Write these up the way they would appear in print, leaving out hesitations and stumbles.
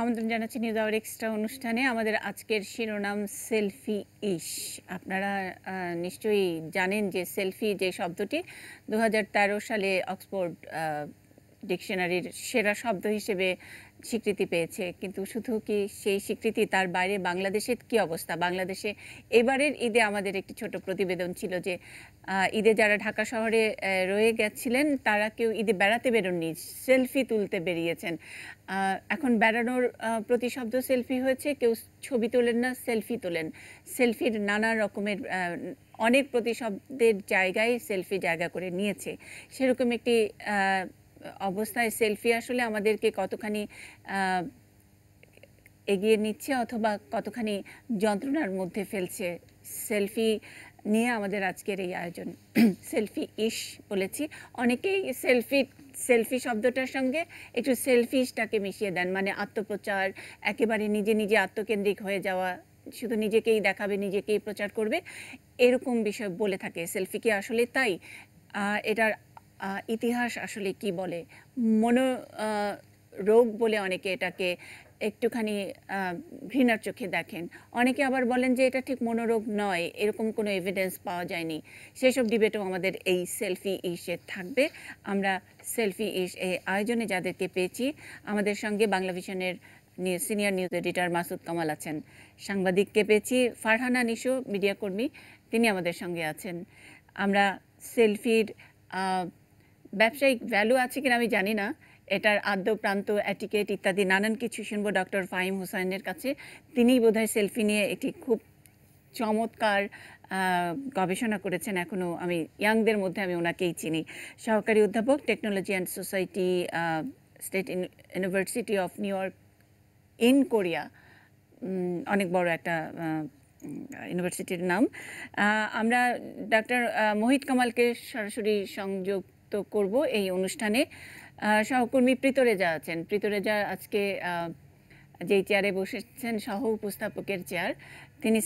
আমন্ত্রণ জানাচ্ছি news hour extra অনুষ্ঠানে। আমাদের আজকের শিরোনাম সেলফি ইশ। আপনারা নিশ্চয়ই জানেন যে সেলফি যে শব্দটি 2013 সালে অক্সফোর্ড ডিকশনারির সেরা শব্দ হিসেবে স্বীকৃতি পেয়েছে। কিন্তু শুধু কি সেই স্বীকৃতি, তার বাইরে বাংলাদেশের কি অবস্থা? বাংলাদেশে এবারের ঈদে আমাদের একটি ছোট প্রতিবেদন ছিল যে ঈদে যারা ঢাকা শহরে রয়ে গেছিলেন তারা কেউ ঈদে বেড়াতে বেরোননি, সেলফি তুলতে বেরিয়েছেন। এখন বেড়ানোর প্রতিশব্দ সেলফি হয়েছে, কেউ ছবি তোলেন না, সেলফি তোলেন। সেলফির নানা রকমের অনেক প্রতিশব্দের জায়গায় সেলফি জায়গা করে নিয়েছে। সেরকম একটি অবস্থায় সেলফি আসলে আমাদেরকে কতখানি এগিয়ে নিচ্ছে অথবা কতখানি যন্ত্রণার মধ্যে ফেলছে, সেলফি নিয়ে আমাদের আজকের এই আয়োজন। সেলফি ইশ বলেছি, অনেকেই সেলফি শব্দটার সঙ্গে একটু সেলফিশটাকে মিশিয়ে দেন, মানে আত্মপ্রচার, একেবারে নিজে নিজে আত্মকেন্দ্রিক হয়ে যাওয়া, শুধু নিজেকেই দেখাবে, নিজেকেই প্রচার করবে, এরকম বিষয় বলে থাকে। সেলফি কি আসলে তাই? এটার ইতিহাস আসলে কি বলে? মনোরোগ বলে অনেকে এটাকে একটুখানি ঘৃণার চোখে দেখেন, অনেকে আবার বলেন যে এটা ঠিক মনোরোগ নয়, এরকম কোনো এভিডেন্স পাওয়া যায়নি। সেসব ডিবেটও আমাদের এই সেলফি ইশে থাকবে। আমরা সেলফি ইশ এই আয়োজনে যাদেরকে পেয়েছি, আমাদের সঙ্গে বাংলা ভিশনের senior news editor Masud Kamal আছেন, সাংবাদিককে পেয়েছি ফারহানা নিশো, মিডিয়া কর্মী, তিনি আমাদের সঙ্গে আছেন। আমরা সেলফির ব্যবসায়িক ভ্যালু আছে কিনা আমি জানি না, এটার আদ্য প্রান্ত, অ্যাটিকেট ইত্যাদি নানান কিছু শুনবো ডক্টর ফাহিম হুসাইনের কাছে। তিনিই বোধহয় সেলফি নিয়ে একটি খুব চমৎকার গবেষণা করেছেন। এখনও আমি ইয়াংদের মধ্যে আমি ওনাকেই চিনি। সহকারী অধ্যাপক, technology and society, state university of new York in Korea, অনেক বড় একটা ইউনিভার্সিটির নাম। আমরা ডাক্তার মোহিত কামালকে সরাসরি সংযুক্ত করব এই অনুষ্ঠানে। সহকর্মী প্রীতরেজা আছেন। প্রীতরেজা আজকে যেই চেয়ারে বসেছেন, সহ উপস্থাপকের চেয়ার, তিনি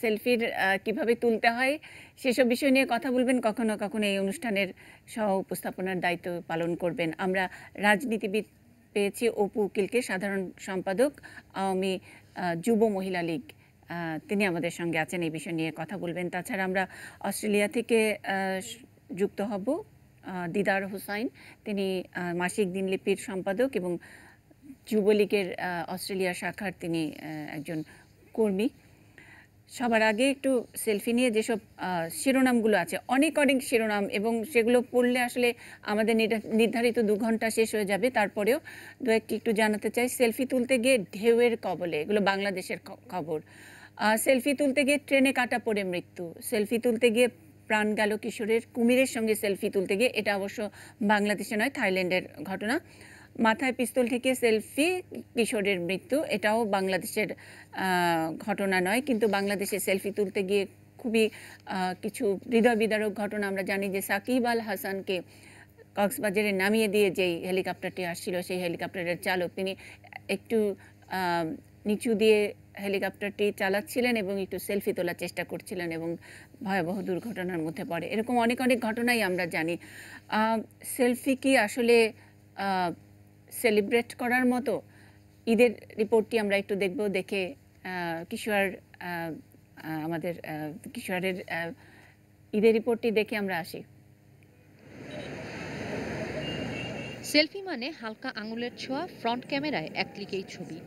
সেলফির কিভাবে তুলতে হয় সেসব বিষয় নিয়ে কথা বলবেন, কখনো কখনো এই অনুষ্ঠানের সহ উপস্থাপনার দায়িত্ব পালন করবেন। আমরা রাজনীতিবিদ পেয়েছি অপু উকিলকে, সাধারণ সম্পাদক আওয়ামী যুব মহিলা লীগ, তিনি আমাদের সঙ্গে আছেন, এই বিষয় নিয়ে কথা বলবেন। তাছাড়া আমরা অস্ট্রেলিয়া থেকে যুক্ত হব দিদার হুসাইন, তিনি মাসিক দিনলিপির সম্পাদক এবং যুবলীগের অস্ট্রেলিয়া শাখার তিনি একজন কর্মী। সবার আগে একটু সেলফি নিয়ে যেসব শিরোনামগুলো আছে, অনেক শিরোনাম, এবং সেগুলো পড়লে আসলে আমাদের নির্ধারিত 2 ঘন্টা শেষ হয়ে যাবে। তারপরেও দু একটি একটু জানাতে চাই। সেলফি তুলতে গিয়ে ঢেউয়ের কবলে, এগুলো বাংলাদেশের খবর। সেলফি তুলতে গিয়ে ট্রেনে কাটা পড়ে মৃত্যু, সেলফি তুলতে গিয়ে প্রাণ গেল কিশোরের, কুমিরের সঙ্গে সেলফি তুলতে গিয়ে, এটা অবশ্য বাংলাদেশে নয়, থাইল্যান্ডের ঘটনা। মাথায় পিস্তল থেকে সেলফি, কিশোরের মৃত্যু, এটাও বাংলাদেশের ঘটনা নয়, কিন্তু বাংলাদেশে সেলফি তুলতে গিয়ে খুবই কিছু হৃদয় বিদারক ঘটনা। আমরা জানি যে সাকিব আল হাসানকে কক্সবাজারে নামিয়ে দিয়ে যেই হেলিকপ্টারটি আসছিল, সেই হেলিকপ্টারের চালক তিনি একটু নিচু দিয়ে হেলিকপ্টারটি চালাচ্ছিলেন এবং একটু সেলফি তোলার চেষ্টা করছিলেন এবং ভয়াবহ দুর্ঘটনার মধ্যে পড়ে। এরকম অনেক ঘটনাই আমরা জানি। সেলফি কি আসলে সেলিব্রেট করার মতো? ঈদের রিপোর্টটি আমরা একটু দেখব, দেখে আমাদের কিশোরের ঈদের রিপোর্টটি দেখে আমরা আসি। সেলফি মানে হালকা আঙুলের ছোঁয়া, ফ্রন্ট ক্যামেরায় এক ক্লিকেই ছবি,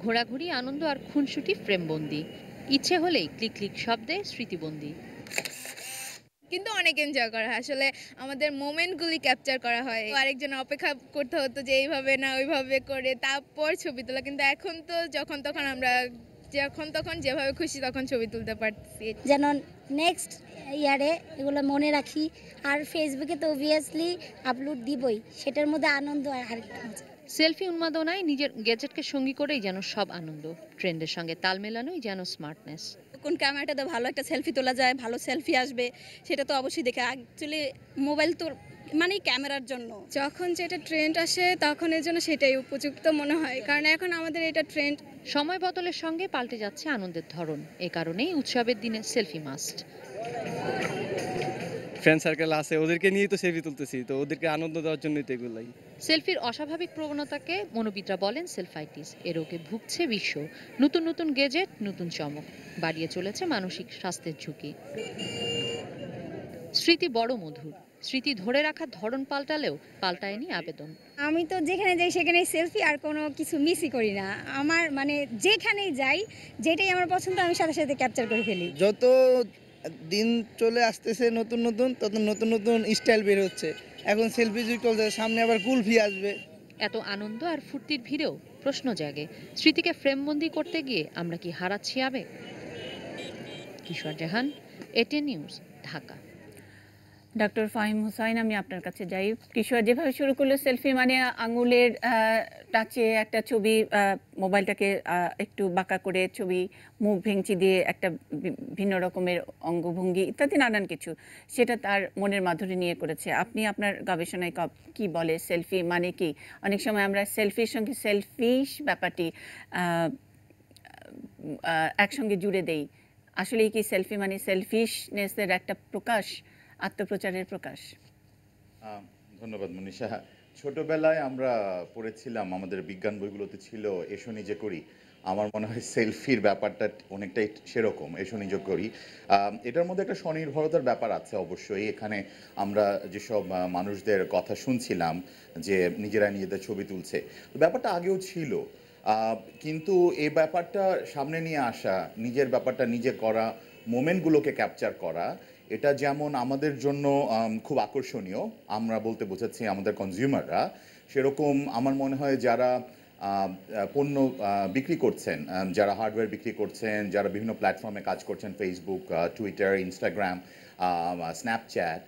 ঘোরাঘুরি, আনন্দ আর খুনসুটি ফ্রেমবন্দি, ইচ্ছে হলেই ক্লিক ক্লিক শব্দে স্মৃতিবন্দি। কিন্তু অনেক এনজয় করা হয়, আসলে আমাদের মোমেন্টগুলি ক্যাপচার করা হয়। আরেকজনের অপেক্ষা করতে হতো যে এইভাবে না ওইভাবে করে তারপর ছবি তোলা, কিন্তু এখন তো যখন তখন যেভাবে খুশি তখন ছবি তুলতে পারছি। যেন নেক্সট ইয়ারে এগুলো মনে রাখি, আর ফেসবুকে তো অবভিয়াসলি আপলোড দিবই, সেটার মধ্যে আনন্দ আর সেলফি উন্মাদনায় নিজের গ্যাজেটকে সঙ্গী করেই যেন সব আনন্দ, ট্রেন্ডের সঙ্গে তাল মেলানোই যেন স্মার্টনেস। কোন ক্যামেরাটাতে ভালো একটা সেলফি তোলা যায়, ভালো সেলফি আসবে, সেটা তো অবশ্যই দেখে। অ্যাকচুয়ালি মোবাইল তো মানে ক্যামেরার জন্য যখন যেটা ট্রেন্ড আসে তখন এর জন্য সেটাই উপযুক্ত মনে হয়, কারণ এখন আমাদের এটা ট্রেন্ড। সময় বদলের সঙ্গে পাল্টে যাচ্ছে আনন্দের ধরন, এ কারণেই উৎসবের দিনে সেলফি মাস্ট। ফ্রেন্ড সার্কেল আছে, ওদেরকে নিয়েই তো সেলফি তুলতেছি, তো ওদেরকে আনন্দ দেওয়ার জন্যই তো এগুলাই। সেলফির অস্বাভাবিক প্রবণতাকে মনোবিদরা বলেন সেলফাইটিস। এ রোগে ভুগছে বিশ্ব। নতুন নতুন গেজেট, নতুন চমক বাড়িয়ে চলেছে মানসিক স্বাস্থ্যের ঝুঁকি। স্মৃতি বড় মধুর। স্মৃতি ধরে রাখার ধরন পাল্টালেও পাল্টায়নি আবেদন। আমি তো যেখানে যাই সেখানে সেলফি, আর কোনো কিছু মিসই করি না। আমার মানে যেখানেই যাই, যেটাই আমার পছন্দ আমি সাথে সাথে ক্যাপচার করে ফেলি। যত দিন চলে আসতেছে নতুন নতুন, তত নতুন নতুন স্টাইল বের হচ্ছে। এখন সেলফি যুগ চলছে, সামনে আবার কুলফি আসবে। এত আনন্দ আর ফুর্তির ভিড়েও প্রশ্ন জাগে, স্মৃতিকে ফ্রেমবন্দি করতে গিয়ে আমরা কি হারাচ্ছি আবেগ? Kishore Jahan, ATN news, Dhaka. Doctor Fahim Hussain, আমি আপনার কাছে যাই। কিশোর যেভাবে শুরু করলো সেলফি মানে আঙুলের টাচে একটা ছবি, মোবাইলটাকে একটু বাঁকা করে ছবি, মুখ ভেঙচি দিয়ে একটা ভিন্ন রকমের অঙ্গভঙ্গি ইত্যাদি নানান কিছু, সেটা তার মনের মাধুরী নিয়ে করেছে। আপনি আপনার গবেষণায় কি বলে সেলফি মানে কি? অনেক সময় আমরা সেলফির সঙ্গে সেলফিশ ব্যাপারটি একসঙ্গে জুড়ে দেই। আসলে কি সেলফি মানে সেলফিশনেসের একটা প্রকাশ, আত্মপ্রচারের প্রকাশ? ধন্যবাদ মনীষা। ছোটবেলায় আমরা পড়েছিলাম, আমাদের বিজ্ঞান বইগুলোতে ছিল এসো নিজে করি। আমার মনে হয় সেলফির ব্যাপারটা অনেকটাই সেরকম, এসো নিজে করি। এটার মধ্যে একটা স্বনির্ভরতার ব্যাপার আছে অবশ্যই। এখানে আমরা যেসব মানুষদের কথা শুনছিলাম যে নিজেরা নিজেদের ছবি তুলছে, তো ব্যাপারটা আগেও ছিল, কিন্তু এই ব্যাপারটা সামনে নিয়ে আসা, নিজের ব্যাপারটা নিজে করা, মোমেন্টগুলোকে ক্যাপচার করা, এটা যেমন আমাদের জন্য খুব আকর্ষণীয়, আমরা বলতে বোঝাচ্ছি আমাদের কনজিউমাররা, সেরকম আমার মনে হয় যারা পণ্য বিক্রি করছেন, যারা হার্ডওয়্যার বিক্রি করছেন, যারা বিভিন্ন প্ল্যাটফর্মে কাজ করছেন, ফেসবুক, টুইটার, ইনস্টাগ্রাম, স্ন্যাপচ্যাট,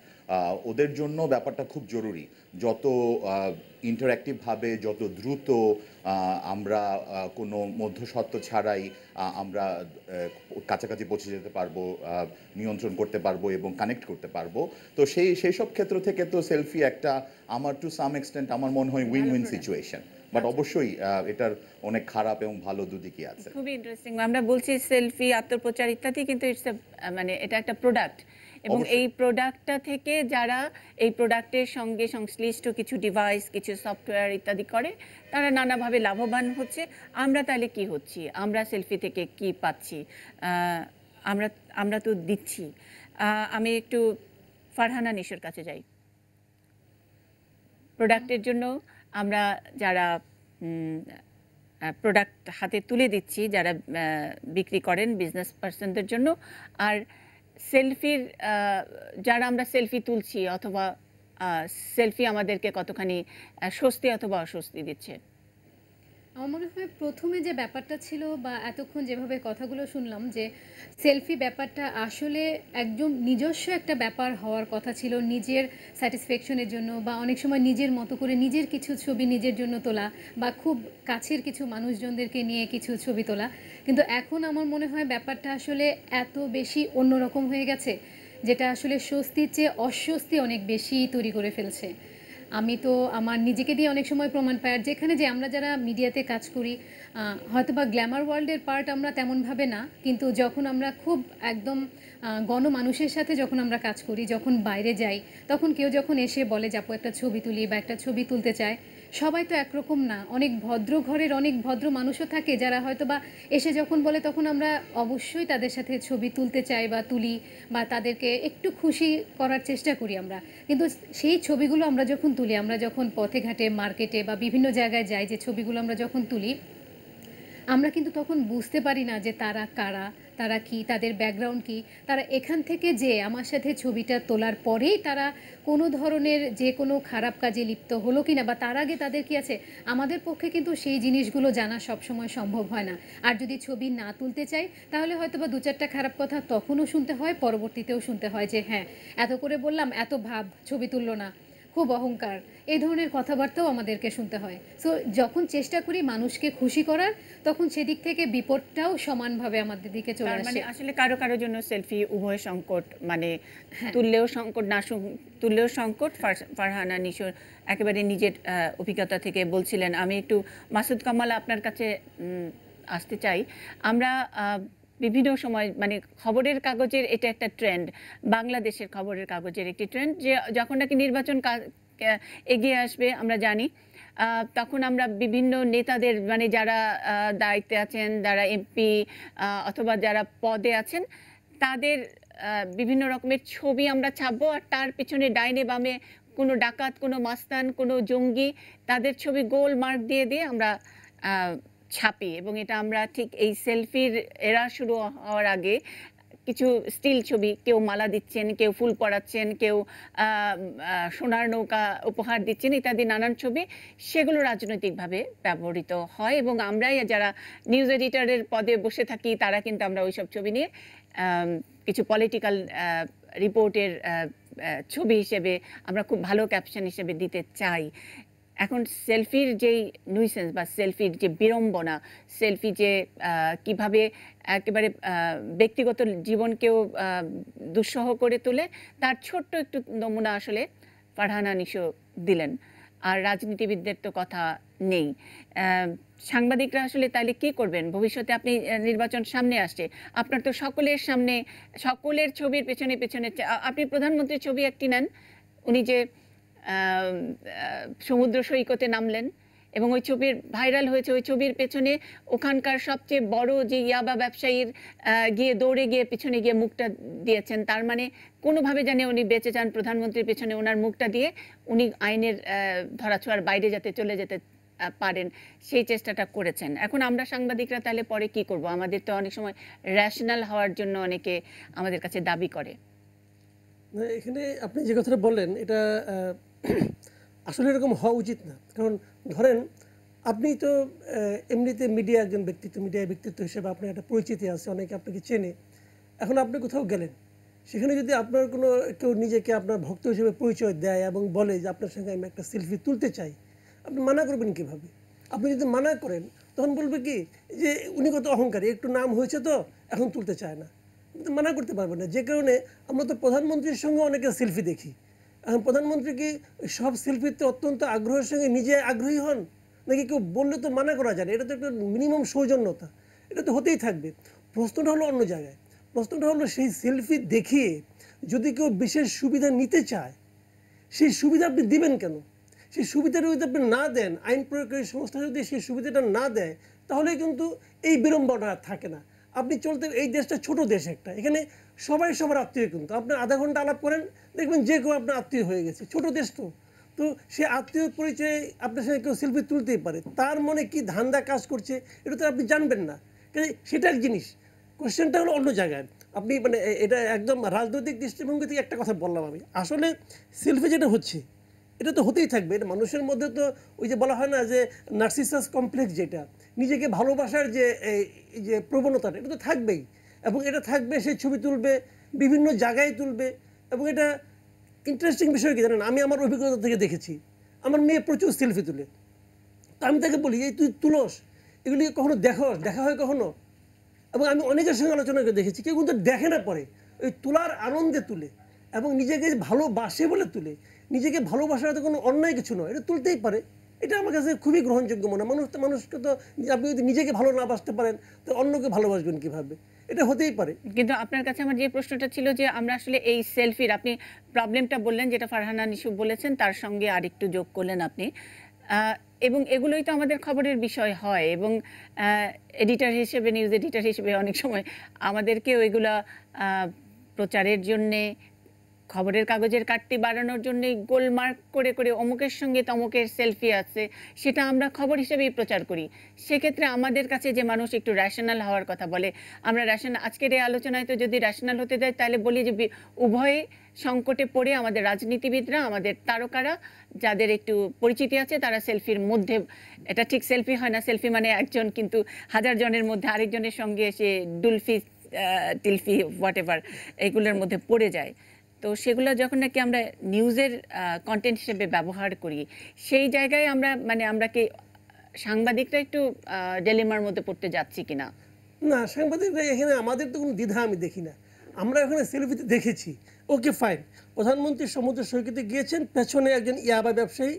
ওদের জন্য ব্যাপারটা খুব জরুরি। যত ইন্টারঅ্যাক্টিভভাবে, যত দ্রুত আমরা কোনো মধ্যস্বত্ব ছাড়াই আমরা কাছাকাছি পৌঁছে যেতে পারবো, নিয়ন্ত্রণ করতে পারবো এবং কানেক্ট করতে পারবো, তো সেই সব ক্ষেত্র থেকে তো সেলফি একটা, আমার টু সাম এক্সটেন্ট আমার মনে হয় উইন উইন সিচুয়েশন। বাট অবশ্যই এটার অনেক খারাপ এবং ভালো দুদিকই আছে। খুবই ইন্টারেস্টিং। আমরা বলছি সেলফি, আত্মপ্রচার ইত্যাদি, কিন্তু ইটস মানে এটা একটা প্রোডাক্ট, এবং এই প্রোডাক্টটা থেকে যারা এই প্রোডাক্টের সঙ্গে সংশ্লিষ্ট কিছু ডিভাইস, কিছু সফটওয়্যার ইত্যাদি করে, তারা নানাভাবে লাভবান হচ্ছে। আমরা তাহলে কি হচ্ছি? আমরা সেলফি থেকে কি পাচ্ছি? আমরা আমরা তো দিচ্ছি। আমি একটু ফারহানা নিশোর কাছে যাই। প্রোডাক্টের জন্য আমরা যারা প্রোডাক্ট হাতে তুলে দিচ্ছি, যারা বিক্রি করেন বিজনেস পার্সনদের জন্য, আর সেলফির যারা আমরা সেলফি তুলছি, অথবা সেলফি আমাদেরকে কতখানি স্বস্তি অথবা অস্বস্তি দিচ্ছে? আমার মনে হয় প্রথমে যে ব্যাপারটা ছিল, বা এতক্ষণ যেভাবে কথাগুলো শুনলাম, যে সেলফি ব্যাপারটা আসলে একদম নিজস্ব একটা ব্যাপার হওয়ার কথা ছিল, নিজের স্যাটিসফ্যাকশনের জন্য, বা অনেক সময় নিজের মতো করে নিজের কিছু ছবি নিজের জন্য তোলা, বা খুব কাছের কিছু মানুষজনদেরকে নিয়ে কিছু ছবি তোলা। কিন্তু এখন আমার মনে হয় ব্যাপারটা আসলে এত বেশি অন্যরকম হয়ে গেছে, যেটা আসলে স্বস্তির চেয়ে অস্বস্তি অনেক বেশি তৈরি করে ফেলছে। আমি তো আমার নিজেকে দিয়ে অনেক সময় প্রমাণ পাই, আর যেখানে যে আমরা যারা মিডিয়াতে কাজ করি, হয়তো বা গ্ল্যামার ওয়ার্ল্ডের পার্ট আমরা তেমনভাবে না, কিন্তু যখন আমরা খুব একদম গণমানুষের সাথে যখন আমরা কাজ করি, যখন বাইরে যাই, তখন কেউ যখন এসে বলে যে আপু একটা ছবি তুলি, বা একটা ছবি তুলতে চায়, সবাই তো একরকম না। অনেক ভদ্র ঘরের অনেক ভদ্র মানুষও থাকে যারা হয়তো বা এসে যখন বলে, তখন আমরা অবশ্যই তাদের সাথে ছবি তুলতে চাই বা তুলি, বা তাদেরকে একটু খুশি করার চেষ্টা করি আমরা। কিন্তু সেই ছবিগুলো আমরা যখন তুলি, আমরা যখন পথে ঘাটে, মার্কেটে বা বিভিন্ন জায়গায় যাই, যে ছবিগুলো আমরা যখন তুলি, আমরা কিন্তু তখন বুঝতে পারি না যে তারা কারা, তারা কি, তাদের ব্যাকগ্রাউন্ড কি। তারা এখান থেকে যে আমার সাথে ছবিটা তোলার পরেই তারা কোনো ধরনের যে কোনো খারাপ কাজে লিপ্ত হলো কি না, বা তার আগে তাদের কি আছে, আমাদের পক্ষে কিন্তু সেই জিনিসগুলো জানা সবসময় সম্ভব হয় না। আর যদি ছবি না তুলতে চাই, তাহলে হয়তো বা দু চারটা খারাপ কথা তখনও শুনতে হয়, পরবর্তীতেও শুনতে হয় যে হ্যাঁ এত করে বললাম, এত ভাব, ছবি তুললো না, খুব অহংকার, এই ধরনের কথাবার্তাও আমাদেরকে শুনতে হয়। সো যখন চেষ্টা করি মানুষকে খুশি করার, তখন সেদিক থেকে বিপদটাও সমানভাবে আমাদের দিকে চলে আসে। মানে আসলে কারো কারো জন্য সেলফি উভয় সংকট, মানে তুললেও সংকট, না তুললেও সংকট। ফারহানা নিশোর একেবারে নিজের অভিজ্ঞতা থেকে বলছিলেন। আমি একটু মাসুদ কামাল আপনার কাছে আসতে চাই। আমরা বিভিন্ন সময় মানে খবরের কাগজের এটা একটা ট্রেন্ড, বাংলাদেশের খবরের কাগজের একটি ট্রেন্ড যে যখন নাকি নির্বাচন এগিয়ে আসবে আমরা জানি, তখন আমরা বিভিন্ন নেতাদের মানে যারা দায়িত্বে আছেন, যারা এমপি অথবা যারা পদে আছেন, তাদের বিভিন্ন রকমের ছবি আমরা ছাপবো, আর তার পিছনে ডাইনে বামে কোনো ডাকাত, কোনো মাস্তান, কোনো জঙ্গি, তাদের ছবি গোল মার্ক দিয়ে দিয়ে আমরা ছাপি। এবং এটা আমরা ঠিক এই সেলফির এরা শুরু হওয়ার আগে কিছু স্টিল ছবি, কেউ মালা দিচ্ছেন, কেউ ফুল পরাচ্ছেন, কেউ সোনার নৌকা উপহার দিচ্ছেন, ইত্যাদি নানান ছবি, সেগুলো রাজনৈতিকভাবে ব্যবহৃত হয়। এবং আমরাই যারা নিউজ এডিটরের পদে বসে থাকি তারা কিন্তু আমরা ওইসব ছবি নিয়ে কিছু পলিটিক্যাল রিপোর্টের ছবি হিসেবে আমরা খুব ভালো ক্যাপশন হিসেবে দিতে চাই। এখন সেলফির যেই নুইসেন্স বা সেলফির যে বিড়ম্বনা, সেলফি যে কিভাবে একেবারে ব্যক্তিগত জীবনকেও দুঃসহ করে তোলে, তার ছোট্ট একটু নমুনা আসলে ফারহানা নিশো দিলেন। আর রাজনীতিবিদদের তো কথা নেই। সাংবাদিকরা আসলে তাহলে কি করবেন ভবিষ্যতে? আপনি নির্বাচন সামনে আসছে, আপনার তো সকলের সামনে সকলের ছবির পেছনে পেছনে আপনি প্রধানমন্ত্রীর ছবি একটি নেন, উনি যে সমুদ্র সৈকতে নামলেন এবং ওই ছবির ভাইরাল হয়েছে, ওই ছবির পেছনে ওখানকার সবচেয়ে বড় যে ইয়াবা ব্যবসায়ীর গিয়ে দৌড়ে গিয়ে পিছনে গিয়ে মুখটা দিয়েছেন। তার মানে কোনোভাবে জানে উনি বেঁচে যান, প্রধানমন্ত্রীর পেছনে ওনার মুখটা দিয়ে উনি আইনের ধরাছোঁয়ার বাইরে যাতে চলে যেতে পারেন, সেই চেষ্টাটা করেছেন। এখন আমরা সাংবাদিকরা তাহলে পরে কি করব? আমাদের তো অনেক সময় র্যাশনাল হওয়ার জন্য অনেকে আমাদের কাছে দাবি করে। এখানে আপনি যে কথাটা বললেন এটা আসলে এরকম হওয়া উচিত না। কারণ ধরেন আপনি তো এমনিতে মিডিয়া একজন ব্যক্তিত্ব, মিডিয়ার ব্যক্তিত্ব হিসেবে আপনার একটা পরিচিতি আছে, অনেকে আপনাকে চেনে। এখন আপনি কোথাও গেলেন, সেখানে যদি আপনার কোনো কেউ নিজেকে আপনার ভক্ত হিসেবে পরিচয় দেয় এবং বলে যে আপনার সঙ্গে আমি একটা সেলফি তুলতে চাই, আপনি মানা করবেন কীভাবে? আপনি যদি মানা করেন তখন বলবে কি যে উনি কত অহংকারী, একটু নাম হয়েছে তো এখন তুলতে চায় না, কিন্তু মানা করতে পারবেন না। যে কারণে আমরা তো প্রধানমন্ত্রীর সঙ্গে অনেকে সেলফি দেখি। এখন প্রধানমন্ত্রী কি সব সেলফিতে অত্যন্ত আগ্রহের সঙ্গে নিজে আগ্রহী হন, নাকি কেউ বললে তো মানা করা যায় না? এটা তো একটা মিনিমাম সৌজন্যতা, এটা তো হতেই থাকবে। প্রশ্নটা হলো অন্য জায়গায়। প্রশ্নটা হলো সেই সেলফি দেখিয়ে যদি কেউ বিশেষ সুবিধা নিতে চায়, সেই সুবিধা আপনি দিবেন কেন? সেই সুবিধাটা যদি আপনি না দেন, আইন প্রয়োগকারী সংস্থা যদি সেই সুবিধাটা না দেয়, তাহলে কিন্তু এই বিড়ম্বনা থাকে না। আপনি চলতে, এই দেশটা ছোট দেশ একটা, এখানে সবাই সবার আত্মীয়, কিন্তু আপনি আধা ঘন্টা আলাপ করেন দেখবেন যে কেউ আপনার আত্মীয় হয়ে গেছে। ছোট দেশ তো, তো সে আত্মীয় পরিচয়ে আপনার সঙ্গে কেউ সেলফি তুলতেই পারে। তার মনে কি ধান্দা কাজ করছে এটা তো আপনি জানবেন না, সেটা এক জিনিস। কোশ্চেনটা হলো অন্য জায়গায়। আপনি মানে এটা একদম রাজনৈতিক দৃষ্টিভঙ্গি থেকে একটা কথা বললাম আমি। আসলে সেলফি যেটা হচ্ছে এটা তো হতেই থাকবে। এটা মানুষের মধ্যে তো ওই যে বলা হয় না যে নার্সিসাস কমপ্লেক্স, যেটা নিজেকে ভালোবাসার যে যে প্রবণতাটা, এটা তো থাকবেই। এবং এটা থাকবে, সেই ছবি তুলবে, বিভিন্ন জায়গায় তুলবে। এবং এটা ইন্টারেস্টিং বিষয় কি জানেন, আমি আমার অভিজ্ঞতা থেকে দেখেছি, আমার মেয়ে প্রচুর সেলফি তুলে। তো আমি তাকে বলি এই তুই তুলোস, এগুলি কখনো দেখা হয় কখনো? এবং আমি অনেকের সঙ্গে আলোচনা করে দেখেছি, কেউ কিন্তু দেখে না, পরে ওই তোলার আনন্দে তুলে এবং নিজেকে ভালোবাসে বলে তুলে। নিজেকে ভালোবাসার তো কোনো অন্যায় কিছু নয়, এটা তুলতেই পারে। এটা আমার কাছে খুবই গ্রহণযোগ্য মনে হয়। মানুষকে তো আপনি যদি নিজেকে ভালো না বাসতে পারেন তো অন্যকে ভালোবাসবেন কীভাবে? এটা হতেই পারে। কিন্তু আপনার কাছে আমার যে প্রশ্নটা ছিল যে আমরা আসলে এই সেলফির, আপনি প্রবলেমটা বললেন যেটা ফারহানা নিশু বলেছেন, তার সঙ্গে আরেকটু যোগ করলেন আপনি, এবং এগুলোই তো আমাদের খবরের বিষয় হয়। এবং এডিটর হিসেবে, নিউজ এডিটর হিসেবে অনেক সময় আমাদেরকেও এগুলা প্রচারের জন্যে, খবরের কাগজের কাটতি বাড়ানোর জন্য গোলমার্ক করে করে অমুকের সঙ্গে তমুকের সেলফি আছে, সেটা আমরা খবর হিসেবেই প্রচার করি। সেক্ষেত্রে আমাদের কাছে যে মানুষ একটু র্যাশনাল হওয়ার কথা বলে, আমরা র্যাশনাল, আজকের এই আলোচনায় তো যদি র্যাশনাল হতে যায় তাহলে বলি যে উভয়ে সংকটে পড়ে আমাদের রাজনীতিবিদরা, আমাদের তারকারা যাদের একটু পরিচিতি আছে, তারা সেলফির মধ্যে, এটা ঠিক সেলফি হয় না, সেলফি মানে একজন কিন্তু হাজার জনের মধ্যে আরেকজনের সঙ্গে এসে ডুলফি টিলফি হোয়াট এভার এগুলোর মধ্যে পড়ে যায়। তো সেগুলো যখন নাকি আমরা নিউজের কন্টেন্ট হিসেবে ব্যবহার করি, সেই জায়গায় আমরা কি সাংবাদিকরা একটু ডিলেমার মধ্যে পড়তে যাচ্ছি কিনা? না, সাংবাদিকরা এখানে আমাদের তো কোনো দ্বিধা আমি দেখি না। আমরা এখানে সেলফিতে দেখেছি, ওকে ফাইন, প্রধানমন্ত্রী সমুদ্র সৈকতে গিয়েছেন, পেছনে একজন ইয়াবা ব্যবসায়ী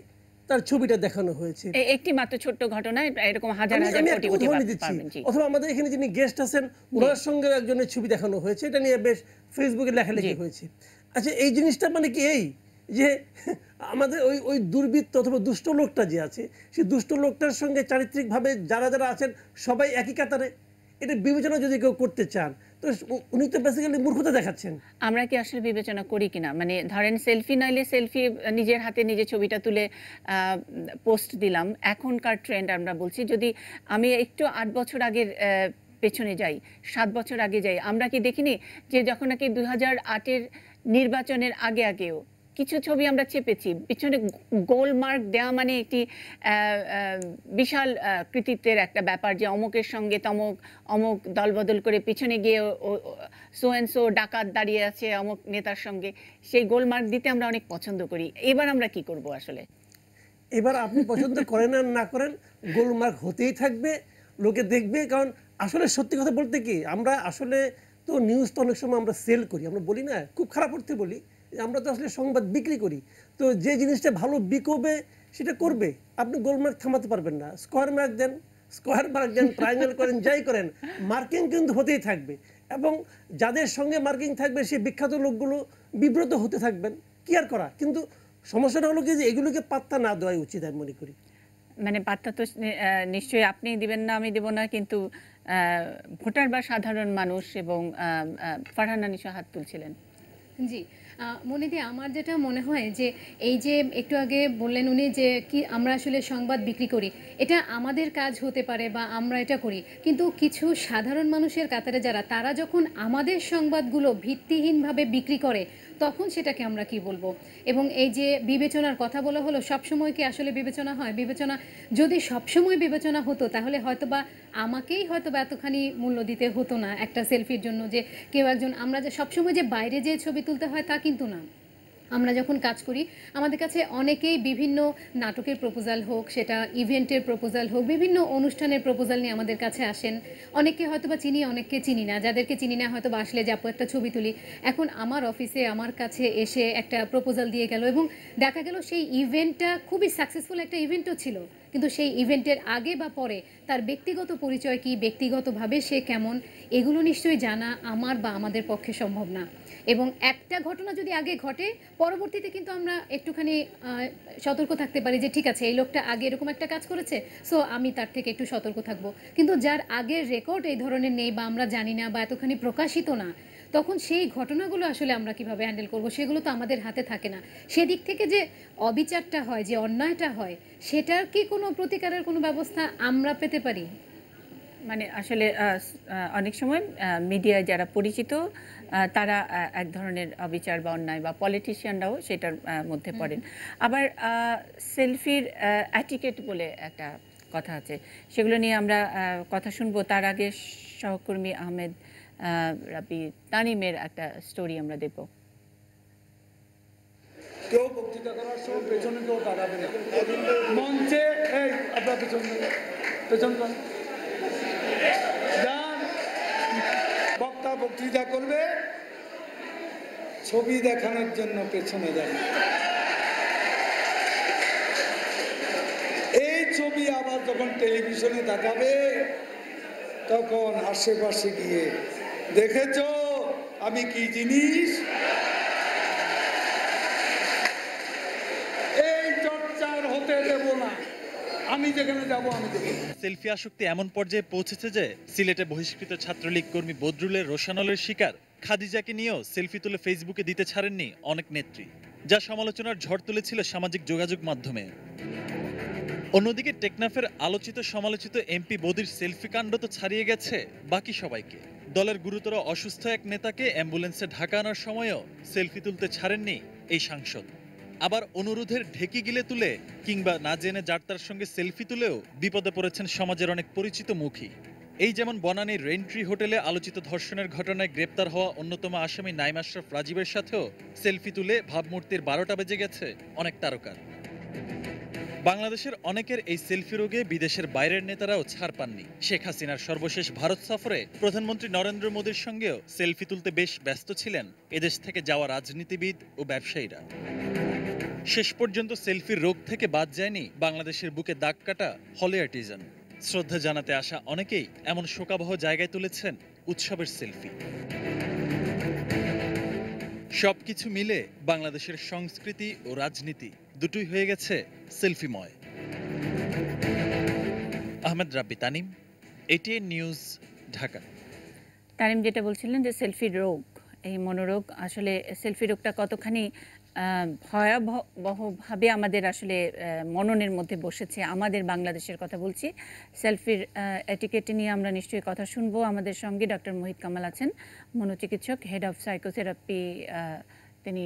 তার ছবিটা দেখানো হয়েছে। একটি মাত্র ছোট্ট ঘটনা, এরকম হাজার হাজার আমি কোটি একটা কোটি উদাহরণ দিচ্ছি। পাবেন। জি অথবা আমাদের এখানে যিনি গেস্ট আছেন ওনার সঙ্গে একজনের ছবি দেখানো হয়েছে, এটা নিয়ে বেশ ফেসবুকে লেখালেখি হয়েছে। আচ্ছা, এই জিনিসটা মানে কি এই যে আমাদের ওই ওই দুর্বৃত্ত অথবা দুষ্ট লোকটা যে আছে, সেই দুষ্ট লোকটার সঙ্গে চারিত্রিকভাবে যারা যারা আছেন সবাই একই কাতারে, এটা বিবেচনা যদি কেউ করতে চান তো উনি তো বেসিক্যালি মূর্খতা দেখাচ্ছেন। আমরা কি আসলে বিবেচনা করি কিনা, মানে ধরেন সেলফি নাইলে সেলফি, নিজের হাতে নিজে ছবিটা তুলে পোস্ট দিলাম, এখনকার ট্রেন্ড আমরা বলছি। যদি আমি একটু 8 বছর আগের পেছনে যাই, 7 বছর আগে যাই, আমরা কি দেখিনি যে যখন নাকি 2008-এর নির্বাচনের আগেও কিছু ছবি আমরা চেপেছি, পিছনে গোল মার্ক দেওয়া মানে একটি বিশাল কৃতিত্বের একটা ব্যাপার, যে অমুকের সঙ্গে অমুক দলবদল করে পিছনে গিয়ে সো অ্যান্ড সো ডাকাত দাঁড়িয়ে আছে অমুক নেতার সঙ্গে, সেই গোল মার্ক দিতে আমরা অনেক পছন্দ করি। এবার আমরা কি করব আসলে? এবার আপনি পছন্দ করেন আর না করেন, গোল মার্ক হতেই থাকবে, লোকে দেখবে। কারণ আসলে সত্যি কথা বলতে কি, আমরা আসলে তো নিউজ তো অনেক সময় আমরা সেল করি, আমরা বলি না, খুব খারাপ অর্থে বলি, আমরা তো আসলে সংবাদ বিক্রি করি। তো যে জিনিসটা ভালো বিকোবে সেটা করবে, আপনি গোল মার্ক থামাতে পারবেন না। স্কোয়ার মার্ক দেন, ট্রায়াঙ্গেল করেন, যাই করেন, মার্কিং কিন্তু হতেই থাকবে। এবং যাদের সঙ্গে মার্কিং থাকবে সেই বিখ্যাত লোকগুলো বিব্রত হতে থাকবেন, কি আর করা। কিন্তু সমস্যাটা হলো কি যে এগুলোকে পাত্তা না দেওয়াই উচিত আমি মনে করি। মানে পাত্তা তো নিশ্চয়ই আপনি দিবেন না, আমি দেব না, কিন্তু ভোটার বা সাধারণ মানুষ এবং ফারহানা নিশা হাত তুলছিলেন। জি, মনিদি, আমার যেটা মনে হয় যে এই যে একটু আগে বললেন উনি যে কি আমরা আসলে সংবাদ বিক্রি করি, এটা আমাদের কাজ হতে পারে বা আমরা এটা করি, কিন্তু কিছু সাধারণ মানুষের কাতারে যারা, তারা যখন আমাদের সংবাদগুলো ভিত্তিহীনভাবে বিক্রি করে তখন সেটাকে আমরা কি বলবো? এবং এই যে বিবেচনার কথা বলা হলো, সবসময় কি আসলে বিবেচনা হয়? বিবেচনা যদি সবসময় বিবেচনা হতো তাহলে হয়তোবা আমাকেই হয়তোবা এতখানি মূল্য দিতে হতো না একটা সেলফির জন্য। যে কেউ একজন, আমরা যে সবসময় যে বাইরে যে ছবি তুলতে হয় তা কিন্তু না। আমরা যখন কাজ করি আমাদের কাছে অনেকেই বিভিন্ন নাটকের প্রপোজাল হোক, সেটা ইভেন্টের প্রপোজাল হোক, বিভিন্ন অনুষ্ঠানের প্রপোজাল নিয়ে আমাদের কাছে আসেন। অনেককে হয়তো বা চিনি, অনেককে চিনি না। যাদেরকে চিনি না হয়তো বা আসলে যে আপু একটা ছবি তুলি, এখন আমার অফিসে আমার কাছে এসে একটা প্রপোজাল দিয়ে গেল এবং দেখা গেল সেই ইভেন্টটা খুবই সাকসেসফুল একটা ইভেন্টও ছিল, কিন্তু সেই ইভেন্টের আগে বা পরে তার ব্যক্তিগত পরিচয় কি, ব্যক্তিগতভাবে সে কেমন, এগুলো নিশ্চয়ই জানা আমার বা আমাদের পক্ষে সম্ভব না। এবং একটা ঘটনা যদি আগে ঘটে, পরবর্তীতে কিন্তু আমরা একটুখানি সতর্ক থাকতে পারি যে ঠিক আছে, এই লোকটা আগে এরকম একটা কাজ করেছে, সো আমি তার থেকে একটু সতর্ক থাকব। কিন্তু যার আগের রেকর্ড এই ধরনের নেই বা আমরা জানি না বা এতখানি প্রকাশিত না, তখন সেই ঘটনাগুলো আসলে আমরা কিভাবে হ্যান্ডেল করব, সেগুলো তো আমাদের হাতে থাকে না। সেদিক থেকে যে অবিচারটা হয়, যে অন্যায়টা হয়, সেটার কি কোনো প্রতিকারের কোনো ব্যবস্থা আমরা পেতে পারি? মানে আসলে অনেক সময় মিডিয়ায় যারা পরিচিত তারা এক ধরনের অবিচার বা অন্যায়, বা পলিটিশিয়ানরাও সেটার মধ্যে পড়েন। আবার সেলফির অ্যাটিকেট বলে একটা কথা আছে, সেগুলো নিয়ে আমরা কথা শুনবো। তার আগে সহকর্মী আহমেদ রাবি তানিমের একটা স্টোরি আমরা দেখব। কেউ বক্তৃতা করার সময় পেছনে কেউ দাঁড়াবে না, মঞ্চে এই আপনার পেছন যান, বক্তা বক্তৃতা করবে, ছবি দেখানোর জন্য পেছনে যান। এই ছবি আবার যখন টেলিভিশনে দেখাবে তখন আশেপাশে গিয়ে দেখেছো আমি কি জিনিস, এই চর্চার হতে দেব না। আমি যেখানে যাব আমি দেখব। সেলফি আসক্তি এমন পর্যায়ে পৌঁছেছে যে সিলেটে বহিষ্কৃত ছাত্রলীগ কর্মী বদরুলের রোশানলের শিকার খাদিজাকে নিয়েও সেলফি তুলে ফেসবুকে দিতে ছাড়েননি অনেক নেত্রী, যা সমালোচনার ঝড় তুলেছিল সামাজিক যোগাযোগ মাধ্যমে। অন্যদিকে টেকনাফের আলোচিত সমালোচিত এমপি বদির সেলফি কাণ্ড তো ছাড়িয়ে গেছে বাকি সবাইকে। দলের গুরুতর অসুস্থ এক নেতাকে অ্যাম্বুলেন্সে ঢাকা আনার সময়ও সেলফি তুলতে ছাড়েননি এই সাংসদ। আবার অনুরোধের ঢেকি গিলে তুলে কিংবা না জেনে যার তার সঙ্গে সেলফি তুলেও বিপদে পড়েছেন সমাজের অনেক পরিচিত মুখী। এই যেমন বনানীর রেন্ট্রি হোটেলে আলোচিত ধর্ষণের ঘটনায় গ্রেপ্তার হওয়া অন্যতম আসামি নাইম আশরাফ রাজীবের সাথেও সেলফি তুলে ভাবমূর্তির 12টা বেজে গেছে অনেক তারকার। বাংলাদেশের অনেকের এই সেলফি রোগে বিদেশের বাইরের নেতারাও ছাড় পাননি। শেখ হাসিনার সর্বশেষ ভারত সফরে প্রধানমন্ত্রী নরেন্দ্র মোদীর সঙ্গেও সেলফি তুলতে বেশ ব্যস্ত ছিলেন এদেশ থেকে যাওয়া রাজনীতিবিদ ও ব্যবসায়ীরা। শেষ পর্যন্ত সেলফির রোগ থেকে বাদ যায়নি বাংলাদেশের বুকে দাগ কাটা হলি আর্টিজান। শ্রদ্ধা জানাতে আসা অনেকেই এমন শোকাবহ জায়গায় তুলেছেন উৎসবের সেলফি। সবকিছু মিলে বাংলাদেশের সংস্কৃতি ও রাজনীতি দুটোই হয়ে গেছে সেলফিময়। আহমেদ রাব্বি তানিম, এটিএন নিউজ, ঢাকা। তানিম যেটা বলছিলেন যে সেলফি রোগ, এই মনোরোগ, আসলে সেলফি রোগটা কতখানি ভয়াবহভাবে আমাদের আসলে মননের মধ্যে বসেছে, আমাদের বাংলাদেশের কথা বলছি। সেলফির এটিকেট নিয়ে আমরা নিশ্চয়ই কথা শুনবো। আমাদের সঙ্গে ডক্টর মোহিত কামাল আছেন, মনোচিকিৎসক, হেড অফ সাইকোথেরাপি, তিনি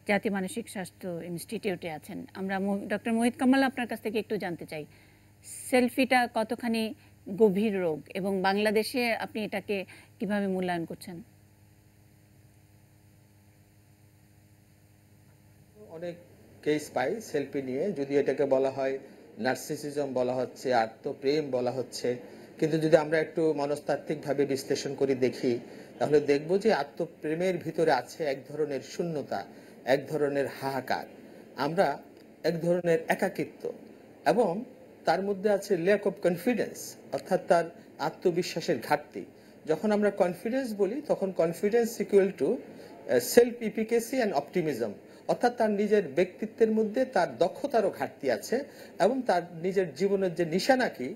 জাতীয় মানসিক স্বাস্থ্য ইনস্টিটিউটে আছেন। আমরা ডক্টর মোহিত কামাল আপনার কাছ থেকে একটু জানতে চাই, সেলফিটা কতখানি গভীর রোগ এবং বাংলাদেশে আপনি এটাকে কিভাবে মূল্যায়ন করছেন? অনেক কেস পাই সেলফি নিয়ে, যদি এটাকে বলা হয় নার্সিসিজম বলা হচ্ছে, আত্মপ্রেম বলা হচ্ছে, কিন্তু যদি আমরা একটু মনস্তাত্ত্বিকভাবে বিশ্লেষণ করে দেখি তাহলে দেখব যে আত্মপ্রেমের ভিতরে আছে এক ধরনের শূন্যতা, এক ধরনের হাহাকার, আমরা এক ধরনের একাকিত্ব, এবং তার মধ্যে আছে ল্যাক অফ কনফিডেন্স, অর্থাৎ তার আত্মবিশ্বাসের ঘাটতি। যখন আমরা কনফিডেন্স বলি তখন confidence equal to self efficacy and optimism, অর্থাৎ তার নিজের ব্যক্তিত্বের মধ্যে তার দক্ষতারও ঘাটতি আছে এবং তার নিজের জীবনের যে নিশানা কি,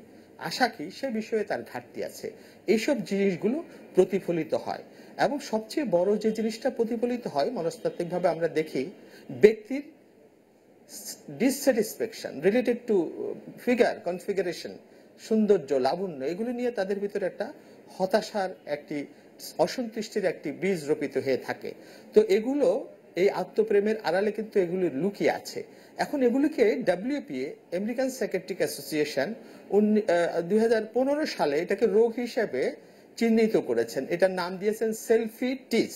আশা কি, সে বিষয়ে তার ঘাটতি আছে। এইসব জিনিসগুলো প্রতিফলিত হয় এবং সবচেয়ে বড় যে জিনিসটা প্রতিফলিত হয় মনস্তাত্ত্বিকভাবে আমরা দেখি, ব্যক্তির dissatisfaction related to figure, configuration, সৌন্দর্য, লাবণ্য, এগুলো নিয়ে তাদের ভিতরে একটা হতাশার, একটি অসন্তুষ্টির একটি বীজ রোপিত হয়ে থাকে। তো এগুলো এই আত্মপ্রেমের আড়ালে কিন্তু এগুলো লুকিয়ে আছে। এখন এগুলিকে ডাব্লিউপিএ, আমেরিকান সাইকিয়াট্রিক অ্যাসোসিয়েশন 2015 সালে এটাকে রোগ হিসেবে চিহ্নিত করেছেন। এটার নাম দিয়েছেন সেলফিটিস।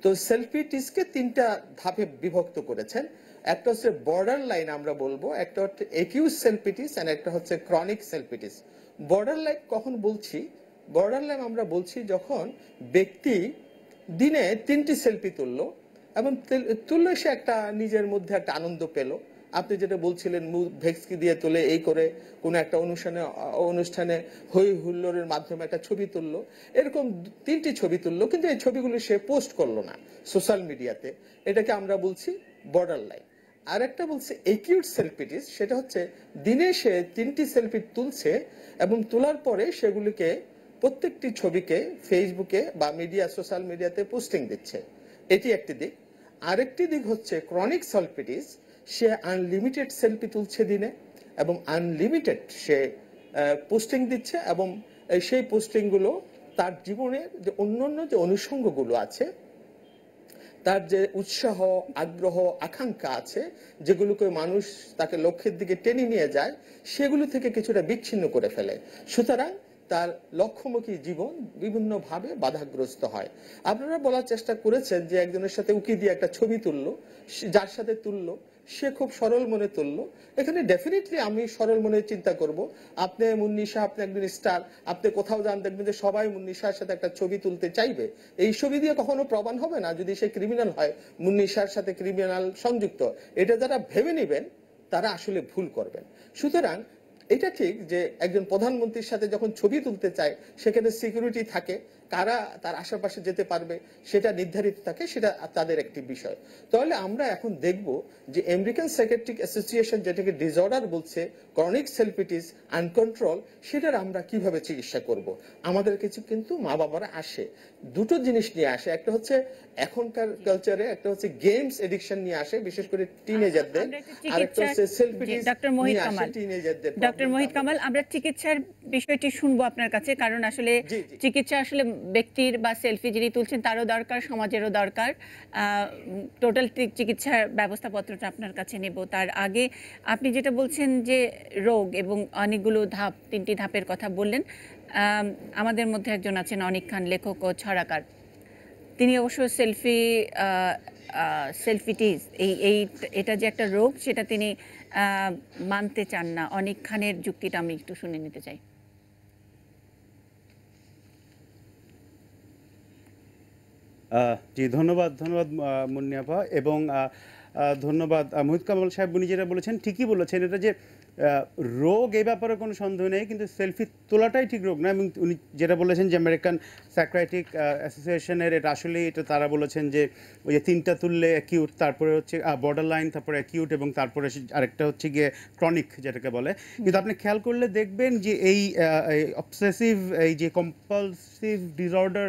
তো সেলফিটিসকে 3টা ধাপে বিভক্ত করেছেন। একটা হচ্ছে বর্ডার লাইন আমরা বলবো, একটা হচ্ছে একিউট সেলফিটিস, আর একটা হচ্ছে ক্রনিক সেলফিটিস। বর্ডার লাইন কখন বলছি? বর্ডার লাইন আমরা বলছি যখন ব্যক্তি দিনে 3টি সেলফি তুললো এবং তুললে সে একটা নিজের মধ্যে একটা আনন্দ পেল। আপনি যেটা বলছিলেন মুখ ভেক্সকি দিয়ে তুলে, এই করে কোনো একটা অনুষ্ঠানে হই হুল্লোড়ের মাধ্যমে একটা ছবি তুললো, এরকম 3টি ছবি তুললো, কিন্তু এই ছবিগুলো সে পোস্ট করলো না সোশ্যাল মিডিয়াতে, এটাকে আমরা বলছি বর্ডার লাইন। আর একটা বলছে একিউট সেলফিটিস, সেটা হচ্ছে দিনে সে 3টি সেলফি তুলছে এবং তোলার পরে সেগুলিকে প্রত্যেকটি ছবিকে ফেসবুকে বা সোশ্যাল মিডিয়াতে পোস্টিং দিচ্ছে, এটি একটি দিক। আরেকটি দিক হচ্ছে ক্রনিক সেলফিটিস, সে আনলিমিটেড সেলফি তুলছে দিনে এবং আনলিমিটেড সে পোস্টিং দিচ্ছে, এবং সেই পোস্টিংগুলো তার জীবনের যে অন্যান্য যে অনুষঙ্গগুলো আছে, তার যে উৎসাহ, আগ্রহ, আকাঙ্ক্ষা আছে, যেগুলোকে মানুষ তাকে লক্ষ্যের দিকে টেনে নিয়ে যায়, সেগুলো থেকে কিছুটা বিচ্ছিন্ন করে ফেলে। সুতরাং তার লক্ষ্যমুখী জীবন বিভিন্নভাবে বাধাগ্রস্ত হয়। আপনারা বলার চেষ্টা করেছেন যে একজনের সাথে উকি দিয়ে একটা ছবি তুললো, যার সাথে তুললো সে খুব সরল মনে তুললো। এখানে ডেফিনেটলি আমি সরল মনে চিন্তা করব, আপনি মুন্নিশা, আপনি একজন স্টার, আপনি কোথাও যান দেখবেন যে সবাই মুন্নিশার সাথে একটা ছবি তুলতে চাইবে। এই ছবি দিয়ে কখনো প্রমাণ হবে না যদি সে ক্রিমিনাল হয়, মুন্নিশার সাথে ক্রিমিনাল সংযুক্ত, এটা যারা ভেবে নেবেন তারা আসলে ভুল করবেন। সুতরাং এটা ঠিক যে একজন প্রধানমন্ত্রীর সাথে যখন ছবি তুলতে চায় সেখানে সিকিউরিটি থাকে, কারা তার আশেপাশে যেতে পারবে সেটা নির্ধারিত থাকে, সেটা তাদের একটি বিষয়। তাহলে আমরা এখন দেখব যে আমেরিকান সাইকিয়াট্রিক অ্যাসোসিয়েশন যেটাকে ডিসঅর্ডার বলছে, ক্রনিক সেলফিটিস আনকন্ট্রোল, সেটার আমরা কিভাবে চিকিৎসা করব। আমাদের কিছু কিন্তু মা বাবারা আসে, দুটো জিনিস নিয়ে আসে, একটা হচ্ছে এখনকার কালচারে একটা হচ্ছে গেমস এডিকশন নিয়ে আসে, বিশেষ করে টিনেজারদের, আর একটা হচ্ছে সেলফিটিস নিয়ে আসে টিনেজারদের। ডক্টর মোহিত কামাল, আমরা চিকিৎসার বিষয়টি শুনবো আপনার কাছে, কারণ আসলে চিকিৎসা আসলে ব্যক্তির বা সেলফি যিনি তুলছেন তারও দরকার, সমাজেরও দরকার। টোটাল চিকিৎসার ব্যবস্থাপত্রটা আপনার কাছে নেব। তার আগে আপনি যেটা বলছেন যে রোগ এবং অনেকগুলো ধাপ, 3টি ধাপের কথা বললেন। আমাদের মধ্যে একজন আছেন অনিক খান, লেখক ও ছড়াকার। তিনি অবশ্য সেলফিটিস এটা যে একটা রোগ সেটা তিনি মানতে চান না। অনিক খানের যুক্তিটা আমি একটু শুনে নিতে চাই। জি, ধন্যবাদ মুন্নি আপা। এবং ধন্যবাদ মোহিত কামাল সাহেব, উনি যেটা বলেছেন ঠিকই বলেছেন। এটা যে রোগ এই ব্যাপারে কোনো সন্দেহ নেই, কিন্তু সেলফি তোলাটাই ঠিক রোগ না। এবং উনি যেটা বলেছেন যে আমেরিকান সাইকিয়াট্রিক অ্যাসোসিয়েশনের এটা আসলে এটা তারা বলেছেন যে ওই যে 3টা তুললে অ্যাকিউট, তারপরে হচ্ছে বর্ডার লাইন, তারপরে অ্যাকিউট এবং তারপরে আরেকটা হচ্ছে গিয়ে ক্রনিক যেটাকে বলে। কিন্তু আপনি খেয়াল করলে দেখবেন যে এই অবসেসিভ এই যে কম্পালসিভ ডিসঅর্ডার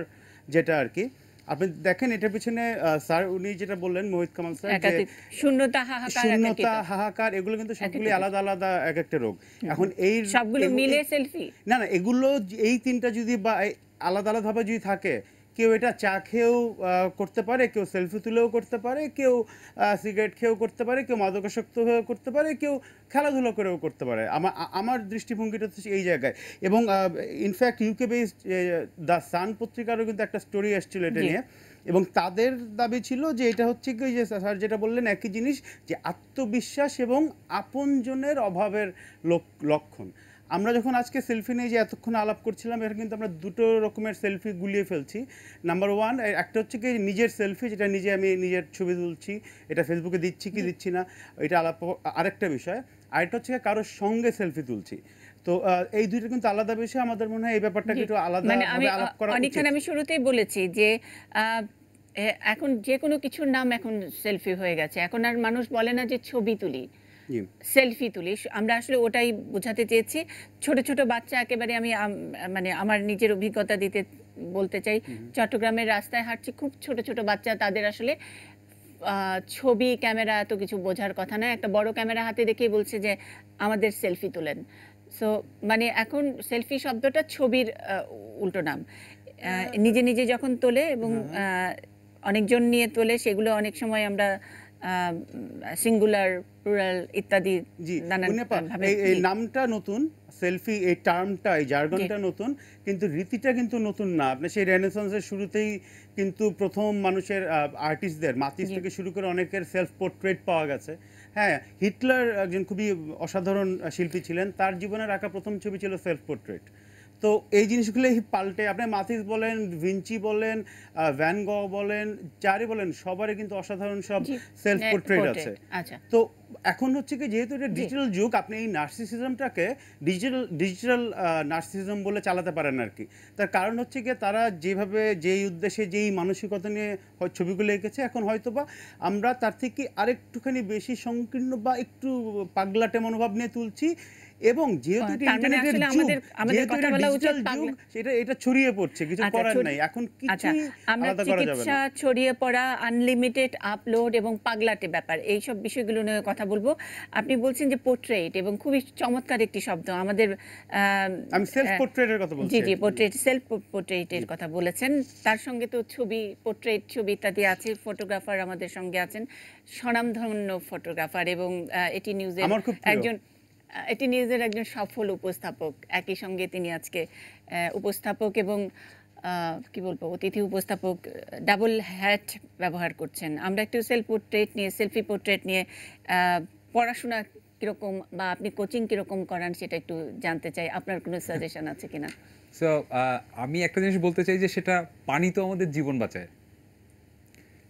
যেটা আর কি, আপনি দেখেন এটার পিছনে স্যার উনি যেটা বললেন মোহিত কামাল স্যার, যে শূন্যতা হাহাকার এগুলো কিন্তু সবগুলি আলাদা আলাদা এক একটা রোগ। এখন এই সবগুলো মিলে সেলফি না, এগুলো এই 3টা যদি বা আলাদা আলাদাভাবে যদি থাকে, কেউ এটা চা খেয়েও করতে পারে, কেউ সেলফি তুলেও করতে পারে, কেউ সিগারেট খেয়েও করতে পারে, কেউ মাদকাসক্ত হয়েও করতে পারে, কেউ খেলাধুলা করেও করতে পারে। আমার দৃষ্টিভঙ্গিটা হচ্ছে এই জায়গায়। এবং in fact UK based the Sun পত্রিকারও কিন্তু একটা স্টোরি এসেছিল এটা নিয়ে, এবং তাদের দাবি ছিল যে এটা হচ্ছে কি যে স্যার যেটা বললেন একই জিনিস, যে আত্মবিশ্বাস এবং আপনজনের অভাবের লক্ষণ। আমরা যখন আজকে সেলফি নিয়ে যে এতক্ষণ আলাপ করছিলাম, এটা কিন্তু আমরা দুটো রকমের সেলফি গুলিয়ে ফেলছি। নাম্বার 1, একটা হচ্ছে কি নিজের সেলফি, যেটা আমি নিজের ছবি তুলছি, এটা ফেসবুকে দিচ্ছি কি দিচ্ছি না, এটা আরেকটা বিষয়। আরেকটা হচ্ছে কারোর সঙ্গে সেলফি তুলছি। তো এই দুইটা কিন্তু আলাদা বিষয়। আমাদের মনে হয় এই ব্যাপারটাকে একটু আলাদা আলাপ করা উচিত। আমি শুরুতেই বলেছি যে এখন যে কোনো কিছুর নাম এখন সেলফি হয়ে গেছে। এখন আর মানুষ বলে না যে ছবি তুলি, সেলফি তুলি। আমরা আসলে ওটাই বোঝাতে চেয়েছি। ছোট ছোট বাচ্চা একেবারে আমি মানে আমার নিজের অভিজ্ঞতা বলতে চাই, চট্টগ্রামের রাস্তায় হাঁটছি, খুব ছোট ছোট বাচ্চা, তাদের আসলে ছবি ক্যামেরা এত কিছু বোঝার কথা নয়, একটা বড় ক্যামেরা হাতে দেখেই বলছে যে আমাদের সেলফি তোলেন। সো মানে এখন সেলফি শব্দটা ছবির উল্টো নাম। নিজে নিজে যখন তোলে এবং অনেকজন নিয়ে তোলে, সেগুলো অনেক সময় আমরা সিঙ্গুলার, প্লুরাল ইত্যাদি এই নামটা নতুন, সেলফি এই টার্মটা, এই জার্গনটা নতুন, কিন্তু রীতিটা কিন্তু নতুন না। আপনি সেই রেনেসান্সের শুরুতেই কিন্তু প্রথম মানুষের আর্টিস্টদের, মাতিস থেকে শুরু করে অনেকের সেলফ পোর্ট্রেট পাওয়া গেছে। হ্যাঁ, হিটলার একজন খুবই অসাধারণ শিল্পী ছিলেন, তার জীবনের আঁকা প্রথম ছবি ছিল সেলফ পোর্ট্রেট। তো এই জিনিসগুলোই পাল্টে, আপনি মাথিস বলেন, ভিঞ্চি বলেন, ভ্যান গ বলেন, যারই বলেন, সবারই কিন্তু অসাধারণ সব সেলফ পোর্ট্রেট আছে। তো এখন হচ্ছে কি, যেহেতু এটা ডিজিটাল যুগ, আপনি এই নার্সিসিজমটাকে ডিজিটাল নার্সিসিজম বলে চালাতে পারেন আর কি। তার কারণ হচ্ছে কি, তারা যেভাবে যেই উদ্দেশ্যে যেই মানসিকতা নিয়ে ছবিগুলো এঁকেছে, এখন হয়তোবা আমরা তার থেকে আরেকটুখানি বেশি সংকীর্ণ বা একটু পাগলাটে মনোভাব নিয়ে তুলছি। এবং যেহেতু এটা ছড়িয়ে পড়ছে, কিছু করার নাই, এখন কিছুই আলাদা করা যাবে না। ছড়িয়ে পড়া, আনলিমিটেড আপলোড এবং পাগলাটে ব্যাপার, এই সব বিষয়গুলো নিয়ে কথা বলবো। আপনি বলছেন যে পোর্ট্রেট, এবং খুবই চমৎকার একটি শব্দ আমাদের, আমি সেলফ পোর্ট্রেটের কথা বলছি। জি, পোর্ট্রেট, সেলফ পোর্ট্রেটের কথা বলেছেন। তার সঙ্গে তো ছবি, পোর্ট্রেট ছবি ইত্যাদি আছে। ফটোগ্রাফার আমাদের সঙ্গে আছেন, স্বনামধন্য ফটোগ্রাফার, এবং এটি নিউজের একজন সফল উপস্থাপক। একই সঙ্গে তিনি আজকে উপস্থাপক এবং কি বলবো, অতিথি উপস্থাপক, ডাবল হ্যাট ব্যবহার করছেন। আমরা একটু সেলফি পোর্ট্রেট নিয়ে পড়াশোনা কিরকম বা আপনি কোচিং কিরকম করান সেটা একটু জানতে চাই। আপনার কোনো সাজেশন আছে কিনা? সো আমি একটা জিনিস বলতে চাই যে সেটা, পানি তো আমাদের জীবন বাঁচায়,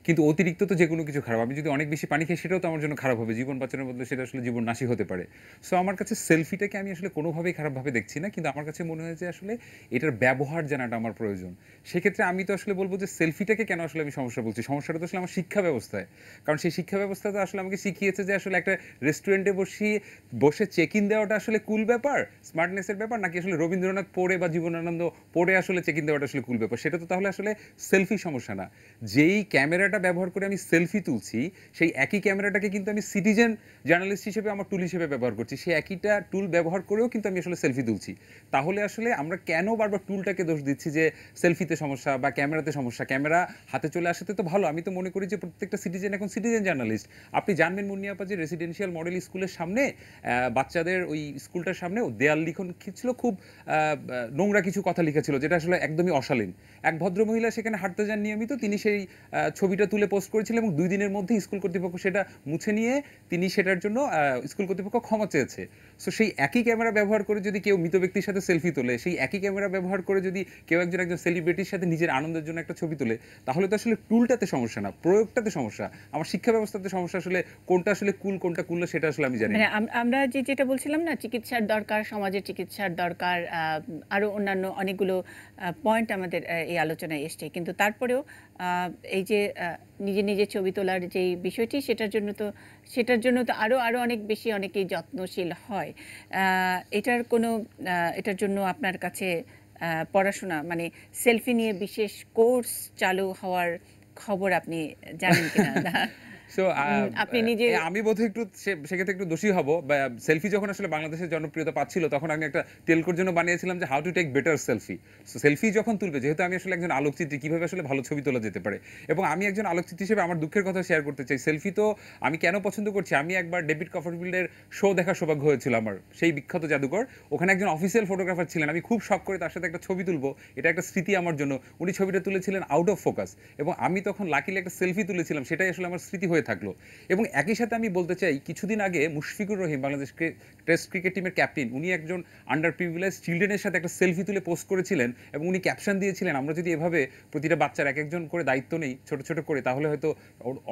কিন্তু অতিরিক্ত তো যে কোনো কিছু খারাপ। আমি যদি অনেক বেশি পানি খাই, সেটাও তো আমার জন্য খারাপ হবে, জীবন বাঁচানোর বদলে সেটা আসলে জীবন নাশী হতে পারে। সো আমার কাছে সেলফিটাকে আমি আসলে কোনোভাবেই খারাপভাবে দেখছি না, কিন্তু আমার কাছে মনে হয় যে আসলে এটার ব্যবহার জানাটা আমার প্রয়োজন। সেক্ষেত্রে আমি তো আসলে বলবো যে সেলফিটাকে কেন আসলে আমি সমস্যা বলছি, সমস্যাটা তো আসলে আমার শিক্ষা ব্যবস্থায়। কারণ সেই শিক্ষা ব্যবস্থাতে আসলে আমাকে শিখিয়েছে যে আসলে একটা রেস্টুরেন্টে বসে চেক ইন দেওয়াটা আসলে কুল ব্যাপার, স্মার্টনেসের ব্যাপার, নাকি আসলে রবীন্দ্রনাথ পড়ে বা জীবনানন্দ পড়ে আসলে চেক ইন দেওয়াটা আসলে কুল ব্যাপার। সেটা তো তাহলে আসলে সেলফি সমস্যা না। যেই ক্যামেরাটা ব্যবহার করে আমি সেলফি তুলছি, সেই একই ক্যামেরাটাকে কিন্তু আমি সিটিজেন জার্নালিস্ট হিসেবে আমার টুল হিসেবে ব্যবহার করছি। সেই একইটা টুল ব্যবহার করেও কিন্তু আমি আসলে সেলফি তুলছি। তাহলে আসলে আমরা কেন বারবার টুলটাকে দোষ দিচ্ছি যে সেলফিতে সমস্যা বা ক্যামেরাতে সমস্যা? ক্যামেরা হাতে চলে আসাতে তো ভালো। আমি তো মনে করি যে প্রত্যেকটা সিটিজেন এখন সিটিজেন জার্নালিস্ট। আপনি জানবেন মুন্নিয়াপা যে রেসিডেন্সিয়াল মডেল স্কুলের সামনে, বাচ্চাদের ওই স্কুলটার সামনেও দেয়াল লিখন ছিল, খুব নোংরা কিছু কথা লিখেছিল, যেটা আসলে একদমই অশালীন। এক ভদ্রমহিলা সেখানে হাঁটতে যান নিয়মিত, তিনি সেই ছবিটা তুলে পোস্ট করেছিলেন এবং 2 দিনের মধ্যে স্কুল কর্তৃপক্ষ সেটা মুছে নিয়ে তিনি সেটার জন্য স্কুল কর্তৃপক্ষ ক্ষমা চেয়েছে। সো সেই একই ক্যামেরা ব্যবহার করে যদি কেউ মৃত ব্যক্তির সাথে সেলফি তোলে, সেই একই ক্যামেরা ব্যবহার করে যদি কেউ একজন সেলিব্রিটির সাথে নিজের আনন্দের জন্য একটা ছবি তোলে, তাহলে তো আসলে টুলটাতে সমস্যা না, প্রয়োগটাতে সমস্যা। আমার শিক্ষা ব্যবস্থাতে সমস্যা, আসলে কোনটা আসলে কুল কোনটা কুল না সেটা আসলে আমি জানি না। মানে আমরা যেটা বলছিলাম না, চিকিৎসার দরকার, সমাজের চিকিৎসার দরকার, আরও অন্যান্য অনেকগুলো পয়েন্ট আমাদের এই আলোচনায় এসছে, কিন্তু তারপরেও এই যে নিজে নিজে ছবি তোলার যে বিষয়টি, সেটার জন্য তো আরও অনেক বেশি অনেকেই যত্নশীল হয়। এটার জন্য আপনার কাছে পড়াশোনা মানে সেলফি নিয়ে বিশেষ কোর্স চালু হওয়ার খবর আপনি জানেন কিনা? সো আপনি নিজে আমি বোধহয় একটু সেক্ষেত্রে একটু দোষী হব। সেলফি যখন আসলে বাংলাদেশের জনপ্রিয়তা পাচ্ছিল, তখন আমি একটা টেলকোর জন্য বানিয়েছিলাম যে how to take better selfie. So selfie যখন তুলবে, যেহেতু আমি আসলে একজন আলোকচিত্রী, কিভাবে আসলে ভালো ছবি তোলা যেতে পারে, এবং আমি একজন আলোকচিত্রী হিসেবে আমার দুঃখের কথা শেয়ার করতে চাই। সেলফি তো আমি কেন পছন্দ করছি, আমি একবার ডেভিড কপারফিল্ডের শো দেখার সৌভাগ্য হয়েছিল আমার, সেই বিখ্যাত জাদুকর। ওখানে একজন অফিসিয়াল ফটোগ্রাফার ছিলেন, আমি খুব শখ করে তার সাথে একটা ছবি তুলবো, এটা একটা স্মৃতি আমার জন্য। উনি ছবিটা তুলেছিলেন আউট অফ ফোকাস, এবং আমি তখন লাকিলি একটা সেলফি তুলেছিলাম, সেটাই আসলে আমার স্মৃতি হয়ে থাকলো। এবং একই সাথে আমি বলতে চাই, কিছুদিন আগে মুশফিকুর রহিম, বাংলাদেশ টেস্ট ক্রিকেট টিমের ক্যাপ্টেন, উনি একজন আন্ডার প্রিভিলেজ চিলড্রেনের সাথে একটা সেলফি তুলে পোস্ট করেছিলেন, এবং উনি ক্যাপশন দিয়েছিলেন, আমরা যদি এভাবে প্রতিটা বাচ্চার এক একজন করে দায়িত্ব নেই ছোট ছোট করে, তাহলে হয়তো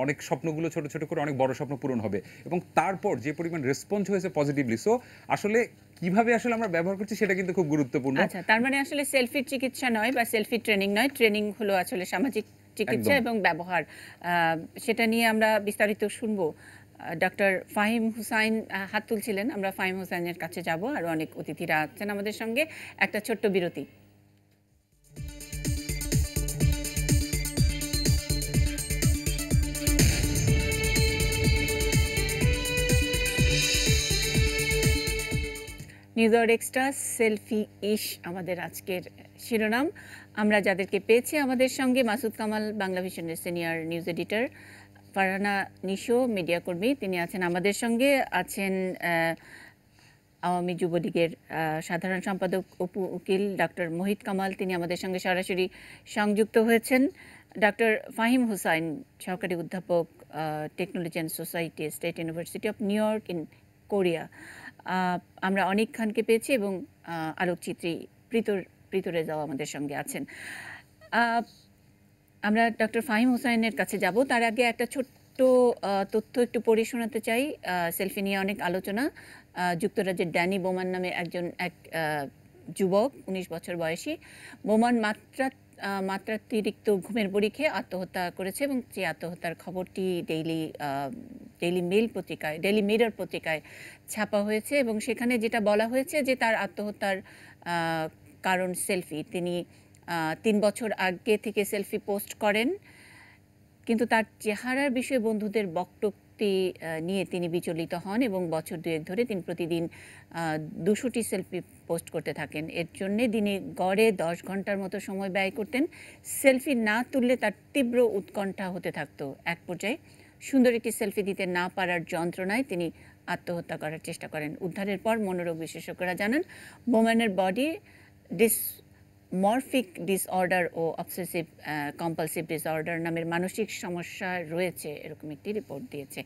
অনেক স্বপ্নগুলো ছোট ছোট করে অনেক বড় স্বপ্ন পূরণ হবে। এবং তারপর যে পরিমাণ রেসপন্স হয়েছে পজিটিভলি। সো আসলে কিভাবে আসলে আমরা ব্যবহার করছি সেটা কিন্তু খুব গুরুত্বপূর্ণ। আচ্ছা, তার মানে আসলে সেলফির চিকিৎসা নয় বা সেলফি ট্রেনিং নয়, ট্রেনিং হলো আসলে সামাজিক চিকিৎসা এবং ব্যবহার। সেটা নিয়ে আমরা বিস্তারিত শুনবো। ডক্টর ফাহিম হুসাইন হাত তুলছিলেন, আমরা ফাহিম হুসাইনের কাছে যাব, আরও অনেক অতিথিরা আছেন আমাদের সঙ্গে। একটা ছোট্ট বিরতি। নিউজ আওয়ার এক্সট্রা সেলফি ইশ আমাদের আজকের শিরোনাম। আমরা যাদেরকে পেয়েছি আমাদের সঙ্গে, মাসুদ কামাল বাংলা ভিশনের senior news editor, Farhana Nisho media কর্মী, তিনি আছেন আমাদের সঙ্গে। আছেন আওয়ামী যুবলীগের সাধারণ সম্পাদক উকিল ডক্টর মোহিত কামাল, তিনি আমাদের সঙ্গে সরাসরি সংযুক্ত হয়েছেন। ডক্টর ফাহিম হুসাইন, সহকারী অধ্যাপক, technology and society, state university of new York in Korea. আমরা অনেক খানকে পেয়েছি, এবং আলোকচিত্রী প্রীত রেজাও আমাদের সঙ্গে আছেন। আমরা ডক্টর ফাহিম হুসাইনের কাছে যাব, তার আগে একটা ছোট্ট তথ্য একটু পড়ে শোনাতে চাই। সেলফি নিয়ে অনেক আলোচনা। যুক্তরাজ্যের ড্যানি বোমান নামে এক যুবক, 19 বছর বয়সী। বোমান মাত্রাতিরিক্ত ঘুমের বড়ি খেয়ে আত্মহত্যা করেছে, এবং যে আত্মহত্যার খবরটি ডেইলি মিরর পত্রিকায় ছাপা হয়েছে, এবং সেখানে যেটা বলা হয়েছে যে তার আত্মহত্যার কারণ সেলফি। তিনি 3 বছর আগে থেকে সেলফি পোস্ট করেন, কিন্তু তার চেহারার বিষয়ে বন্ধুদের বক্তব্যটি নিয়ে তিনি বিচলিত হন, এবং বছর 2 ধরে তিনি প্রতিদিন 200টি সেলফি পোস্ট করতে থাকেন। এর জন্যে দিনে গড়ে 10 ঘন্টার মতো সময় ব্যয় করতেন। সেলফি না তুললে তার তীব্র উৎকণ্ঠা হতে থাকতো। এক পর্যায়ে সুন্দর একটি সেলফি দিতে না পারার যন্ত্রণায় তিনি আত্মহত্যা করার চেষ্টা করেন। উদ্ধারের পর মনোরোগ বিশেষজ্ঞরা জানান, বোম্যানের বডি ডিসমরফিক ডিসঅর্ডার ও অবসেসিভ কম্পালসিভ ডিসঅর্ডার নামের মানসিক সমস্যা রয়েছে, এরকম একটি রিপোর্ট দিয়েছে।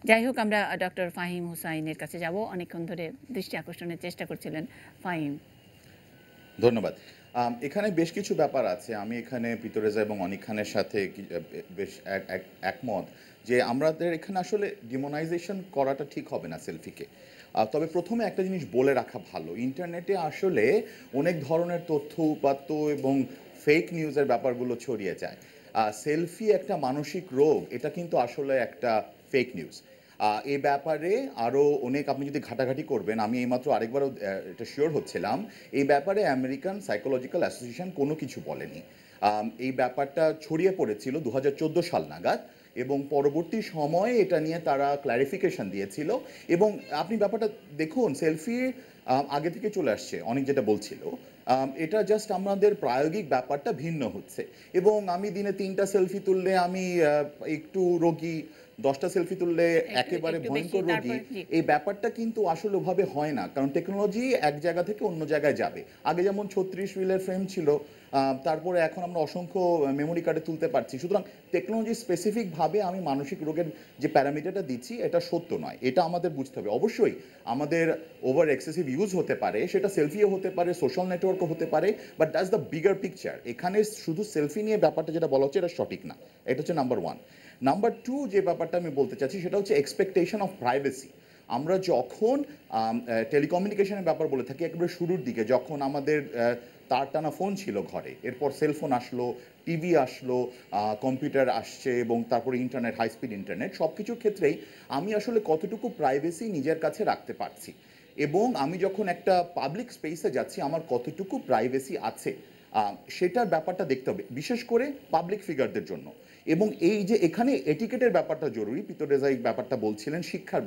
যাই হোক, আমরা ডক্টর ফাহিম হুসাইনের কাছে যাব। অনেকক্ষণ ধরে দৃষ্টি আকর্ষণের চেষ্টা করছিলেন ফাহিম। ধন্যবাদ। এখানে বেশ কিছু ব্যাপার আছে। আমি এখানে পিতরেজা এবং অনিক খানের সাথে বেশ একমত যে আমাদের এখানে আসলে ডিমোনাইজেশন করাটা ঠিক হবে না সেলফিকে। তবে প্রথমে একটা জিনিস বলে রাখা ভালো, ইন্টারনেটে আসলে অনেক ধরনের তথ্য উপাত্ত এবং ফেক নিউজের ব্যাপারগুলো ছড়িয়ে যায়। সেলফি একটা মানসিক রোগ, এটা কিন্তু আসলে একটা ফেক নিউজ। এই ব্যাপারে আরও অনেক আপনি যদি ঘাটাঘাটি করবেন, আমি এইমাত্র আরেকবারও এটা শিওর হচ্ছিলাম, এই ব্যাপারে আমেরিকান সাইকোলজিক্যাল অ্যাসোসিয়েশন কোনো কিছু বলেনি। এই ব্যাপারটা ছড়িয়ে পড়েছিল 2014 সাল নাগাদ, এবং পরবর্তী সময়ে এটা নিয়ে তারা ক্ল্যারিফিকেশন দিয়েছিল। এবং আপনি ব্যাপারটা দেখুন, সেলফি আগে থেকে চলে আসছে, অনেক যেটা বলছিল, এটা জাস্ট আমাদের প্রায়োগিক ব্যাপারটা ভিন্ন হচ্ছে। এবং আমি দিনে 3টা সেলফি তুললে আমি একটু রোগী, 10টা সেলফি তুললে একেবারে ভয়ঙ্কর রোগী, এই ব্যাপারটা কিন্তু আসলে ওভাবে হয় না, কারণ টেকনোলজি এক জায়গা থেকে অন্য জায়গায় যাবে। আগে যেমন 36 হুইলের ফ্রেম ছিল, তারপরে এখন আমরা অসংখ্য মেমোরি কার্ডে তুলতে পারছি। সুতরাং টেকনোলজি স্পেসিফিকভাবে আমি মানসিক রোগের যে প্যারামিটারটা দিচ্ছি এটা সত্য নয়, এটা আমাদের বুঝতে হবে। অবশ্যই আমাদের ওভার এক্সেসিভ ইউজ হতে পারে, সেটা সেলফিও হতে পারে, সোশ্যাল নেটওয়ার্কও হতে পারে, but that's the bigger picture. এখানে শুধু সেলফি নিয়ে ব্যাপারটা যেটা বলা হচ্ছে এটা সঠিক না। এটা হচ্ছে নাম্বার ওয়ান। নাম্বার টু যে ব্যাপারটা আমি বলতে চাচ্ছি সেটা হচ্ছে এক্সপেকটেশন অফ প্রাইভেসি। আমরা যখন টেলিকমিউনিকেশনের ব্যাপার বলে থাকি একেবারে শুরুর দিকে, যখন আমাদের তার টানা ফোন ছিল ঘরে, এরপর সেলফোন আসলো, টিভি আসলো, কম্পিউটার আসছে এবং তারপরে ইন্টারনেট, হাই স্পিড ইন্টারনেট, সব কিছুর ক্ষেত্রেই আমি আসলে কতটুকু প্রাইভেসি নিজের কাছে রাখতে পারছি এবং আমি যখন একটা পাবলিক স্পেসে যাচ্ছি আমার কতটুকু প্রাইভেসি আছে সেটার ব্যাপারটা দেখতে হবে, বিশেষ করে পাবলিক ফিগারদের জন্য। এবং এই যে এখানে এটিকেটের ব্যাপারটা জরুরি, পিতর রেজা এই ব্যাপারটা বলছিলেন, শিক্ষার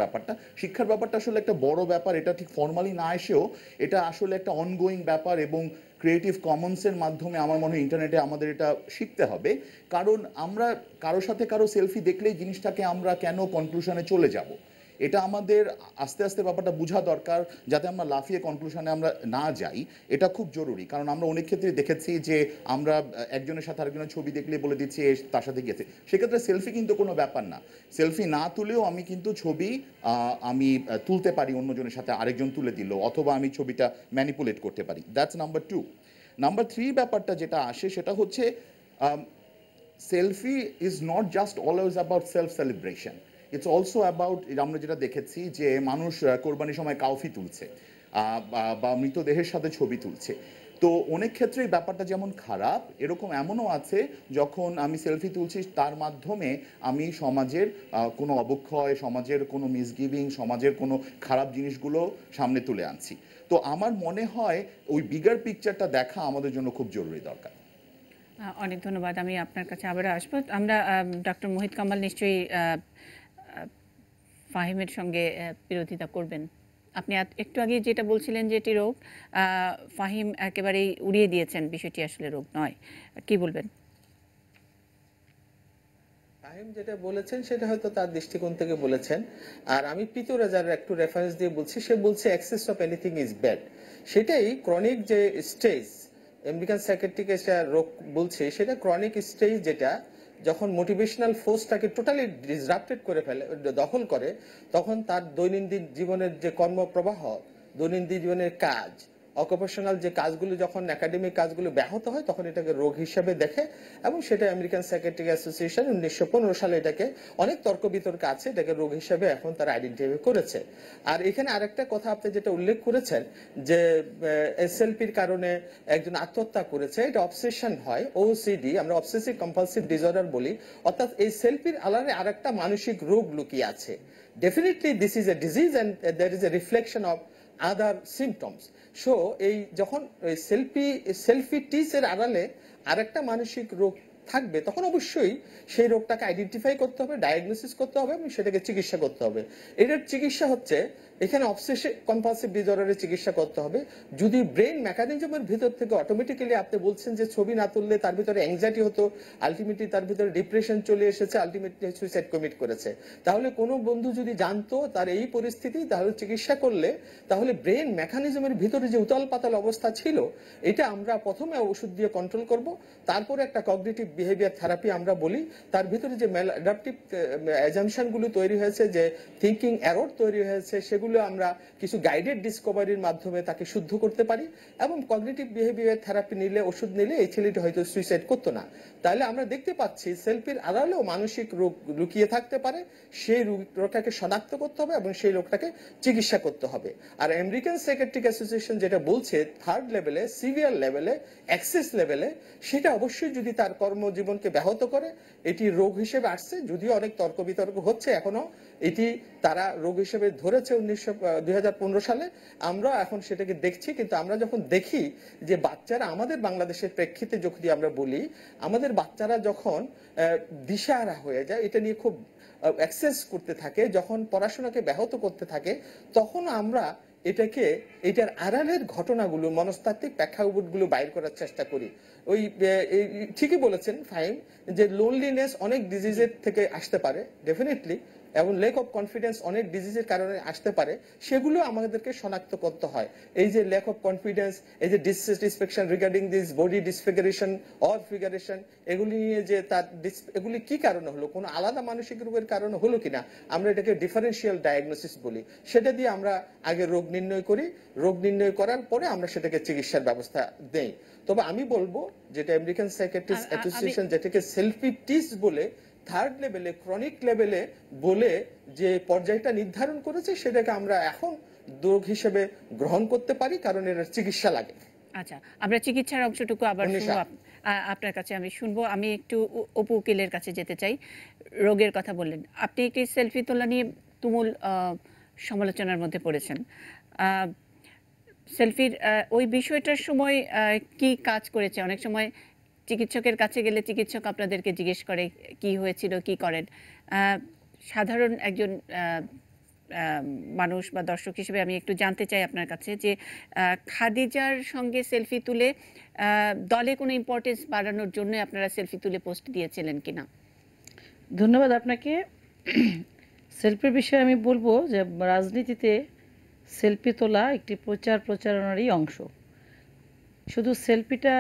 ব্যাপারটা আসলে একটা বড় ব্যাপার। এটা ঠিক ফর্মালি না এসেও এটা আসলে একটা অনগোয়িং ব্যাপার এবং ক্রিয়েটিভ কমন্সের মাধ্যমে আমার মনে হয় ইন্টারনেটে আমাদের এটা শিখতে হবে। কারণ আমরা কারো সাথে কারো সেলফি দেখলেই জিনিসটাকে আমরা কেন কনক্লুশনে চলে যাব, এটা আমাদের আস্তে আস্তে ব্যাপারটা বোঝা দরকার, যাতে আমরা লাফিয়ে কনক্লুশনে আমরা না যাই। এটা খুব জরুরি, কারণ আমরা অনেক ক্ষেত্রে দেখেছি যে আমরা একজনের সাথে আরেকজনের ছবি দেখলে বলে দিচ্ছি তার সাথে গিয়েছে। সেক্ষেত্রে সেলফি কিন্তু কোনো ব্যাপার না। সেলফি না তুলেও আমি কিন্তু ছবি আমি তুলতে পারি, অন্যজনের সাথে আরেকজন তুলে দিল, অথবা আমি ছবিটা ম্যানিপুলেট করতে পারি। That's number two. Number three ব্যাপারটা যেটা আসে সেটা হচ্ছে selfie is not just always about self celebration, it's also about, আমরা যেটা দেখেছি যে মানুষ কোরবানির সময় কাউফি তুলছে বা মৃতদেহের সাথে ছবি তুলছে। তো অনেক ক্ষেত্রেই ব্যাপারটা যেমন খারাপ, এমনও আছে যখন আমি সেলফি তুলছি তার মাধ্যমে আমি সমাজের কোনো অবক্ষয়, সমাজের কোনো মিসগিভিং, সমাজের কোনো খারাপ জিনিসগুলো সামনে তুলে আনছি। তো আমার মনে হয় ওই বিগার পিকচারটা দেখা আমাদের জন্য খুব জরুরি দরকার। অনেক ধন্যবাদ। আমি আপনার কাছে আবার আসবো। আমরা ডক্টর মোহিত কামাল নিশ্চয়ই ফাহিমের সঙ্গে বিরোধিতা করবেন। আপনি একটু আগে যেটা বলছিলেন যে এটি রোগ, ফাহিম একেবারেই উড়িয়ে দিয়েছেন, বিষয়টি আসলে রোগ নয়। কি বলবেন? ফাহিম যেটা বলেছেন সেটা হয়তো তার দৃষ্টিকোণ থেকে বলেছেন, আর আমি পিতর রেজার একটু রেফারেন্স দিয়ে বলছি। সে বলছে access of anything is bad. সেটাই ক্রনিক যে স্টেজ, আমেরিকান সাইকিয়াট্রিক রোগ বলছে, সেটা ক্রনিক স্টেজ, যেটা যখন মোটিভেশনাল ফোর্সটাকে টোটালি ডিসরাপ্টেড করে ফেলে, দখল করে, তখন তার দৈনন্দিন জীবনের যে কর্মপ্রবাহ, দৈনন্দিন জীবনের কাজ, অকুপেশনাল যে কাজগুলো, যখন একাডেমিক কাজগুলো ব্যাহত হয়, তখন এটাকে রোগ হিসেবে দেখে। এবং সেটা আমেরিকান সাইকিয়াট্রিক অ্যাসোসিয়েশন 1915 সালে এটাকে, অনেক তর্ক বিতর্ক আছে, এটাকে রোগ হিসেবে এখন তারা আইডেন্টিফাই করেছে। আর এখানে আরেকটা কথা আপনি যেটা উল্লেখ করেছেন যে এসএলপির কারণে একজন আত্মহত্যা করেছে, এটা অবসেশন হয়, ওসিডি, আমরা অবসেসিভ কম্পালসিভ ডিসঅর্ডার বলি। অর্থাৎ এই সেলফির আড়ালে আরেকটা মানসিক রোগ লুকিয়ে আছে। Definitely this is a disease and there is a reflection of other symptoms. So এই যখন সেলফি টিসের আড়ালে আরেকটা মানসিক রোগ থাকবে, তখন অবশ্যই সেই রোগটাকে আইডেন্টিফাই করতে হবে, ডায়াগনোসিস করতে হবে এবং সেটাকে চিকিৎসা করতে হবে। এটার চিকিৎসা হচ্ছে, এখানে অবসেসিভ কম্পালসিভ ডিসঅর্ডারের চিকিৎসা করতে হবে। যদি ব্রেন মেকানিজমের ভিতর থেকে অটোমেটিক্যালি, আপনি বলছেন যে ছবি না তুললে তার ভিতরে অ্যাংজাইটি হতো, আলটিমেটলি তার ভিতরে ডিপ্রেশন চলে এসেছে, আলটিমেটলি সুইসাইড কমিট করেছে, তাহলে কোনো বন্ধু যদি জানতো তার এই পরিস্থিতি, তাহলে চিকিৎসা করলে, তাহলে ব্রেন মেকানিজমের ভিতরে যে উতাল পাতাল অবস্থা ছিল, এটা আমরা প্রথমে ওষুধ দিয়ে কন্ট্রোল করব, তারপরে একটা কগনিটিভ বিহেভিয়ার থেরাপি আমরা বলি। তার ভিতরে যে ম্যালঅ্যাডাপটিভ অ্যাজাম্পশনগুলো তৈরি হয়েছে, যে থিঙ্কিং এরর তৈরি হয়েছে, সেগুলো আমরা কিছু গাইডেড ডিসকভারির মাধ্যমে তাকে শুদ্ধ করতে পারি। এবং কগনিটিভ বিহেভিয়ার থেরাপি নিলে, ওষুধ নিলে এই ছেলেটি হয়তো সুইসাইড করতো না। তাহলে আমরা দেখতে পাচ্ছি সেলফির আড়ালেও মানসিক রোগ লুকিয়ে থাকতে পারে। সেই রোগটাকে শনাক্ত করতে হবে এবং সেই রোগটাকে চিকিৎসা করতে হবে। আর আমেরিকান সাইকিয়াট্রিক অ্যাসোসিয়েশন যেটা বলছে, থার্ড লেভেলে, সিভিয়ার লেভেলে, অ্যাক্সেস লেভেলে, সেটা অবশ্যই যদি তার কর্মজীবনকে ব্যাহত করে, এটি রোগ হিসেবে আসছে। যদিও অনেক তর্ক বিতর্ক হচ্ছে এখনো, এটি তারা রোগ হিসেবে ধরেছে 2015 সালে। আমরা এখন সেটাকে দেখছি, কিন্তু আমরা যখন দেখি যে বাচ্চারা, আমাদের বাংলাদেশের প্রেক্ষিতে যদি আমরা বলি, আমাদের বাচ্চারা যখন দিশাহারা হয়ে যায়, এটা নিয়ে খুব অ্যাক্সেস করতে থাকে, যখন পড়াশোনাকে ব্যাহত করতে থাকে, তখন আমরা এটার আড়ালের ঘটনাগুলো, মনস্তাত্ত্বিক প্রেক্ষাপটগুলো বাইর করার চেষ্টা করি। ওই ঠিকই বলেছেন ফাহিম, যে লোনলিনেস অনেক ডিজিজের থেকে আসতে পারে ডেফিনেটলি, এবং লেক অফ কনফিডেন্স অনেক ডিজিজের কারণে আসতে পারে, সেগুলো আমাদেরকে শনাক্ত করতে হয়। এই যে লেক অফ কনফিডেন্স, এই যে dissatisfaction regarding this body disfiguration or figuration, এগুলি নিয়ে যে তার এগুলি কি কারণে হলো, কোনো আলাদা মানসিক রোগের কারণে হলো কিনা, আমরা এটাকে ডিফারেন্সিয়াল ডায়াগনোসিস বলি। সেটা দিয়ে আমরা আগে রোগ নির্ণয় করি, রোগ নির্ণয় করার পরে আমরা সেটাকে চিকিৎসার ব্যবস্থা দেই। তবে আমি বলবো যেটা আমেরিকান সাইকিয়াট্রিস্ট অ্যাসোসিয়েশন যেটাকে সেলফিটিস বলে, থার্ড লেভেলে, ক্রনিক লেভেলে বলে যে পর্যায়টা নির্ধারণ করেছে, সেটাকে আমরা এখন রোগ হিসেবে গ্রহণ করতে পারি, কারণ এর চিকিৎসা লাগে। আচ্ছা, আমরা চিকিৎসার অংশটুকু আবার শুনবো আপনার কাছে। আমি শুনবো, আমি একটু অপু উকিলের কাছে যেতে চাই। রোগের কথা বললেন আপনি, একটি সেলফি তোলা নিয়ে তুমুল সমালোচনার মধ্যে পড়েছেন। সেলফির ওই বিষয়টার সময় কি কাজ করেছে? অনেক সময় চিকিৎসকের কাছে গেলে চিকিৎসক আপনাদেরকে জিজ্ঞেস করে কি হয়েছিল, কি করেন। সাধারণ একজন মানুষ বা দর্শক হিসেবে আমি একটু জানতে চাই আপনার কাছে যে খাদিজার সঙ্গে সেলফি তুলে দলে কোনো ইম্পর্টেন্স বাড়ানোর জন্য আপনারা সেলফি তুলে পোস্ট দিয়েছিলেন কিনা? ধন্যবাদ আপনাকে। সেলফির বিষয়ে আমি বলবো যে রাজনীতিতে সেলফি তোলা একটি প্রচারণারই অংশ। শুধু সেলফিটা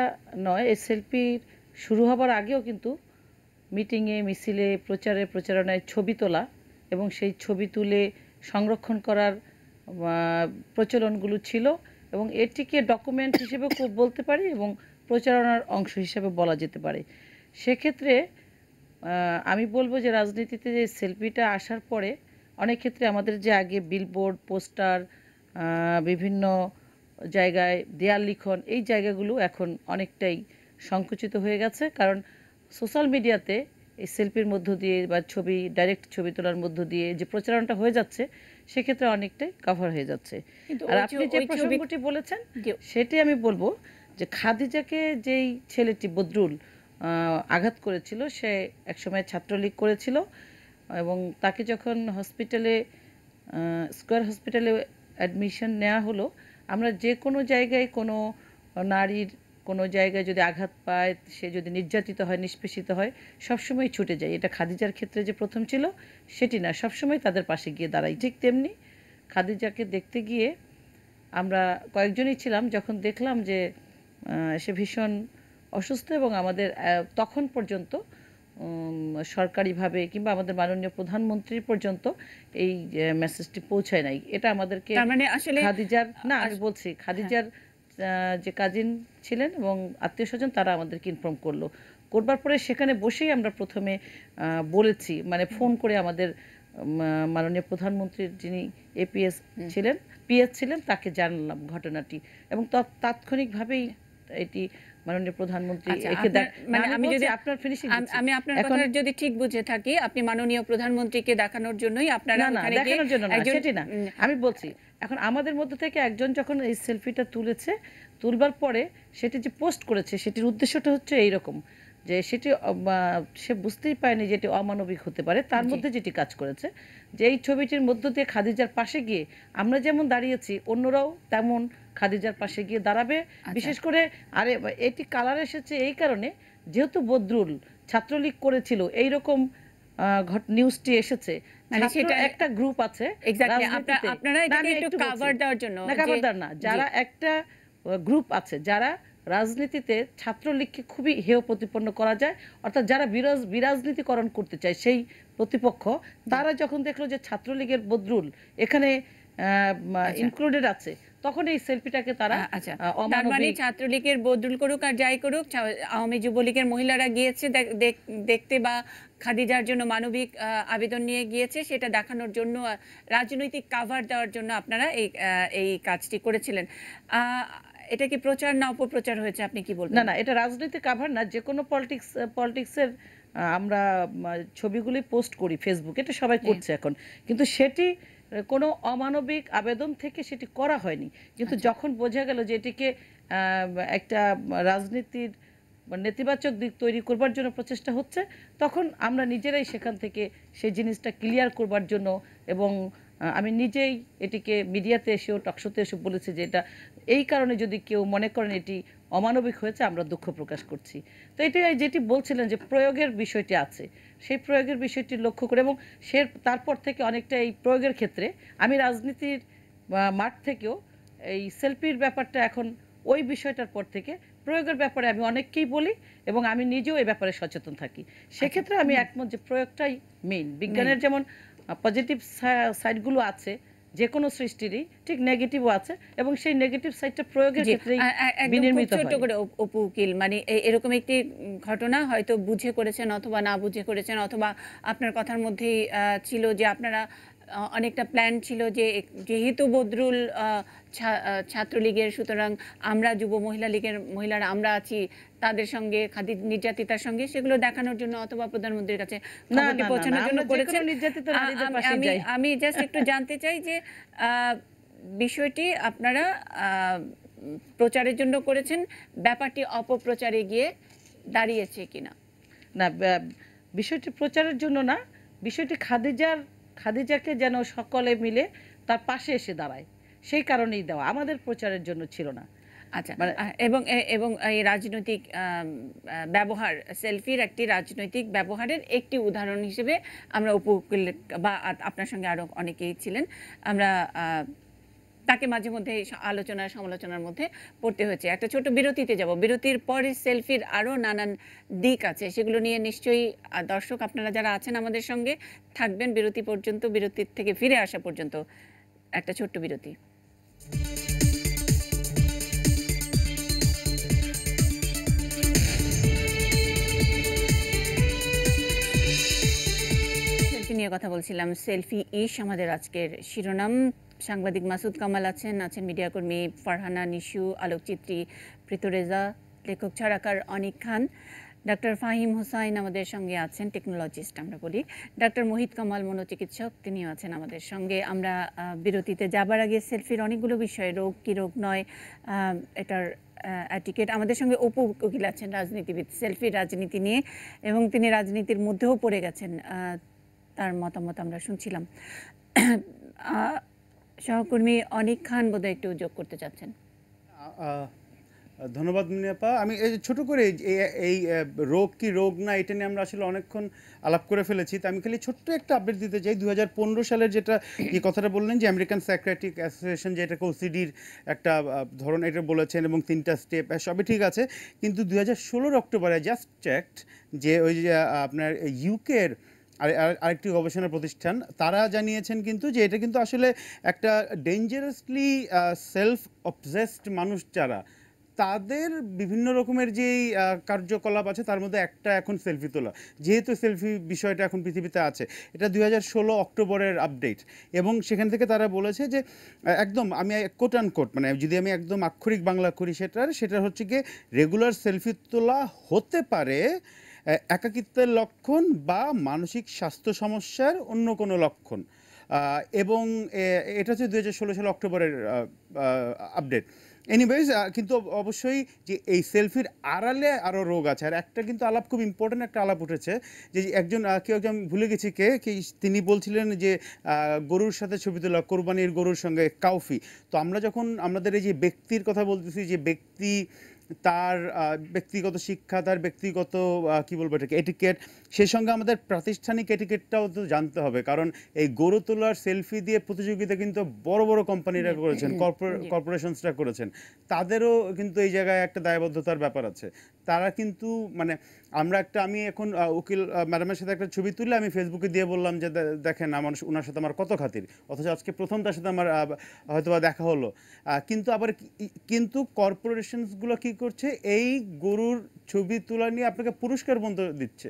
নয়, এই সেলফির শুরু হবার আগেও কিন্তু মিটিংয়ে, মিছিলে, প্রচারণায় ছবি তোলা এবং সেই ছবি তুলে সংরক্ষণ করার প্রচলনগুলো ছিল, এবং এটিকে ডকুমেন্ট হিসেবে বলতে পারি এবং প্রচারণার অংশ হিসেবে বলা যেতে পারে। সেক্ষেত্রে আমি বলবো যে রাজনীতিতে যে সেলফিটা আসার পরে অনেক ক্ষেত্রে আমাদের যে আগে বিলবোর্ড, পোস্টার, বিভিন্ন জায়গায় দেয়াল লিখন, এই জায়গাগুলো এখন অনেকটাই সংকুচিত হয়ে গেছে, কারণ সোশ্যাল মিডিয়াতে এই সেলফির মধ্য দিয়ে বা ডাইরেক্ট ছবি তোলার মধ্য দিয়ে যে প্রচারণাটা হয়ে যাচ্ছে, সেক্ষেত্রে অনেকটাই কভার হয়ে যাচ্ছে। আর আপনি যে প্রসঙ্গটি বলেছেন সেটি আমি বলবো যে খাদিজাকে যেই ছেলেটি বদরুল আঘাত করেছিল, সে একসময় ছাত্রলীগ করেছিল, এবং তাকে যখন স্কয়ার হসপিটালে অ্যাডমিশন নেওয়া হলো, আমরা যে কোনো জায়গায় কোনো নারীর কোনো জায়গায় যদি আঘাত পায়, সে যদি নির্যাতিত হয়, নিষ্পেষিত হয়, সবসময় ছুটে যায়। এটা খাদিজার ক্ষেত্রে যে প্রথম ছিল সেটি না, সবসময় তাদের পাশে গিয়ে দাঁড়াই। ঠিক তেমনি খাদিজাকে দেখতে গিয়ে আমরা কয়েকজনই ছিলাম, যখন দেখলাম যে সে ভীষণ অসুস্থ এবং আমাদের তখন পর্যন্ত সরকারিভাবে কিংবা আমাদের মাননীয় প্রধানমন্ত্রী পর্যন্ত এই মেসেজটি পৌঁছায় নাই। এটা আমাদেরকে মানে আসলে খাদিজার না, আমি বলছি খাদিজার যে কাজিন ছিলেন এবং আত্মীয় স্বজন, তারা আমাদেরকে ইনফর্ম করবার পরে সেখানে বসেই আমরা প্রথমে বলেছি, মানে ফোন করে আমাদের মাননীয় প্রধানমন্ত্রীর যিনি পিএস ছিলেন তাকে জানালাম ঘটনাটি, এবং তাৎক্ষণিকভাবেই এটি মাননীয় প্রধানমন্ত্রী আমি আপনার কথা যদি ঠিক বুঝে থাকি, আপনি মাননীয় প্রধানমন্ত্রীকে দেখানোর জন্যই আপনারা দেখানোর জন্য না, সেটি না, আমি বলছি এখন আমাদের মধ্যে থেকে একজন যখন এই সেলফিটা তুলবার পরে সেটি যে পোস্ট করেছে, সেটির উদ্দেশ্যটা হচ্ছে এইরকম যে সে বুঝতেই পারেনি যে এটি অমানবিক হতে পারে। তার মধ্যে যেটি কাজ করেছে যে এই ছবিটির মধ্য দিয়ে খাদিজার পাশে গিয়ে আমরা যেমন দাঁড়িয়েছি, অন্যরাও তেমন খাদিজার পাশে গিয়ে দাঁড়াবে। বিশেষ করে এটি কালার এসেছে এই কারণে, যেহেতু বদরুল ছাত্রলীগ করেছিল, এইরকম নিউজটি এসেছে, একটা গ্রুপ আছে, যারা একটা গ্রুপ আছে যারা রাজনীতিতে ছাত্রলীগকে খুবই হেয় প্রতিপন্ন করা যায়, অর্থাৎ যারা বিরাজনীতিকরণ করতে চায় সেই প্রতিপক্ষ, তারা যখন দেখলো যে ছাত্রলীগের বদরুল এখানে ইনক্লুডেড আছে, তখন এই সেলফিটাকে তারা ছাত্রলীগের বদরুল করুক আর যাই করুক, আওয়ামী যুবলীগের মহিলারা গিয়েছে দেখতে বা খাদিজার জন্য মানবিক আবেদন নিয়ে গিয়েছে, সেটা দেখানোর জন্য, রাজনৈতিক কাভার দেওয়ার জন্য আপনারা এই কাজটি করেছিলেন। এটা কি প্রচার না অপপ্রচার হয়েছে, আপনি কি বলবেন? না, এটা রাজনৈতিক কাভার না। যে কোনো পলিটিক্সের আমরা ছবিগুলি পোস্ট করি ফেসবুকে, এটা সবাই করছে এখন, কিন্তু সেটি কোনো অমানবিক আবেদন থেকে সেটি করা হয়নি। কিন্তু যখন বোঝা গেল যে এটিকে একটা রাজনীতির নেতিবাচক দিক তৈরি করবার জন্য প্রচেষ্টা হচ্ছে, তখন আমরা নিজেরাই সেখান থেকে সেই জিনিসটা ক্লিয়ার করবার জন্য, এবং আমি নিজেই এটিকে মিডিয়াতে এসেও, টকশোতে এসে বলেছি যে এটা এই কারণে যদি কেউ মনে করেন এটি অমানবিক হয়েছে, আমরা দুঃখ প্রকাশ করছি। তো এটি যেটি বলছিলেন যে প্রয়োগের বিষয়টি আছে, সেই প্রয়োগের বিষয়টি লক্ষ্য করে এবং তারপর থেকে অনেকটা এই প্রয়োগের ক্ষেত্রে আমি রাজনীতির মাঠ থেকেও এই সেলফির ব্যাপারটা এখন ওই বিষয়টার পর থেকে প্রয়োগের ব্যাপারে আমি অনেককেই বলি এবং আমি নিজেও এই ব্যাপারে সচেতন থাকি। সেক্ষেত্রে আমি একমত যে প্রয়োগটাই মেইন। বিজ্ঞানের যেমন পজিটিভ সাইডগুলো আছে যে কোনো সৃষ্টিরই, ঠিক নেগেটিভও আছে এবং সেই নেগেটিভ সাইডটা প্রয়োগের ক্ষেত্রে বিনির্মিত হয়। ছোট করে অপু উকিল, মানে এরকম একটি ঘটনা হয়তো বুঝে করেছেন অথবা না বুঝে করেছেন, অথবা আপনার কথার মধ্যেই ছিল যে আপনারা অনেকটা প্ল্যান ছিল যে যেহেতু বদরুল ছাত্রলীগের, সুতরাং আমরা যুব মহিলা লীগের মহিলারা আমরা আছি তাদের সঙ্গে, খাদি নির্যাতিতার সঙ্গে, সেগুলো দেখানোর জন্য অথবা প্রধানমন্ত্রীর কাছে খবরটি পৌঁছানোর জন্য করেছেন। আমি জাস্ট একটু জানতে চাই যে বিষয়টি আপনারা প্রচারের জন্য করেছেন, ব্যাপারটি অপপ্রচারে গিয়ে দাঁড়িয়েছে কিনা? না, বিষয়টি প্রচারের জন্য না, বিষয়টি খাদিজাকে যেন সকলে মিলে তার পাশে এসে দাঁড়ায়, সেই কারণেই দেওয়া, আমাদের প্রচারের জন্য ছিল না। আচ্ছা, এবং এই রাজনৈতিক ব্যবহার, সেলফির একটি রাজনৈতিক ব্যবহারের একটি উদাহরণ হিসেবে আমরা উপকূল বা আপনার সঙ্গে আরও অনেকেই ছিলেন, আমরা তাকে মাঝে মধ্যে আলোচনা সমালোচনার মধ্যে পড়তে হয়েছে। একটা ছোট বিরতিতে যাব, বিরতির পরে সেলফির আরও নানান দিক আছে, সেগুলো নিয়ে নিশ্চয়ই দর্শক আপনারা যারা আছেন আমাদের সঙ্গে থাকবেন বিরতি পর্যন্ত, বিরতির থেকে ফিরে আসা পর্যন্ত। একটা ছোট্ট বিরতি। সেলফি নিয়ে কথা বলছিলাম, সেলফি ইশ আমাদের আজকের শিরোনাম। সাংবাদিক মাসুদ কামাল আছেন মিডিয়াকর্মী ফারহানা নিশু, আলোকচিত্রী প্রীতরেজা, লেখক ছাড়াকার অনিক খান, ডক্টর ফাহিম হোসাইন আমাদের সঙ্গে আছেন, টেকনোলজিস্ট আমরা বলি, ডক্টর মোহিত কামাল মনোচিকিৎসক, তিনিও আছেন আমাদের সঙ্গে। আমরা বিরতিতে যাবার আগে সেলফির অনেকগুলো বিষয়, রোগ কি রোগ নয়, এটার অ্যাটিকেট, আমাদের সঙ্গে অপু উকিল আছেন রাজনীতিবিদ, সেলফির রাজনীতি নিয়ে, এবং তিনি রাজনীতির মধ্যেও পড়ে গেছেন, তার মতামত আমরা শুনছিলাম। সহকর্মী অনিক খান বোধহয় একটু যোগ করতে চাচ্ছেন। ধন্যবাদ মিনিয়াপা। আমি ছোট করে এই রোগ কি রোগ না এটা নিয়ে আমরা আসলে অনেকক্ষণ আলাপ করে ফেলেছি, তো আমি খালি ছোট্ট একটা আপডেট দিতে চাই। 2015 সালের যেটা যে কথাটা বললেন যে আমেরিকান সাইকিয়াট্রিক অ্যাসোসিয়েশন যে এটাকে ওসিডির একটা ধরন এটা বলেছেন এবং 3টা স্টেপ সবই ঠিক আছে, কিন্তু 2016 অক্টোবরে জাস্ট চেকড যে ওই যে আপনার ইউকের আরেকটি গবেষণা প্রতিষ্ঠান তারা জানিয়েছেন কিন্তু যে এটা কিন্তু আসলে একটা ডেঞ্জারাসলি সেলফ অবসেসড মানুষ যারা, তাদের বিভিন্ন রকমের যেই কার্যকলাপ আছে তার মধ্যে একটা এখন সেলফি তোলা, যেহেতু সেলফি বিষয়টা এখন পৃথিবীতে আছে। এটা 2016 অক্টোবরের আপডেট, এবং সেখান থেকে তারা বলেছে যে একদম আমি কোট অ্যান্ড কোট, মানে যদি আমি একদম আক্ষরিক বাংলা করি সেটা হচ্ছে গিয়ে রেগুলার সেলফি তোলা হতে পারে একাকিত্বের লক্ষণ বা মানসিক স্বাস্থ্য সমস্যার অন্য কোনো লক্ষণ, এবং এটা হচ্ছে 2016 সাল অক্টোবরের আপডেট। এনিওয়েজ, কিন্তু অবশ্যই যে এই সেলফির আড়ালে আরও রোগ আছে। আর একটা কিন্তু আলাপ, খুব ইম্পর্টেন্ট একটা আলাপ উঠেছে যে একজন ভুলে গেছি তিনি বলছিলেন যে গরুর সাথে ছবি তোলা, কোরবানির গরুর সঙ্গে কাউফি। তো আমরা যখন আমাদের এই যে ব্যক্তির কথা বলতেছি, যে ব্যক্তি তার ব্যক্তিগত শিক্ষা, তার ব্যক্তিগত কি বলবো এটাকে এটিকেট, সেই সঙ্গে আমাদের প্রাতিষ্ঠানিক এটিকেটটাও তো জানতে হবে, কারণ এই গরু তোলার সেলফি দিয়ে প্রতিযোগিতা কিন্তু বড় বড় কোম্পানিরা করেছেন, কর্পোরেশনসরা করেছেন, তাদেরও কিন্তু এই জায়গায় একটা দায়বদ্ধতার ব্যাপার আছে। তারা কিন্তু মানে আমি এখন উকিল ম্যাডামের সাথে একটা ছবি তুলে আমি ফেসবুকে দিয়ে বললাম যে দেখেন ওনার সাথে আমার কত খাতির, অথচ আজকে প্রথম তার সাথে আমার হয়তো দেখা হলো, কিন্তু কর্পোরেশনসগুলো কি করছে, এই গরুর ছবি তোলা নিয়ে আপনাকে পুরস্কার বন্ধ দিচ্ছে।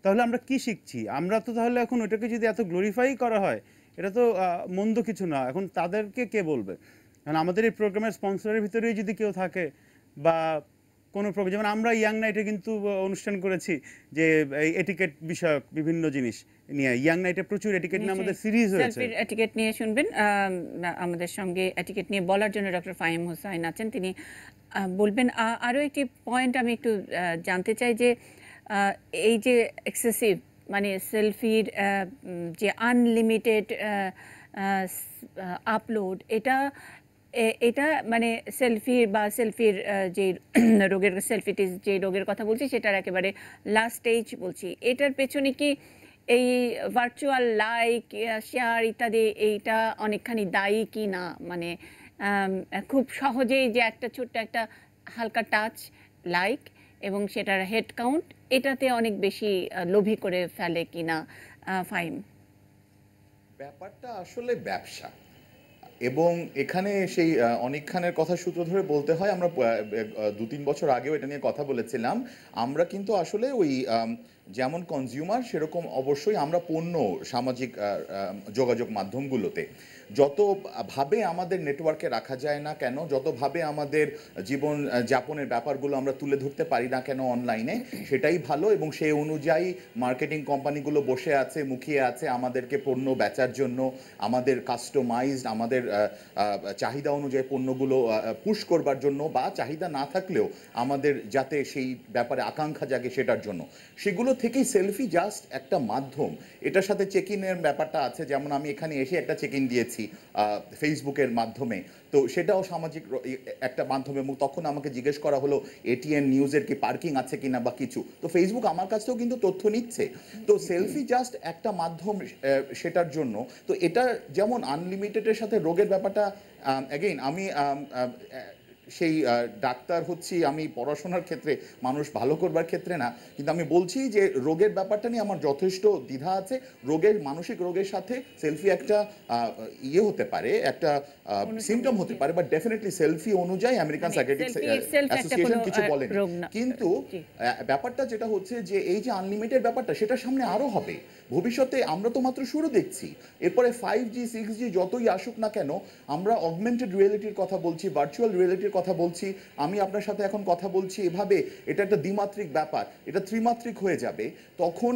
তাহলে আমরা কি শিখছি? আমরা তো তাহলে এখন ওটাকে যদি এত গ্লোরিফাই করা হয়, এটা তো মন্দ কিছু না। এখন তাদেরকে কে বলবে? কারণ আমাদের এই প্রোগ্রামের স্পন্সরের ভিতরেই যদি কেউ থাকে বা কোনো প্রোগ্রাম, যেমন আমরা ইয়াং নাইটে কিন্তু অনুষ্ঠান করেছি যে এই এটিকেট বিষয়ক বিভিন্ন জিনিস নিয়ে, ইয়াং নাইটে প্রচুর এটিকেট নিয়ে আমাদের সিরিজ হয়েছে। এটিকেট নিয়ে শুনবেন, আমাদের সঙ্গে এটিকেট নিয়ে বলার জন্য ডক্টর ফাহিম হোসাইন আছেন, তিনি বলবেন। আরও একটি পয়েন্ট আমি একটু জানতে চাই যে এই যে এক্সেসিভ, মানে সেলফির যে আনলিমিটেড আপলোড, এটা এটা মানে সেলফির যে রোগের সেলফিটিস যে রোগের কথা বলছি সেটার একেবারে লাস্ট স্টেজ বলছি। এটার পেছনে কি এই ভার্চুয়াল লাইক, শেয়ার ইত্যাদি এইটা অনেকখানি দায়ী কি না? মানে খুব সহজেই যে একটা ছোট্ট একটা হালকা টাচ লাইক এবং সেটার হেড কাউন্ট এটাতে অনেক বেশি লোভী করে ফেলে কি না ফাহিম? ব্যাপারটা আসলে ব্যবসা, এবং এখানে সেই অনিক খানের কথা সূত্র ধরে বলতে হয়, আমরা 2-3 বছর আগেও এটা নিয়ে কথা বলেছিলাম। আমরা কিন্তু আসলে ওই যেমন কনজিউমার সেরকম অবশ্যই আমরা পণ্য সামাজিক যোগাযোগ মাধ্যমগুলোতে যতভাবে আমাদের নেটওয়ার্কে রাখা যায় না কেন, যতভাবে আমাদের জীবন যাপনের ব্যাপারগুলো আমরা তুলে ধরতে পারি না কেন অনলাইনে, সেটাই ভালো। এবং সেই অনুযায়ী মার্কেটিং কোম্পানিগুলো বসে আছে, মুখিয়ে আছে আমাদেরকে পণ্য বেচার জন্য, আমাদের কাস্টমাইজড, আমাদের চাহিদা অনুযায়ী পণ্যগুলো পুশ করবার জন্য, বা চাহিদা না থাকলেও আমাদের যাতে সেই ব্যাপারে আকাঙ্ক্ষা জাগে সেটার জন্য। সেগুলো থেকেই সেলফি জাস্ট একটা মাধ্যম। এটার সাথে চেক ইনের ব্যাপারটা আছে, যেমন আমি এখানে এসে একটা চেক ইন দিয়েছি ফেসবুকের মাধ্যমে, তো সেটাও সামাজিক একটা মাধ্যমে, এবং তখন আমাকে জিজ্ঞেস করা হলো এটিএন নিউজের কি পার্কিং আছে কিনা বা কিছু, তো ফেসবুক আমার কাছ থেকেও কিন্তু তথ্য নিচ্ছে। তো সেলফি জাস্ট একটা মাধ্যম সেটার জন্য। তো এটা যেমন আনলিমিটেডের সাথে রোগের ব্যাপারটা, অ্যাগেইন আমি সেই ডাক্তার হচ্ছি, আমি পড়াশোনার ক্ষেত্রে মানুষ ভালো করবার ক্ষেত্রে না, কিন্তু আমি বলছি যে রোগের ব্যাপারটা নিয়ে আমার যথেষ্ট দ্বিধা আছে। মানসিক রোগের সাথে সেলফি একটা ইয়ে হতে পারে, একটা সিমটম হতে পারে, বাট ডেফিনেটলি সেলফি অনুযায়ী আমেরিকান সাইকিয়াট্রিক অ্যাসোসিয়েশন কিছু বলেন। কিন্তু ব্যাপারটা যেটা হচ্ছে যে এই যে আনলিমিটেড ব্যাপারটা, সেটা সামনে আরও হবে ভবিষ্যতে। আমরা তো মাত্র শুরু দেখছি, এরপরে 5G 6G যতই আসুক না কেন, আমরা অগমেন্টেড রিয়েলিটির কথা বলছি, ভার্চুয়াল রিয়েলিটির কথা বলছি। আমি আপনার সাথে এখন কথা বলছি এভাবে, এটা একটা দ্বিমাত্রিক ব্যাপার, এটা ত্রিমাত্রিক হয়ে যাবে। তখন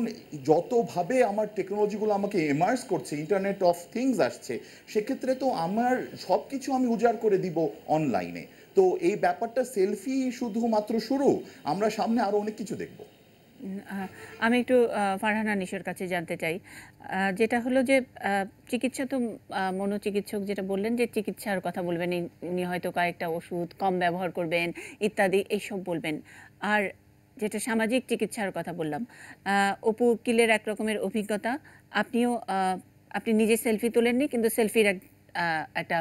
যতভাবে আমার টেকনোলজিগুলো আমাকে ইমার্স করছে, ইন্টারনেট অফ থিংস আসছে, সেক্ষেত্রে তো আমার সব কিছু আমি উজাড় করে দিব অনলাইনে। তো এই ব্যাপারটা সেলফি শুধুমাত্র শুরু, আমরা সামনে আরও অনেক কিছু দেখব। আমি একটু ফারহানা নিশোর কাছে জানতে চাই, যেটা হলো যে চিকিৎসা তো মনোচিকিৎসক যেটা বললেন যে চিকিৎসার কথা বলবেন, উনি হয়তো কয়েকটা ওষুধ কম ব্যবহার করবেন ইত্যাদি এইসব বলবেন। আর যেটা সামাজিক চিকিৎসার কথা বললাম, অপু উকিলের এক রকমের অভিজ্ঞতা, আপনি নিজে সেলফি তোলেননি কিন্তু সেলফির একটা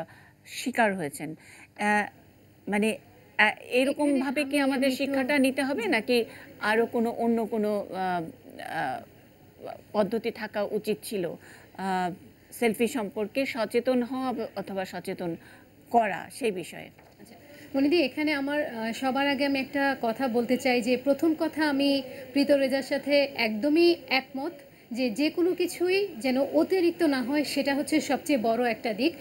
শিকার হয়েছেন। মানে এরকম ভাবে কি আমাদের শিক্ষাটা নিতে হবে, নাকি আরো অন্য কোনো পদ্ধতি থাকা উচিত ছিল সেলফি সম্পর্কে সচেতন হওয়া অথবা সচেতন করা সেই বিষয়ে? মনিদি, এখানে আমার সবার আগে আমি একটা কথা বলতে চাই যে প্রথম কথা, আমি প্রীত রেজার সাথে একদমই একমত যে কোনো কিছুই যেন অতিরিক্ত না হয়, সেটা হচ্ছে সবচেয়ে বড় একটা দিক।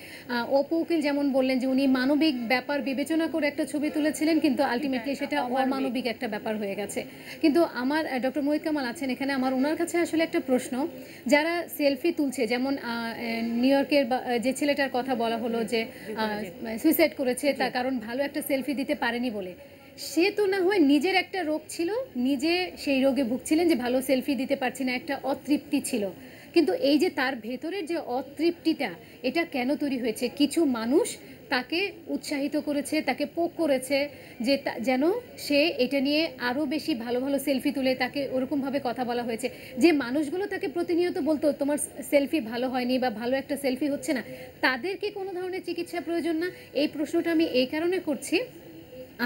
অপু উকিল যেমন বললেন যে উনি মানবিক ব্যাপার বিবেচনা করে একটা ছবি তুলেছিলেন, কিন্তু আলটিমেটলি সেটা অমানবিক একটা ব্যাপার হয়ে গেছে। কিন্তু আমার ডক্টর মোহিত কামাল আছেন এখানে, আমার ওনার কাছে আসলে একটা প্রশ্ন, যারা সেলফি তুলছে, যেমন নিউ ইয়র্কের যে ছেলেটার কথা বলা হলো যে সুইসাইড করেছে, তার কারণ ভালো একটা সেলফি দিতে পারেনি বলে, সে তো না হয় নিজের একটা রোগ ছিল, নিজে সেই রোগে ভুগছিলেন যে ভালো সেলফি দিতে পারছি না, একটা অতৃপ্তি ছিল। কিন্তু এই যে তার ভেতরের যে অতৃপ্তিটা, এটা কেন তৈরি হয়েছে? কিছু মানুষ তাকে উৎসাহিত করেছে, তাকে পোক করেছে যে যেন সে এটা নিয়ে আরও বেশি ভালো ভালো সেলফি তুলে, তাকে ওরকমভাবে কথা বলা হয়েছে। যে মানুষগুলো তাকে প্রতিনিয়ত বলতো তোমার সেলফি ভালো হয়নি বা ভালো একটা সেলফি হচ্ছে না, তাদের কি কোনো ধরনের চিকিৎসা প্রয়োজন না? এই প্রশ্নটা আমি এই কারণে করছি,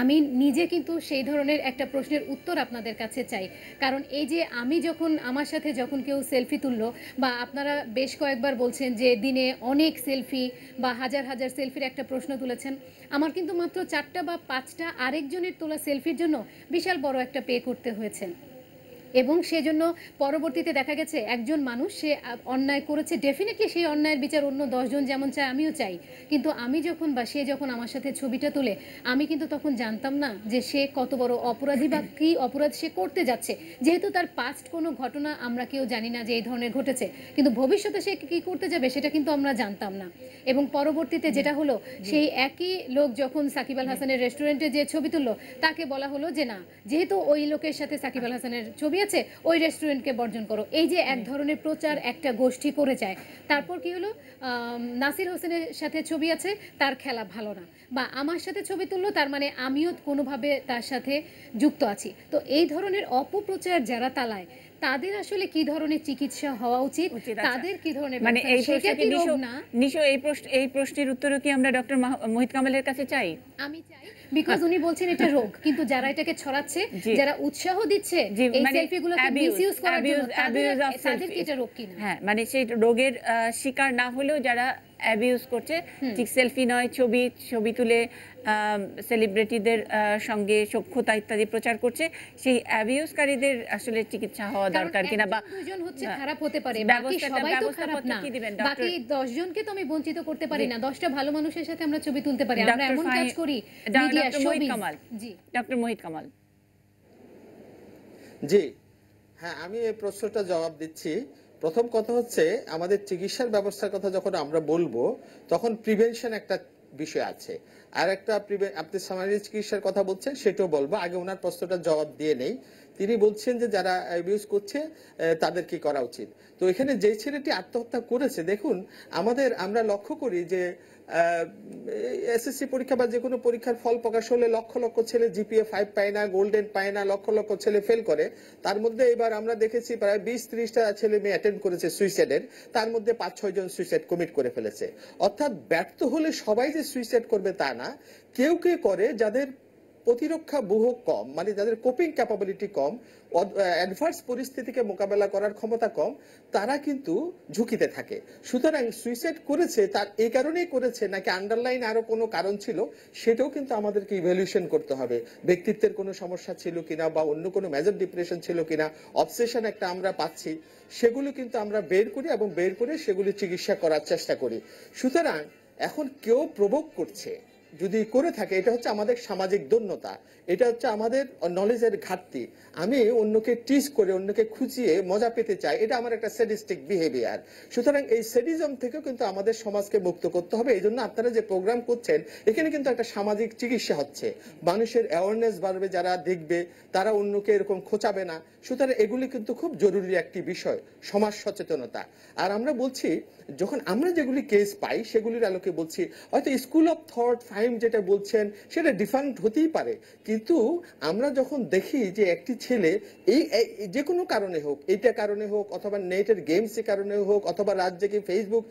আমি নিজে কিন্তু সেই ধরনের একটা প্রশ্নের উত্তর আপনাদের কাছে চাই। কারণ এই যে আমি যখন আমার সাথে যখন কেউ সেলফি তুললো, বা আপনারা বেশ কয়েকবার বলছেন যে দিনে অনেক সেলফি বা হাজার হাজার সেলফির একটা প্রশ্ন তুলেছেন, আমার কিন্তু মাত্র 4টা বা 5টা আরেকজনের তোলা সেলফির জন্য বিশাল বড় একটা পে করতে হয়েছে। এবং সেজন্য পরবর্তীতে দেখা গেছে একজন মানুষ সে অন্যায় করেছে, ডেফিনেটলি সেই অন্যায়ের বিচার অন্য 10 জন যেমন চায় আমিও চাই, কিন্তু আমি যখন বা সে যখন আমার সাথে ছবিটা তুলে, আমি কিন্তু তখন জানতাম না যে সে কত বড় অপরাধী বা কী অপরাধ সে করতে যাচ্ছে, যেহেতু তার পাস্ট কোনো ঘটনা আমরা কেউ জানি না যে এই ধরনের ঘটেছে, কিন্তু ভবিষ্যতে সে কী করতে যাবে সেটা কিন্তু আমরা জানতাম না। এবং পরবর্তীতে যেটা হলো, সেই একই লোক যখন সাকিব আল হাসানের রেস্টুরেন্টে যে ছবি তুললো, তাকে বলা হলো যে না, যেহেতু ওই লোকের সাথে সাকিব আল হাসানের ছবি আছে ওই রেস্টুরেন্টকে বর্জন করো, এই যে এক ধরনের প্রচার একটা গোষ্ঠী করে যায়। তারপর কি হলো, নাসির হোসেনের সাথে ছবি আছে, তার খেলা ভালো না, বা আমার সাথে ছবি তুললো তার মানে আমিও কোনোভাবে তার সাথে যুক্ত আছি। তো এই ধরনের অপপ্রচার যারা চালায় তাদের আসলে কি ধরনের চিকিৎসা হওয়া উচিত, তাদের কি ধরনের মানে এই সেটা কি রোগ না? নিশো এই প্রশ্নের উত্তরও কি আমরা ডক্টর মোহিত কামালের কাছে চাই? আমি চাই, বিকজ উনি বলছেন এটা রোগ, কিন্তু যারা এটাকে ছড়াচ্ছে, যারা উৎসাহ দিচ্ছে এই সেলফিগুলোকে মিসইউজ করার জন্য, তাদের কি এটা রোগ কিনা? হ্যাঁ, মানে সেই রোগের শিকার না হলেও যারা অ্যাবিউজ করছে, ঠিক সেলফি নয়, ছবি তুলে সেলিব্রিটিদের সঙ্গে সখ্যতা ইত্যাদি প্রচার করছে, সেই অ্যাবিউজকারীদের আসলে চিকিৎসা হওয়া দরকার কিনা, বা দুজন হচ্ছে খারাপ হতে পারে, বাকি সবাই তো খারাপ না, বাকি 10 জনকে তো আমি বঞ্চিত করতে পারি না, 10টা ভালো মানুষের সাথে আমরা ছবি তুলতে পারি, আমরা এমন কাজ করি মিডিয়া শোবিজ। জি ডক্টর মোহিত কামাল। জি হ্যাঁ, আমি এই প্রশ্নটা জবাব দিচ্ছি। প্রথম কথা হচ্ছে, আমাদের চিকিৎসার ব্যবস্থার কথা যখন আমরা বলবো তখন প্রিভেনশন একটা বিষয় আছে, আর একটা আপনি সামাজিক চিকিৎসার কথা বলছেন সেটাও বলবো। আগে ওনার প্রশ্নটা জবাব দিয়ে নেই। তিনি বলছেন যে যারা অ্যাবিউজ করছে তাদের কি করা উচিত। তো এখানে যে ছেলেটি আত্মহত্যা করেছে, দেখুন আমরা লক্ষ্য করি যে এসএসসি পরীক্ষা বা যে কোনো পরীক্ষার ফল প্রকাশ হলে লক্ষ লক্ষ ছেলে জিপিএ 5 পায় না, গোল্ডেন পায় না, লক্ষ লক্ষ ছেলে ফেল করে। তার মধ্যে এবার আমরা দেখেছি প্রায় 20-30টা ছেলে মেয়ে অ্যাটেন্ড করেছে সুইসাইডের, তার মধ্যে 5-6 জন সুইসাইড কমিট করে ফেলেছে। অর্থাৎ ব্যর্থ হলে সবাই যে সুইসাইড করবে তা না, কেউ কেউ করে যাদের প্রতিরক্ষা বহু কম, মানে যাদের কোপিং ক্যাপাবিলিটি কম, অ্যাডভার্স পরিস্থিতিকে মোকাবেলা করার ক্ষমতা কম, তারা কিন্তু ঝুঁকিতে থাকে। সুতরাং সুইসাইড করেছে তার এই কারণেই করেছে নাকি আন্ডারলাইন আরো কোনো কারণ ছিল, সেটাও কিন্তু আমাদেরকে ইভ্যালুয়েশন করতে হবে। ব্যক্তিত্বের কোনো সমস্যা ছিল কিনা, বা অন্য কোনো মেজর ডিপ্রেশন ছিল কিনা, অবসেশন একটা আমরা পাচ্ছি, সেগুলো কিন্তু আমরা বের করি এবং বের করে সেগুলি চিকিৎসা করার চেষ্টা করি। সুতরাং এখন কেউ প্রভোগ করছে যদি করে থাকে, এটা হচ্ছে আমাদের সামাজিক দৈন্যতা, এটা হচ্ছে আমাদের নলেজের ঘাটতি। আমি অন্যকে টিজ করে, অন্যকে খুঁজিয়ে মজা পেতে চাই, এটা আমার একটা স্যাডিস্টিক বিহেভিয়ার। সুতরাং এই স্যাডিজম থেকেও কিন্তু আমাদের সমাজকে মুক্ত করতে হবে। এই জন্য আপনারা যে প্রোগ্রাম করছেন, এখানে কিন্তু একটা সামাজিক চিকিৎসা হচ্ছে, মানুষের অ্যাওয়ারনেস বাড়বে, যারা দেখবে তারা অন্যকে এরকম খোঁচাবে না। সুতরাং এগুলি কিন্তু খুব জরুরি একটি বিষয়, সমাজ সচেতনতা। আর আমরা বলছি, যখন আমরা যেগুলি কেস পাই সেগুলির আলোকে বলছি, হয়তো স্কুল অফ থট ফাইম যেটা বলছেন সেটা ডিফারেন্ট হতেই পারে, কিন্তু আমরা যখন দেখি যে একটি ছেলে এই যে কোনো কারণে হোক, এইটা কারণে হোক, অথবা নেটের গেমসের কারণে হোক, অথবা রাত জেগে ফেসবুক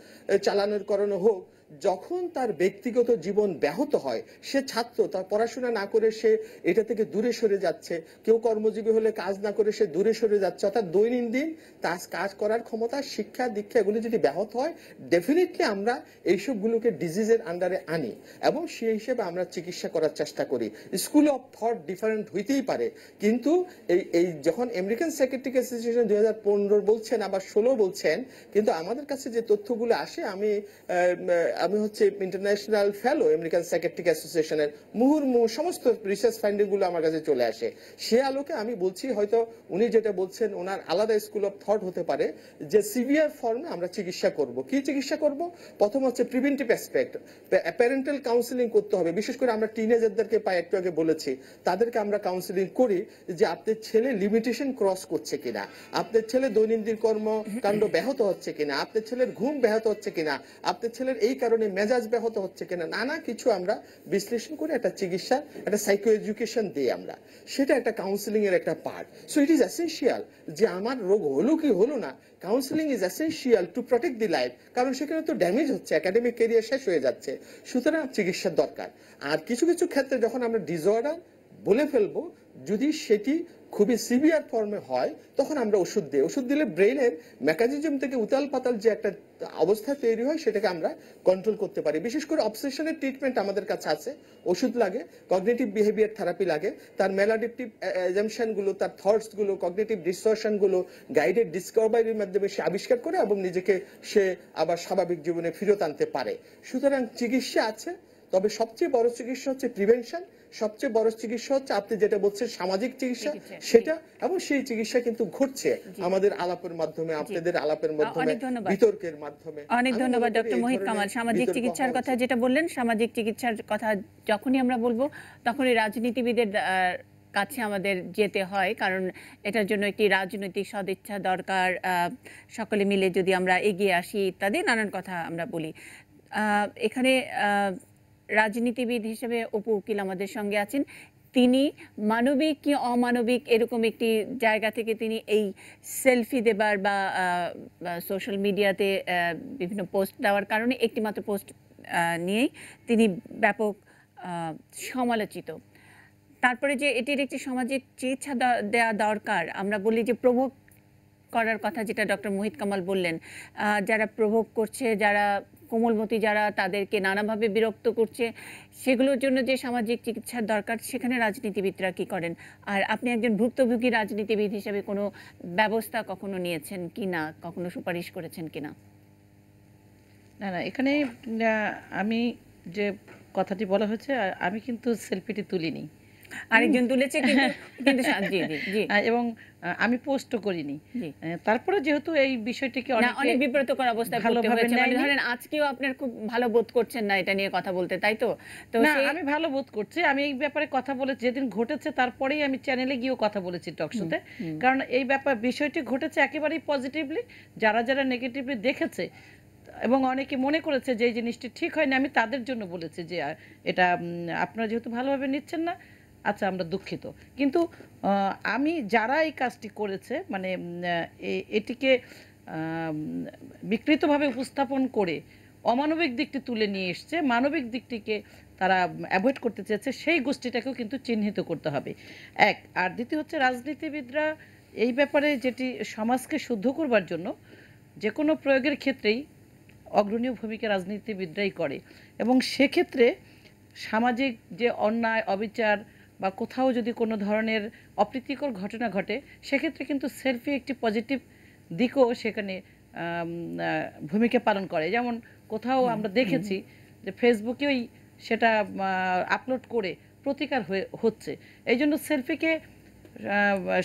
চালানোর কারণে হোক, যখন তার ব্যক্তিগত জীবন ব্যাহত হয়, সে ছাত্র, তার পড়াশোনা না করে সে এটা থেকে দূরে সরে যাচ্ছে, কেউ কর্মজীবী হলে কাজ না করে সে দূরে সরে যাচ্ছে, অর্থাৎ দৈনন্দিন তার কাজ করার ক্ষমতা, শিক্ষা দীক্ষা এগুলি যদি ব্যাহত হয়, ডেফিনেটলি আমরা এইসবগুলোকে ডিজিজের আন্ডারে আনি এবং সেই হিসেবে আমরা চিকিৎসা করার চেষ্টা করি। স্কুল অফ থট ডিফারেন্ট হইতেই পারে, কিন্তু এই যখন আমেরিকান সাইকিয়াট্রিক অ্যাসোসিয়েশন 2015 বলছেন, আবার 16 বলছেন, কিন্তু আমাদের কাছে যে তথ্যগুলো আসে, আমি হচ্ছে ইন্টারন্যাশনাল ফেলো আমেরিকান সাইকিয়াট্রিক অ্যাসোসিয়েশনের, মুহুর্মুহু সমস্ত রিসার্চ ফাইন্ডিং গুলো আমার কাছে চলে আসে। সে আলোকে আমি বলছি, হয়তো উনি যেটা বলছেন ওনার আলাদা স্কুল অফ থট হতে পারে, যে সিভিয়ার ফর্মে আমরা চিকিৎসা করব। কি চিকিৎসা করব? প্রথম হচ্ছে প্রিভেন্টিভ অ্যাসপেক্ট, প্যারেন্টাল কাউন্সিলিং করতে হবে। বিশেষ করে আমরা টিনেজারদেরকে একটু আগে বলেছি, তাদেরকে আমরা কাউন্সিলিং করি যে আপনার ছেলে লিমিটেশন ক্রস করছে কিনা, আপনার ছেলে দৈনন্দিন কর্মকাণ্ড ব্যাহত হচ্ছে কিনা, আপনার ছেলের ঘুম ব্যাহত হচ্ছে কিনা, আপনার ছেলের এই কারণে মেজাজ ব্যাহত হচ্ছে কিনা, নানা কিছু আমরা বিশ্লেষণ করে একটা চিকিৎসা, একটা সাইকো এডুকেশন দিই আমরা, সেটা একটা কাউন্সিলিং এর একটা part. So it is essential যে আমার রোগ হলো কি হলো না, counselling is essential two protect the life, কারণ সেখানে তো ড্যামেজ হচ্ছে, একাডেমিক ক্যারিয়ার শেষ হয়ে যাচ্ছে। সুতরাং চিকিৎসার দরকার। আর কিছু কিছু ক্ষেত্রে যখন আমরা ডিসঅর্ডার বলে ফেলবো, যদি সেটি খুবই সিভিয়ার ফর্মে হয়, তখন আমরা ওষুধ দিই। ওষুধ দিলে ব্রেনের মেকানিজম থেকে উতাল পাতাল যে একটা অবস্থা তৈরি হয়, সেটাকে আমরা কন্ট্রোল করতে পারি। বিশেষ করে অবসেশনের ট্রিটমেন্ট আমাদের কাছে আছে, ওষুধ লাগে, কগনিটিভ বিহেভিয়ার থেরাপি লাগে, তার ম্যালাডিপটিভ অ্যাজাম্পশন গুলো, তার থটস গুলো, কগনিটিভ ডিসটরশন গুলো গাইডেড ডিসকভারির মাধ্যমে সে আবিষ্কার করে এবং নিজেকে সে আবার স্বাভাবিক জীবনে ফিরত আনতে পারে। সুতরাং চিকিৎসা আছে, তবে সবচেয়ে বড় চিকিৎসা হচ্ছে প্রিভেনশন, সবচেয়ে বড় চিকিৎসা হচ্ছে আপনি যেটা বলছেন সামাজিক চিকিৎসা, সেটা, এবং সেই চিকিৎসা কিন্তু ঘটছে আমাদের আলাপের মাধ্যমে, আপনাদের আলাপের মাধ্যমে, বিতর্কের মাধ্যমে। অনেক ধন্যবাদ ডক্টর মোহিত কামাল। সামাজিক চিকিৎসার কথা যেটা বললেন, সামাজিক চিকিৎসার কথা যখনই আমরা বলবো তখনই রাজনীতিবিদের কাছে আমাদের যেতে হয়, কারণ এটার জন্য একটি রাজনৈতিক সদিচ্ছা দরকার, সকলে মিলে যদি আমরা এগিয়ে আসি ইত্যাদি নানান কথা আমরা বলি। এখানে রাজনীতিবিদ হিসেবে অপু উকিল আমাদের সঙ্গে আছেন। তিনি মানবিক কি অমানবিক এরকম একটি জায়গা থেকে তিনি এই সেলফি দেবার বা সোশ্যাল মিডিয়াতে বিভিন্ন পোস্ট দেওয়ার কারণে একটিমাত্র পোস্ট নিয়েই তিনি ব্যাপক সমালোচিত। তারপরে যে এটির একটি সামাজিক চিকিৎসা দেওয়া দরকার, আমরা বলি যে প্রভোগ করার কথা, যেটা ডক্টর মোহিত কামাল বললেন, যারা প্রভোগ করছে, যারা কোমলমতি, যারা তাদেরকে নানাভাবে বিরক্ত করছে, সেগুলোর জন্য যে সামাজিক চিকিৎসার দরকার, সেখানে রাজনীতিবিদরা কি করেন? আর আপনি একজন ভুক্তভোগী রাজনীতিবিদ হিসেবে কোনো ব্যবস্থা কখনো নিয়েছেন কি না, কখনো সুপারিশ করেছেন কিনা? না না, এখানে আমি যে কথাটি বলা হয়েছে, আমি কিন্তু সেলফিটি তুলিনি, আরেকজন তুলেছে, কিন্তু কিন্তু জি জি জি এবং আমি পোস্টও করিনি। তারপরে যেহেতু এই বিষয়টিকে অনেক বিব্রতকর অবস্থায় পড়তে হয়েছে, মানে ধরেন আজকেও আপনার খুব ভালো বোধ করছেন না এটা নিয়ে কথা বলতে, তাই তো? তো না, আমি ভালো বোধ করছি। আমি এই ব্যাপারে কথা বলেছি যেদিন ঘটেছে, তারপরেই আমি চ্যানেলে গিয়েও কথা বলেছি, টকশোতে। কারণ এই বিষয়টি ঘটেছে একেবারেই পজিটিভলি। যারা যারা নেগেটিভলি দেখেছে এবং অনেকে মনে করেছে যে এই জিনিসটি ঠিক হয়নি, আমি তাদের জন্য বলেছি যে এটা আপনারা যেহেতু ভালোভাবে নিচ্ছেন না, আচ্ছা আমরা দুঃখিত। কিন্তু আমি যারা এই কাজটি করেছে, মানে এটিকে বিকৃতভাবে উপস্থাপন করে অমানবিক দিকটি তুলে নিয়ে এসছে, মানবিক দিকটিকে তারা অ্যাভয়েড করতে চেয়েছে, সেই গোষ্ঠীটাকেও কিন্তু চিহ্নিত করতে হবে, এক। আর দ্বিতীয় হচ্ছে, রাজনীতিবিদরা এই ব্যাপারে যেটি সমাজকে শুদ্ধ করবার জন্য যে কোনো প্রয়োগের ক্ষেত্রেই অগ্রণী ভূমিকা রাজনীতিবিদরাই করে, এবং সেক্ষেত্রে সামাজিক যে অন্যায়, অবিচার বা কোথাও যদি কোনো ধরনের অপ্রীতিকর ঘটনা ঘটে, সেক্ষেত্রে কিন্তু সেলফি একটি পজিটিভ দিকও সেখানে ভূমিকা পালন করে। যেমন কোথাও আমরা দেখেছি যে ফেসবুকেই সেটা আপলোড করে প্রতিকার হচ্ছে। এই জন্য সেলফিকে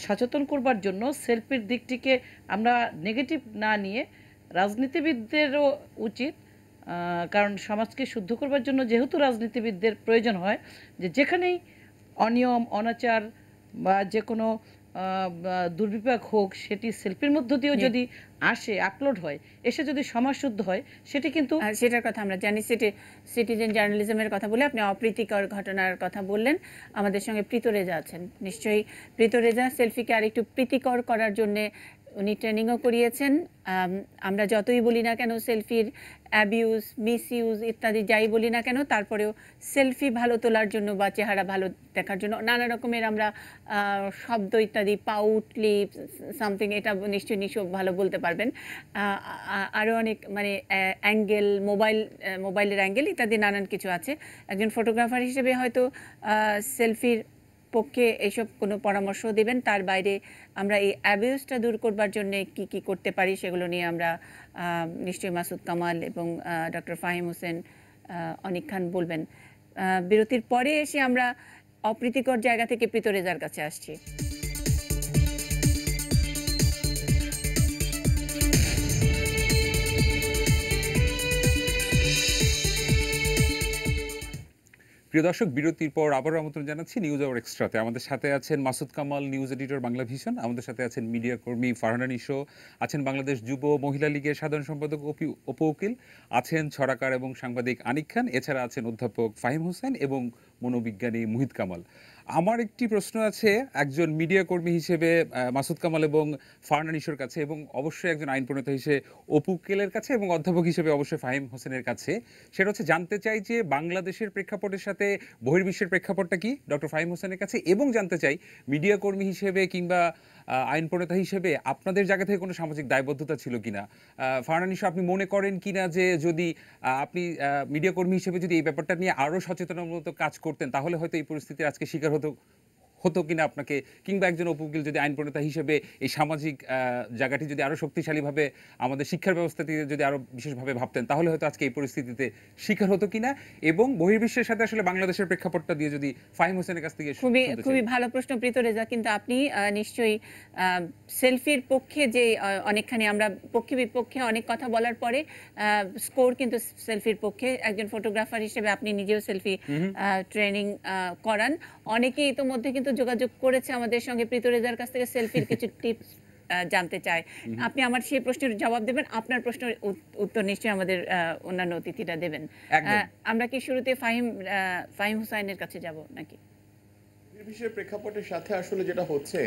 সচেতন করবার জন্য সেলফির দিকটিকে আমরা নেগেটিভ না নিয়ে রাজনীতিবিদদেরও উচিত, কারণ সমাজকে শুদ্ধ করবার জন্য যেহেতু রাজনীতিবিদদের প্রয়োজন হয়, যে যেখানেই অনিয়ম, অনাচার বা যে কোনো দুর্বিপাক হোক, সেটি সেলফির মধ্য দিয়েও যদি আসে, আপলোড হয়, এসে যদি সমাজ শুদ্ধ হয়, সেটি কিন্তু সেটার কথা আমরা জানি। সিটিজেন জার্নালিজমের কথা বলে আপনি অপ্রীতিকর ঘটনার কথা বললেন। আমাদের সঙ্গে প্রীত রেজা আছেন, নিশ্চয়ই প্রীত রেজা সেলফিকে আরেকটু প্রীতিকর করার জন্যে উনি ট্রেনিংও করিয়েছেন। আমরা যতই বলি না কেন সেলফির অ্যাবিউজ, মিসইউজ ইত্যাদি যাই বলি না কেন, তারপরেও সেলফি ভালো তোলার জন্য বা চেহারা ভালো দেখার জন্য নানা রকমের আমরা শব্দ ইত্যাদি, পাউট, লিপস, সামথিং, এটা নিশ্চয়ই ভালো বলতে পারবেন, আরও অনেক মানে অ্যাঙ্গেল, মোবাইলের অ্যাঙ্গেল ইত্যাদি নানান কিছু আছে। একজন ফটোগ্রাফার হিসেবে হয়তো সেলফির পক্ষে এইসব কোনো পরামর্শ দেবেন? তার বাইরে আমরা এই অ্যাবিউজটা দূর করবার জন্য কি কি করতে পারি, সেগুলো নিয়ে আমরা নিশ্চয়ই মাসুদ কামাল এবং ডক্টর ফাহিম হোসেন, অনিক খান বলবেন। বিরতির পরে এসে আমরা অপ্রীতিকর জায়গা থেকে প্রীত রেজার কাছে আসছি। প্রিয় দর্শক, বিরতির পর আবারও আমন্ত্রণ জানাচ্ছি নিউজ আওয়ার এক্সট্রাতে। আমাদের সাথে আছেন Masud Kamal, news editor, Bangla vision. আমাদের সাথে আছেন মিডিয়া কর্মী ফারহানা নিশো, আছেন বাংলাদেশ যুব মহিলা লীগের সাধারণ সম্পাদক অপু উকিল, আছেন ছড়াকার এবং সাংবাদিক আনিক খান, এছাড়া আছেন অধ্যাপক ফাহিম হোসেন এবং মনোবিজ্ঞানী মোহিত কামাল। আমার একটি প্রশ্ন আছে একজন মিডিয়া কর্মী হিসেবে মাসুদ কামাল এবং ফারহানা নিশোর কাছে, এবং অবশ্যই একজন আইন প্রণেতা হিসেবে অপু উকিলের কাছে, এবং অধ্যাপক হিসেবে অবশ্যই ফাহিম হোসেনের কাছে। সেটা হচ্ছে জানতে চাই যে বাংলাদেশের প্রেক্ষাপটের সাথে বহির্বিশ্বের প্রেক্ষাপটটা কি ডক্টর ফাহিম হোসেনের কাছে, এবং জানতে চাই মিডিয়া কর্মী হিসেবে কিংবা আইন প্রণেতা হিসেবে আপনাদের জায়গা থেকে কোনো সামাজিক দায়বদ্ধতা ছিল কিনা। ফারহানা নিশো, আপনি মনে করেন কিনা যে যদি আপনি মিডিয়া কর্মী হিসেবে যদি এই ব্যাপারটা নিয়ে আরও সচেতনমূলক কাজ করতেন, তাহলে হয়তো এই পরিস্থিতির আজকে শিকার হতো কিনা আপনাকে, কিংবা একজন উকিল যদি আইন প্রণেতা হিসেবে এই সামাজিক জায়গাটি যদি আরও শক্তিশালীভাবে আমাদের শিক্ষার ব্যবস্থাটি যদি আরও বিশেষভাবে ভাবতেন, তাহলে হয়তো আজকে এই পরিস্থিতিতে শিকার হতো কিনা, এবং বহির্বিশ্বের সাথে আসলে বাংলাদেশের প্রেক্ষাপটটা দিয়ে যদি ফাহিম হোসেনের কাছ থেকে। খুবই ভালো প্রশ্ন প্রীত রেজা। কিন্তু আপনি নিশ্চয়ই সেলফির পক্ষে যে অনেকখানি আমরা পক্ষে বিপক্ষে অনেক কথা বলার পরে স্কোর কিন্তু সেলফির পক্ষে। একজন ফটোগ্রাফার হিসেবে আপনি নিজেও সেলফি ট্রেনিং করান, অনেকে ইতোমধ্যে কিন্তু কিন্তু যোগাযোগ করেছে আমাদের সঙ্গে, প্রীত রেজার কাছ থেকে সেলফির কিছু টিপস জানতে চায়। আপনি আমার সেই প্রশ্নের জবাব দেবেন, আপনার প্রশ্নের উত্তর নিশ্চয়ই আমাদের অন্যান্য অতিথিরা দেবেন। আমরা কি শুরুতে ফাহিম হুসাইনের কাছে যাব নাকি? এই বিষয়ে প্রেক্ষাপটের সাথে আসলে যেটা হচ্ছে,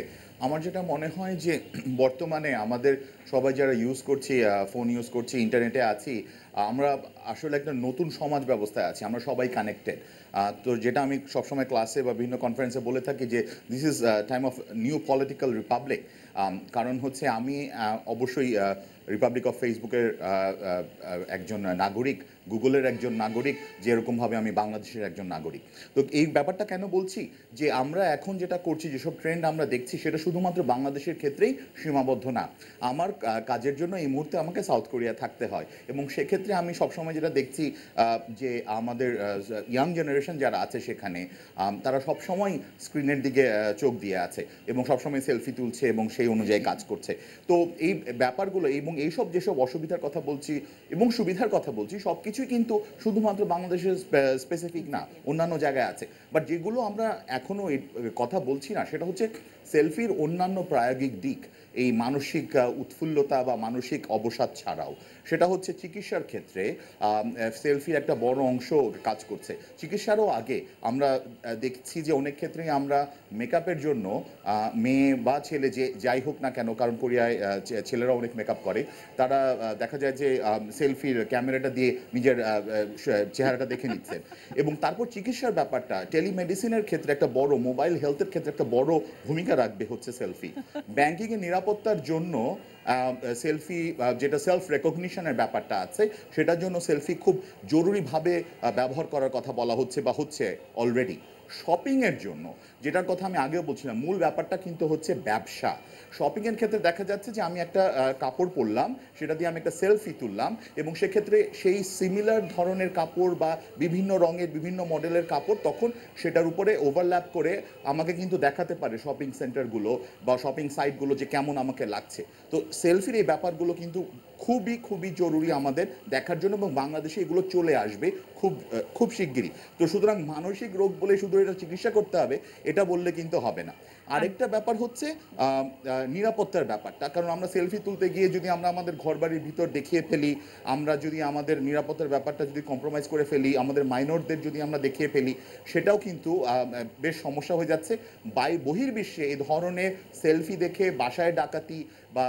আমার যেটা মনে হয় যে বর্তমানে আমাদের সবাই যারা ইউজ করছি, ফোন ইউজ করছি, ইন্টারনেটে আছি, আমরা আসলে একটা নতুন সমাজ ব্যবস্থায় আছি, আমরা সবাই কানেক্টেড। তো যেটা আমি সবসময় ক্লাসে বা বিভিন্ন কনফারেন্সে বলে থাকি যে this is time of new political Republic. কারণ হচ্ছে আমি অবশ্যই রিপাবলিক অফ ফেসবুকের একজন নাগরিক, গুগলের একজন নাগরিক, যেরকমভাবে আমি বাংলাদেশের একজন নাগরিক। তো এই ব্যাপারটা কেন বলছি যে আমরা এখন যেটা করছি, যেসব ট্রেন্ড আমরা দেখছি, সেটা শুধুমাত্র বাংলাদেশের ক্ষেত্রেই সীমাবদ্ধ না। আমার কাজের জন্য এই মুহূর্তে আমাকে সাউথ কোরিয়া থাকতে হয়, এবং সেক্ষেত্রে আমি সবসময় যেটা দেখছি যে আমাদের ইয়াং জেনারেশন যারা আছে সেখানে, তারা সবসময় স্ক্রিনের দিকে চোখ দিয়ে আছে এবং সবসময় সেলফি তুলছে এবং সেই অনুযায়ী কাজ করছে। তো এই ব্যাপারগুলো এবং এইসব যেসব অসুবিধার কথা বলছি এবং সুবিধার কথা বলছি, সব কিছুই কিন্তু শুধুমাত্র বাংলাদেশের স্পেসিফিক না, অন্যান্য জায়গায় আছে। বাট যেগুলো আমরা এখনও কথা বলছি না, সেটা হচ্ছে সেলফির অন্যান্য প্রায়োগিক দিক, এই মানসিক উৎফুল্লতা বা মানসিক অবসাদ ছাড়াও। সেটা হচ্ছে চিকিৎসার ক্ষেত্রে সেলফির একটা বড় অংশ কাজ করছে। চিকিৎসারও আগে আমরা দেখছি যে অনেক ক্ষেত্রেই আমরা মেকআপের জন্য মেয়ে বা ছেলে যে যাই হোক না কেন, কারণ কোরিয়ায় ছেলেরা অনেক মেকআপ করে, তারা দেখা যায় যে সেলফির ক্যামেরাটা দিয়ে নিজের চেহারাটা দেখে নিচ্ছে। এবং তারপর চিকিৎসার ব্যাপারটা, টেলিমেডিসিনের ক্ষেত্রে একটা বড়, মোবাইল হেলথের ক্ষেত্রে একটা বড় ভূমিকা রাখবে হচ্ছে সেলফি। ব্যাংকিংয়ের নিরাপত্তার জন্য সেলফি, যেটা সেলফ রেকগনিশনের ব্যাপারটা আছে, সেটার জন্য সেলফি খুব জরুরিভাবে ব্যবহার করার কথা বলা হচ্ছে বা হচ্ছে অলরেডি। শপিংয়ের জন্য, যেটার কথা আমি আগেও বলছিলাম, মূল ব্যাপারটা কিন্তু হচ্ছে ব্যবসা। শপিংয়ের ক্ষেত্রে দেখা যাচ্ছে যে আমি একটা কাপড় পরলাম, সেটা দিয়ে আমি একটা সেলফি তুললাম, এবং সেক্ষেত্রে সেই সিমিলার ধরনের কাপড় বা বিভিন্ন রঙের বিভিন্ন মডেলের কাপড় তখন সেটার উপরে ওভারল্যাপ করে আমাকে কিন্তু দেখাতে পারে শপিং সেন্টারগুলো বা শপিং সাইটগুলো যে কেমন আমাকে লাগছে। তো সেলফির এই ব্যাপারগুলো কিন্তু খুবই খুবই জরুরি আমাদের দেখার জন্য, এবং বাংলাদেশে এগুলো চলে আসবে খুব শিগগিরই। তো সুতরাং মানসিক রোগ বলে শুধু এটা চিকিৎসা করতে হবে এটা বললে কিন্তু হবে না। আরেকটা ব্যাপার হচ্ছে নিরাপত্তার ব্যাপারটা, কারণ আমরা সেলফি তুলতে গিয়ে যদি আমরা আমাদের ঘরবাড়ির ভিতর দেখিয়ে ফেলি, আমরা যদি আমাদের নিরাপত্তার ব্যাপারটা যদি কম্প্রোমাইজ করে ফেলি, আমাদের মাইনরদের যদি আমরা দেখিয়ে ফেলি, সেটাও কিন্তু বেশ সমস্যা হয়ে যাচ্ছে। বহির্বিশ্বে এই ধরনের সেলফি দেখে বাসায় ডাকাতি বা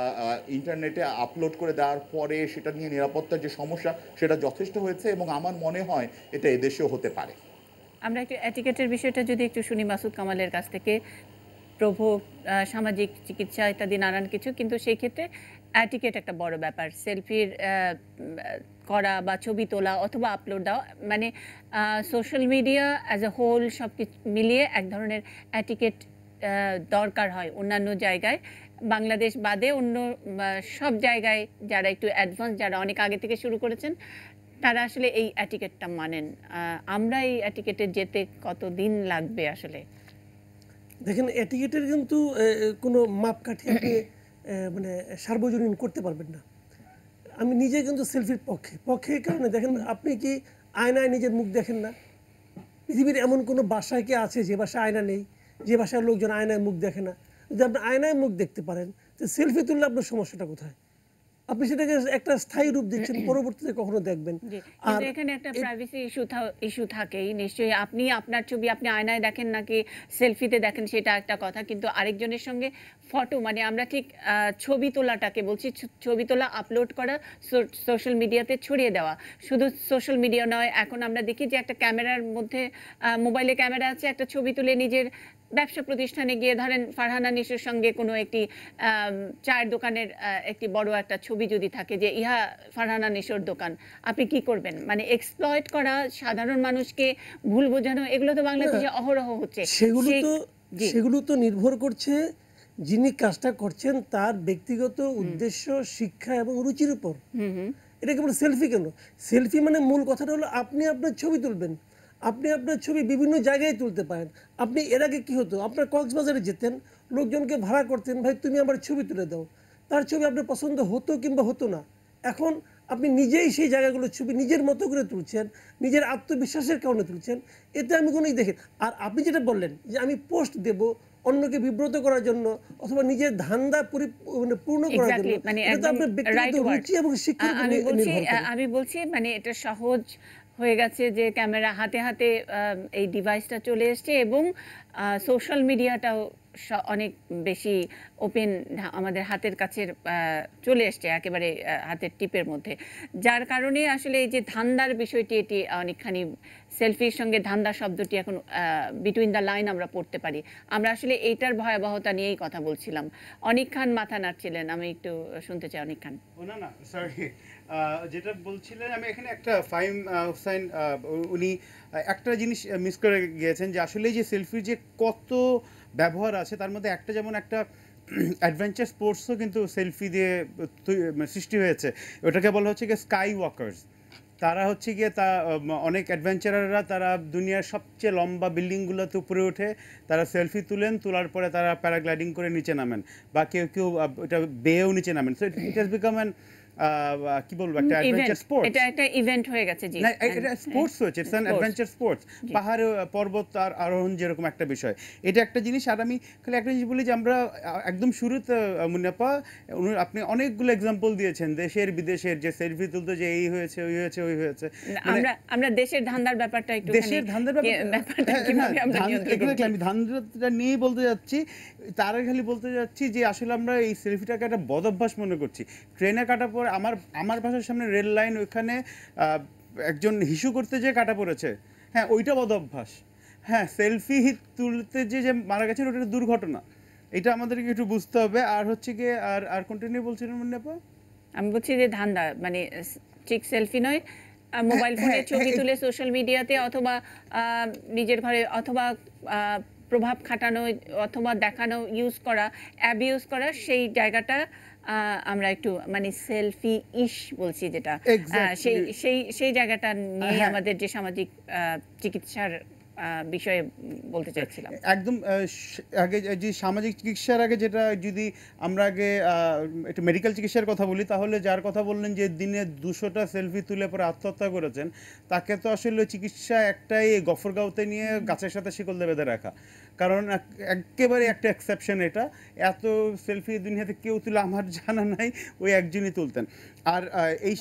ইন্টারনেটে আপলোড করে দেওয়ার পরে সেটা নিয়ে নিরাপত্তার যে সমস্যা, সেটা যথেষ্ট হয়েছে, এবং আমার মনে হয় এটা এদেশেও হতে পারে। আমরা একটু অ্যাটিকেটের বিষয়টা যদি একটু শুনি মাসুদ কামালের কাছ থেকে। প্রভু সামাজিক চিকিৎসা ইত্যাদি নানান কিছু, কিন্তু সেই ক্ষেত্রে অ্যাটিকেট একটা বড় ব্যাপার। সেলফির করা বা ছবি তোলা অথবা আপলোড দেওয়া, মানে social media as a whole সব কিছু মিলিয়ে এক ধরনের অ্যাটিকেট দরকার হয় অন্যান্য জায়গায়। বাংলাদেশ বাদে অন্য সব জায়গায় যারা একটু অ্যাডভান্স, যারা অনেক আগে থেকে শুরু করেছেন, তারা আসলে এই অ্যাটিকেটটা মানেন। আমরা এই অ্যাটিকেটে যেতে কতদিন লাগবে আসলে? দেখেন, এটিকেটের কিন্তু কোনো মাপকাঠি আপনি মানে সার্বজনীন করতে পারবেন না। আমি নিজে কিন্তু সেলফির পক্ষে কারণে দেখেন, আপনি কি আয়নায় নিজের মুখ দেখেন না? পৃথিবীর এমন কোনো বাসায় কি আছে যে বাসায় আয়না নেই, যে বাসার লোকজন আয়নায় মুখ দেখে না? যদি আপনি আয়নায় মুখ দেখতে পারেন, তো সেলফি তুললে আপনার সমস্যাটা কোথায়? আপনি সেটাকে একটা স্থায়ী রূপ দিচ্ছেন, পরবর্তীতে কখনো দেখবেন। আর এখানে একটা প্রাইভেসি ইস্যু থাকেই নিশ্চয়ই। আপনি আপনার ছবি আপনি আয়নায় দেখেন নাকি সেলফিতে দেখেন, সেটা একটা কথা, কিন্তু আরেকজনের সঙ্গে ফটো, মানে আমরা ঠিক ছবি তোলাটাকে বলছি, ছবি তোলা আপলোড করা, সোশ্যাল মিডিয়াতে ছড়িয়ে দেওয়া। শুধু সোশ্যাল মিডিয়া নয়, এখন আমরা দেখি যে একটা ক্যামেরার মধ্যে, মোবাইলে ক্যামেরা আছে, একটা ছবি তুলে নিজের ব্যবসা প্রতিষ্ঠানে গিয়ে, ধরেন ফারহানা নিশোর সঙ্গে কোনো একটি চায়ের দোকানের একটি বড় একটা ছবি যদি থাকে যে ইহা ফারহানা নিশোর দোকান, আপনি কি করবেন? মানে এক্সপ্লয়েট করা, সাধারণ মানুষকে ভুল বোঝানো, এগুলো তো বাংলাদেশে অহরহ হচ্ছে। সেগুলো তো নির্ভর করছে যিনি কাজটা করছেন তার ব্যক্তিগত উদ্দেশ্য, শিক্ষা এবং রুচির উপর। এটা কেবল সেলফি কেন? সেলফি মানে মূল কথাটা হলো আপনি আপনার ছবি তুলবেন, আপনি আপনার ছবি বিভিন্ন জায়গায় তুলতে পারেন। আপনি এর আগে কী হতো, আপনার কক্সবাজারে যেতেন, লোকজনকে ভাড়া করতেন, ভাই তুমি আমার ছবি তুলে দাও, তার ছবি আপনার পছন্দ হতো কিংবা হতো না। এখন আপনি নিজেই সেই জায়গাগুলো ছবি নিজের মতো করে তুলছেন, নিজের আত্মবিশ্বাসের কারণে তুলছেন, এতে আমি কোনোই দেখি। আর আপনি যেটা বললেন যে আমি পোস্ট দেব অন্যকে বিব্রত করার জন্য অথবা নিজের ধান্দা মানে পূর্ণ করার জন্য, এক্স্যাক্টলি, মানে এটা তো একদম আপনার ব্যক্তিগত রাইট ওয়ার্ড। রুচি এবং শিক্ষার উপর নির্ভর করে। আমি বলছি মানে এটা সহজ হয়ে গেছে যে ক্যামেরা হাতে হাতে এই ডিভাইসটা চলে এসছে এবং সোশ্যাল মিডিয়াটাও অনেক বেশি ওপেন আমাদের হাতের কাছে চলে এসছে একেবারে হাতের টিপের মধ্যে, যার কারণে আসলে এই যে ধান্দার বিষয়টি এটি অনেকখানি সেলফির সঙ্গে ধান্দা শব্দটি এখন বিটুইন দ্য লাইন আমরা পড়তে পারি। আমরা আসলে এইটার ভয়াবহতা নিয়েই কথা বলছিলাম। অনিক খান মাথা নাড়ছিলেন, আমি একটু শুনতে চাই অনিক খান। না না সরি, যেটা বলছিলেন আমি এখানে একটা ফাহিম হোসাইন উনি একটা জিনিস মিস করে গিয়েছেন যে আসলে যে সেলফির যে কত ব্যবহার আছে তার মধ্যে একটা যেমন একটা অ্যাডভেঞ্চার স্পোর্টসও কিন্তু সেলফি দিয়ে সৃষ্টি হয়েছে। ওটাকে বলা হচ্ছে গিয়ে স্কাই ওয়াকার্স। তারা হচ্ছে গিয়ে অনেক অ্যাডভেঞ্চারাররা তারা দুনিয়ার সবচেয়ে লম্বা বিল্ডিংগুলোতে উপরে উঠে তারা সেলফি তোলার পরে তারা প্যারাগ্লাইডিং করে নিচে নামেন, বা কেউ কেউ এটা বেয়েও নিচে নামেন। So it has become an কি বলবো একটা অ্যাডভেঞ্চার স্পোর্টস। এটা একটা ইভেন্ট হয়ে গেছে। জি, না এটা স্পোর্টস হয়েছে, ইটস অ্যান অ্যাডভেঞ্চার স্পোর্টস। পাহাড়ে পর্বত আর আরোহণ যেরকম একটা বিষয়, এটা একটা জিনিস। আর আমি খালি একটা জিনিস বলি যে আমরা একদম শুরুতে মুন্নাপা আপনি অনেকগুলো এক্সাম্পল দিয়েছেন দেশের বিদেশের, যে সেলফি তুলতে যে এই হয়েছে ওই হয়েছে ওই হয়েছে। আমরা দেশের ধান্দার ব্যাপারটা একটু দেশের ধান্দার ব্যাপারটা আমি ধান্দাটা নিয়েই বলতে যাচ্ছি। তারা খালি বলতে যাচ্ছি যে আসলে আমরা এই সেলফিটাকে একটা বদ অভ্যাস মনে করছি। ট্রেনে কাটা পরে আমার বাসার সামনে রেল লাইন, ওইখানে একজন হিসু করতে যে কাটা পড়েছে, হ্যাঁ ওইটা বদ অভ্যাস। হ্যাঁ সেলফি তুলতে যে মারা গেছেন ওটা দুর্ঘটনা, এটা আমাদেরকে একটু বুঝতে হবে। আর হচ্ছে গিয়ে আর কন্টিনিউ বলছিলেন মুন্নাপা? আমি বলছি যে ধান্দা মানে ঠিক সেলফি নয়, মোবাইল ফোনে ছবি তুলে সোশ্যাল মিডিয়াতে অথবা নিজের ঘরে অথবা প্রভাব খাটানো অথবা দেখানো, ইউজ করা, অ্যাবিউজ করা, সেই জায়গাটা আমরা একটু মানে সেলফি ইশ বলছি যেটা, সেই জায়গাটা নিয়ে আমাদের যে সামাজিক চিকিৎসার বিষয়ে বলতে চাইছিলাম। একদম আগে যে সামাজিক চিকিৎসার আগে যেটা যদি আমরা আগে একটু মেডিকেল চিকিৎসার কথা বলি, তাহলে যার কথা বললেন যে দিনে 200টা সেলফি তুলে পরে আত্মহত্যা করেছেন, তাকে তো আসলে চিকিৎসা একটাই গফরগাঁওতে নিয়ে গাছের সাথে শিকল দিয়ে বেঁধে রাখা। কারণ একেবারে একটা এক্সেপশন এটা, এত সেলফি দুনিয়াতে কেউ তুলে আমার জানা নাই, ওই একজনই তুলতেন। আর এই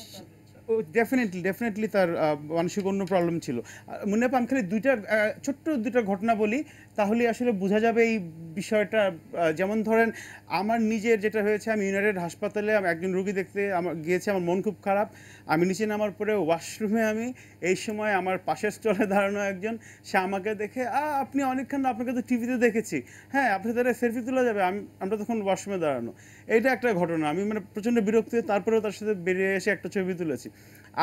ডেফিনেটলি তার মানসিক অন্য প্রবলেম ছিল। মনে হয় আমি খালি ছোট্ট দুইটা ঘটনা বলি, তাহলে আসলে বোঝা যাবে এই বিষয়টা। যেমন ধরেন আমার নিজের যেটা হয়েছে, আমি ইউনাইটেড হাসপাতালে একজন রুগী দেখতে গিয়েছি, আমার মন খুব খারাপ। আমি নিচে নামার পরে ওয়াশরুমে আমি এই সময় আমার পাশের স্টলে দাঁড়ানো একজন, সে আমাকে দেখে আপনি অনেকক্ষণ, আপনাকে তো টিভিতে দেখেছি, হ্যাঁ আপনি তারা সেলফি তোলা যাবে, আমরা তখন ওয়াশরুমে দাঁড়ানো। এইটা একটা ঘটনা, আমি মানে প্রচণ্ড বিরক্তি, তারপরেও তার সাথে বেরিয়ে এসে একটা ছবি তুলেছি।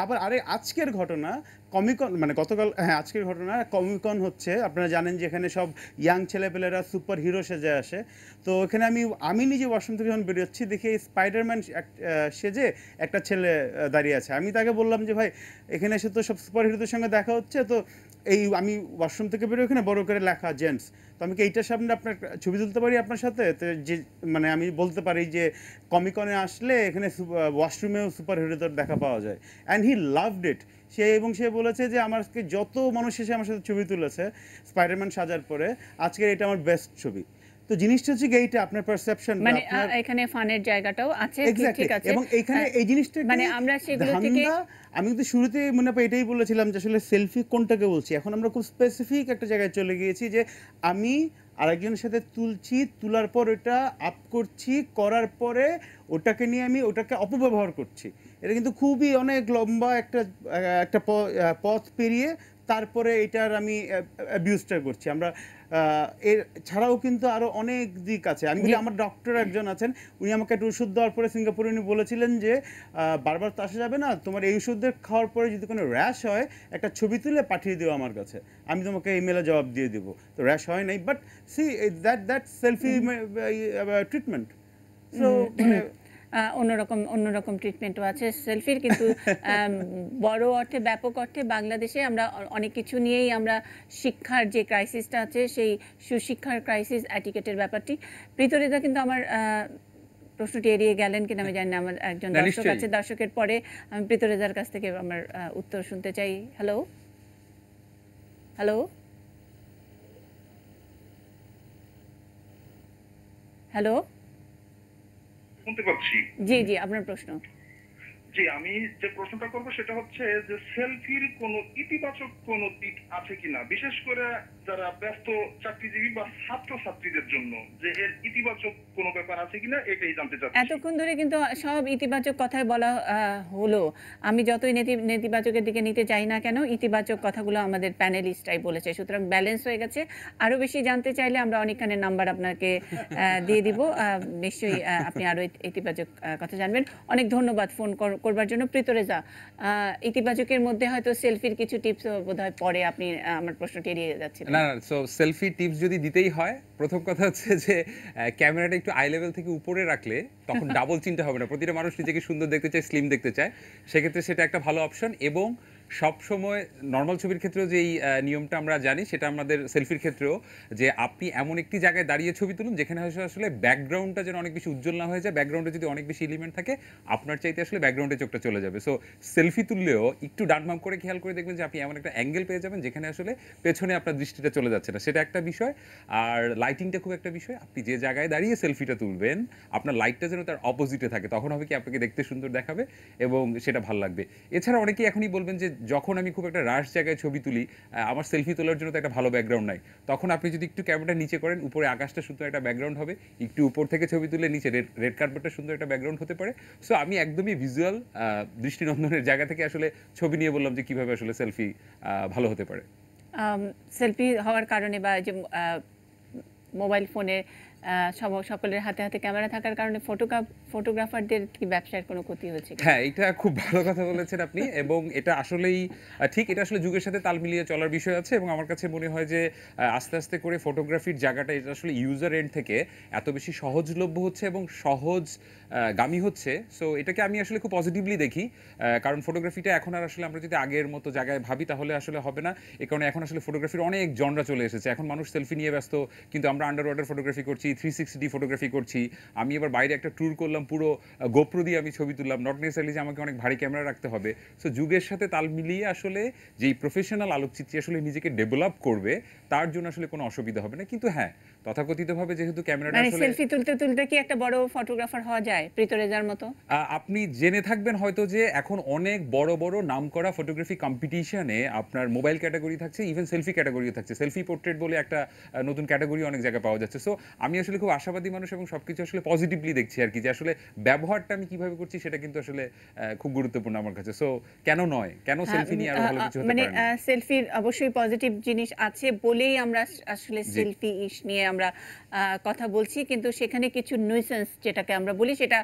আবার আজকের ঘটনা কমিকন, মানে গতকাল, হ্যাঁ আজকের ঘটনা কমিকন হচ্ছে, আপনারা জানেন যে এখানে সব ইয়াং ছেলেপেলেরা সুপার হিরো সেজে আসে। তো এখানে আমি নিজে ওয়াশরুম থেকে যখন বেরোচ্ছি দেখি স্পাইডারম্যান সেজে একটা ছেলে দাঁড়িয়ে আছে। আমি তাকে বললাম যে ভাই এখানে এসে তো সব সুপার হিরোদের সঙ্গে দেখা হচ্ছে, তো আমি ওয়াশরুম থেকে বেরো, এখানে বড় করে লেখা জেন্টস, তো আমি কি এইটার সামনে আপনার ছবি তুলতে পারি আপনার সাথে? তো যে মানে আমি বলতে পারি যে কমিকনে আসলে এখানে ওয়াশরুমেও সুপার হিরোদের দেখা পাওয়া যায়। অ্যান্ড হি লাভড ইট। সে বলেছে যে আমাকে যত মানুষ এসে আমার সাথে ছবি তুলেছে স্পাইডারম্যান সাজার পরে, আজকের এটা আমার বেস্ট ছবি। তো জিনিসটা হচ্ছে এইটা আপনার পারসেপশন, মানে এখানে ফানের জায়গাটাও আছে, ঠিক আছে। এবং এখানে এই জিনিসটা মানে আমরা সেগুলো থেকে, আমি কিন্তু শুরুতে মনে হয় এটাই বলেছিলাম যে আসলে সেলফি কোনটাকে বলছি। এখন আমরা খুব স্পেসিফিক একটা জায়গায় চলে গিয়েছি যে আমি আরেকজনের সাথে তুলছি, তোলার পর ওটা আপ করছি, করার পরে ওটাকে নিয়ে আমি ওটাকে অপব্যবহার করছি। এটা কিন্তু খুবই অনেক লম্বা একটা পথ পেরিয়ে তারপরে এটার আমি অ্যাবিউজটা করছি। আমরা এর ছাড়াও কিন্তু আরও অনেক দিক আছে। আমি বলি আমার ডক্টর একজন আছেন, উনি আমাকে একটা ওষুধ দেওয়ার পরে সিঙ্গাপুরে উনি বলেছিলেন যে বারবার তো আসা যাবে না, তোমার এই ওষুধের খাওয়ার পরে যদি কোনো র্যাশ হয় একটা ছবি তুলে পাঠিয়ে দিও আমার কাছে, আমি তোমাকে ইমেলে জবাব দিয়ে দেবো। তো র্যাশ হয় নাই, but see that selfie treatment. So অন্যরকম ট্রিটমেন্টও আছে সেলফির, কিন্তু বড় অর্থে ব্যাপক অর্থে বাংলাদেশে আমরা অনেক কিছু নিয়েই আমরা শিক্ষার যে ক্রাইসিসটা আছে, সেই সুশিক্ষার ক্রাইসিস, অ্যাটিকেটের ব্যাপারটি। প্রীতরিতা কিন্তু আমার প্রশ্নটি এড়িয়ে গেলেন কিনা আমি জানি না। আমার একজন না, দর্শক নিশ্চয়ই। আছে, দর্শকের পরে আমি প্রীতরেজার কাছ থেকে আমার উত্তর শুনতে চাই। হ্যালো হ্যালো হ্যালো, শুনতে পাচ্ছি। জি জি, আপনার প্রশ্ন। জি, আমি যে প্রশ্নটা করব সেটা হচ্ছে যে সেলফির কোনো ইতিবাচক কোনো দিক আছে কিনা, বিশেষ করে যারা ব্যস্ত চাকরিজীবী বা ছাত্রছাত্রীদের জন্য, যে এর ইতিবাচক কোনো ব্যাপার আছে কিনা এটাই জানতে চাচ্ছি। এতক্ষণ ধরে কিন্তু সব ইতিবাচক কথাই বলা হলো। আমি যতই নেতিবাচকের দিকে নিতে চাই না কেন, ইতিবাচক কথাগুলো আমাদের প্যানেলিস্টরাই বলেছে, সুতরাং ব্যালেন্স হয়ে গেছে। আরও বেশি জানতে চাইলে আমরা অনেকখানের নাম্বার আপনাকে দিয়ে দিব, নিশ্চয়ই আপনি আরও ইতিবাচক কথা জানবেন। অনেক ধন্যবাদ ফোন করবার জন্য। প্রীতরেজা, ইতিবাচকের মধ্যে হয়তো সেলফির কিছু টিপস বোধহয় পরে আপনি আমার প্রশ্নটি এড়িয়ে যাচ্ছিলেন। না না, সো সেলফি টিপস যদি দিতেই হয়, প্রথম কথা হচ্ছে যে ক্যামেরাটা একটু আই লেভেল থেকে উপরে রাখলে তখন ডাবল চিন্তা হবে না। প্রতিটা মানুষ নিজেকে সুন্দর দেখতে চায়, স্লিম দেখতে চায়, সেক্ষেত্রে সেটা একটা ভালো অপশন। এবং সব সময় নর্মাল ছবির ক্ষেত্রেও যেই নিয়মটা আমরা জানি সেটা আমাদের সেলফির ক্ষেত্রেও, যে আপনি এমন একটি জায়গায় দাঁড়িয়ে ছবি তুলুন যেখানে আসলে ব্যাকগ্রাউন্ডটা যেন অনেক বেশি উজ্জ্বল না হয়ে যায়। ব্যাকগ্রাউন্ডে যদি অনেক বেশি এলিমেন্ট থাকে, আপনার চাইতে আসলে ব্যাকগ্রাউন্ডে চোখটা চলে যাবে। সো সেলফি তুললেও একটু ডানবাম করে খেয়াল করে দেখবেন যে আপনি এমন একটা অ্যাঙ্গেল পেয়ে যাবেন যেখানে আসলে পেছনে আপনার দৃষ্টিটা চলে যাচ্ছে না, সেটা একটা বিষয়। আর লাইটিংটা খুব একটা বিষয়। আপনি যে জায়গায় দাঁড়িয়ে সেলফিটা তুলবেন, আপনার লাইটটা যেন তার অপোজিটে থাকে, তখন হবে কি আপনাকে দেখতে সুন্দর দেখাবে এবং সেটা ভালো লাগবে। এছাড়া অনেকেই এখনই বলবেন যে যখন আমি খুব একটা রাশ জায়গায় ছবি তুলি, আমার সেলফি তোলার জন্য তো একটা ভালো ব্যাকগ্রাউন্ড নাই, তখন আপনি যদি একটু ক্যামেরাটা নিচে করেন, উপরে আকাশটা সুন্দর একটা ব্যাকগ্রাউন্ড হবে, একটু উপর থেকে ছবি তুলে নিচে রেড কার্পেটটা সুন্দর একটা ব্যাকগ্রাউন্ড হতে পারে। সো আমি একদমই ভিজুয়াল দৃষ্টিনন্দনের জায়গা থেকে আসলে ছবি নিয়ে বললাম যে কিভাবে আসলে সেলফি ভালো হতে পারে। সেলফি হওয়ার কারণে বা যে মোবাইল ফোনে সকলের হাতে হাতে ক্যামেরা থাকার কারণে ফটোগ্রাফারদের কি ব্যবসার কোনো ক্ষতি হচ্ছে? হ্যাঁ, এটা খুব ভালো কথা বলেছেন আপনি। এবং এটা আসলেই ঠিক, এটা আসলে যুগের সাথে তাল মিলিয়ে চলার বিষয় আছে। এবং আমার কাছে মনে হয় যে আস্তে আস্তে করে ফটোগ্রাফির জায়গাটা এটা আসলে ইউজার এন্ড থেকে এত বেশি সহজলভ্য হচ্ছে এবং সহজ গামী হচ্ছে। সো এটাকে আমি আসলে খুব পজিটিভলি দেখি, কারণ ফটোগ্রাফিটা এখন আর আসলে আমরা যদি আগের মতো জায়গায় ভাবি তাহলে আসলে হবে না। এই কারণে এখন আসলে ফটোগ্রাফির অনেক জনরা চলে এসেছে। এখন মানুষ সেলফি নিয়ে ব্যস্ত, কিন্তু আমরা আন্ডার ওয়াটার ফটোগ্রাফি করছি, 360 ফটোগ্রাফি করছি। আমি এবার বাইরে একটা ট্যুর করলাম, পুরো গোপ্রো দিয়ে আমি ছবি তুললাম, নট নেসেসারিলি যে আমাকে অনেক ভারী ক্যামেরা রাখতে হবে। সো যুগের সাথে তাল মিলিয়ে আসলে যেই প্রফেশনাল আলোকচিত্রী আসলে নিজেকে ডেভেলপ করবে, তার জন্য আসলে কোনো অসুবিধা হবে না। কিন্তু হ্যাঁ, তথাকথিতভাবে যেহেতু ক্যামেরাটা আসলে সেলফি তুলতে তুলতে কি একটা বড় ফটোগ্রাফার হওয়া যায় প্রীতরেজার মতো? আপনি জেনে থাকবেন হয়তো যে এখন অনেক বড় বড় নামকরা ফটোগ্রাফি কম্পিটিশনে আপনার মোবাইল ক্যাটাগরি থাকছে, ইভেন সেলফি ক্যাটাগরিও থাকছে। সেলফি পোর্ট্রেট বলে একটা নতুন ক্যাটাগরি অনেক জায়গায় পাওয়া যাচ্ছে। সো আমি আসলে খুব আশাবাদী মানুষ এবং সবকিছু আসলে পজিটিভলি দেখছি আর কি, যে আসলে ব্যবহারটা আমি কিভাবে করছি সেটা কিন্তু আসলে খুব গুরুত্বপূর্ণ আমার কাছে। সো কেন নয়, কেন সেলফি নিয়ে আরো ভালো কিছু হতে পারে না? সেলফির অবশ্যই পজিটিভ জিনিস আছে বলেই আমরা আসলে সেলফি নিয়ে আমরা কথা বলছি, কিন্তু সেখানে কিছু নিউসেন্স যেটাকে আমরা বলি, সেটা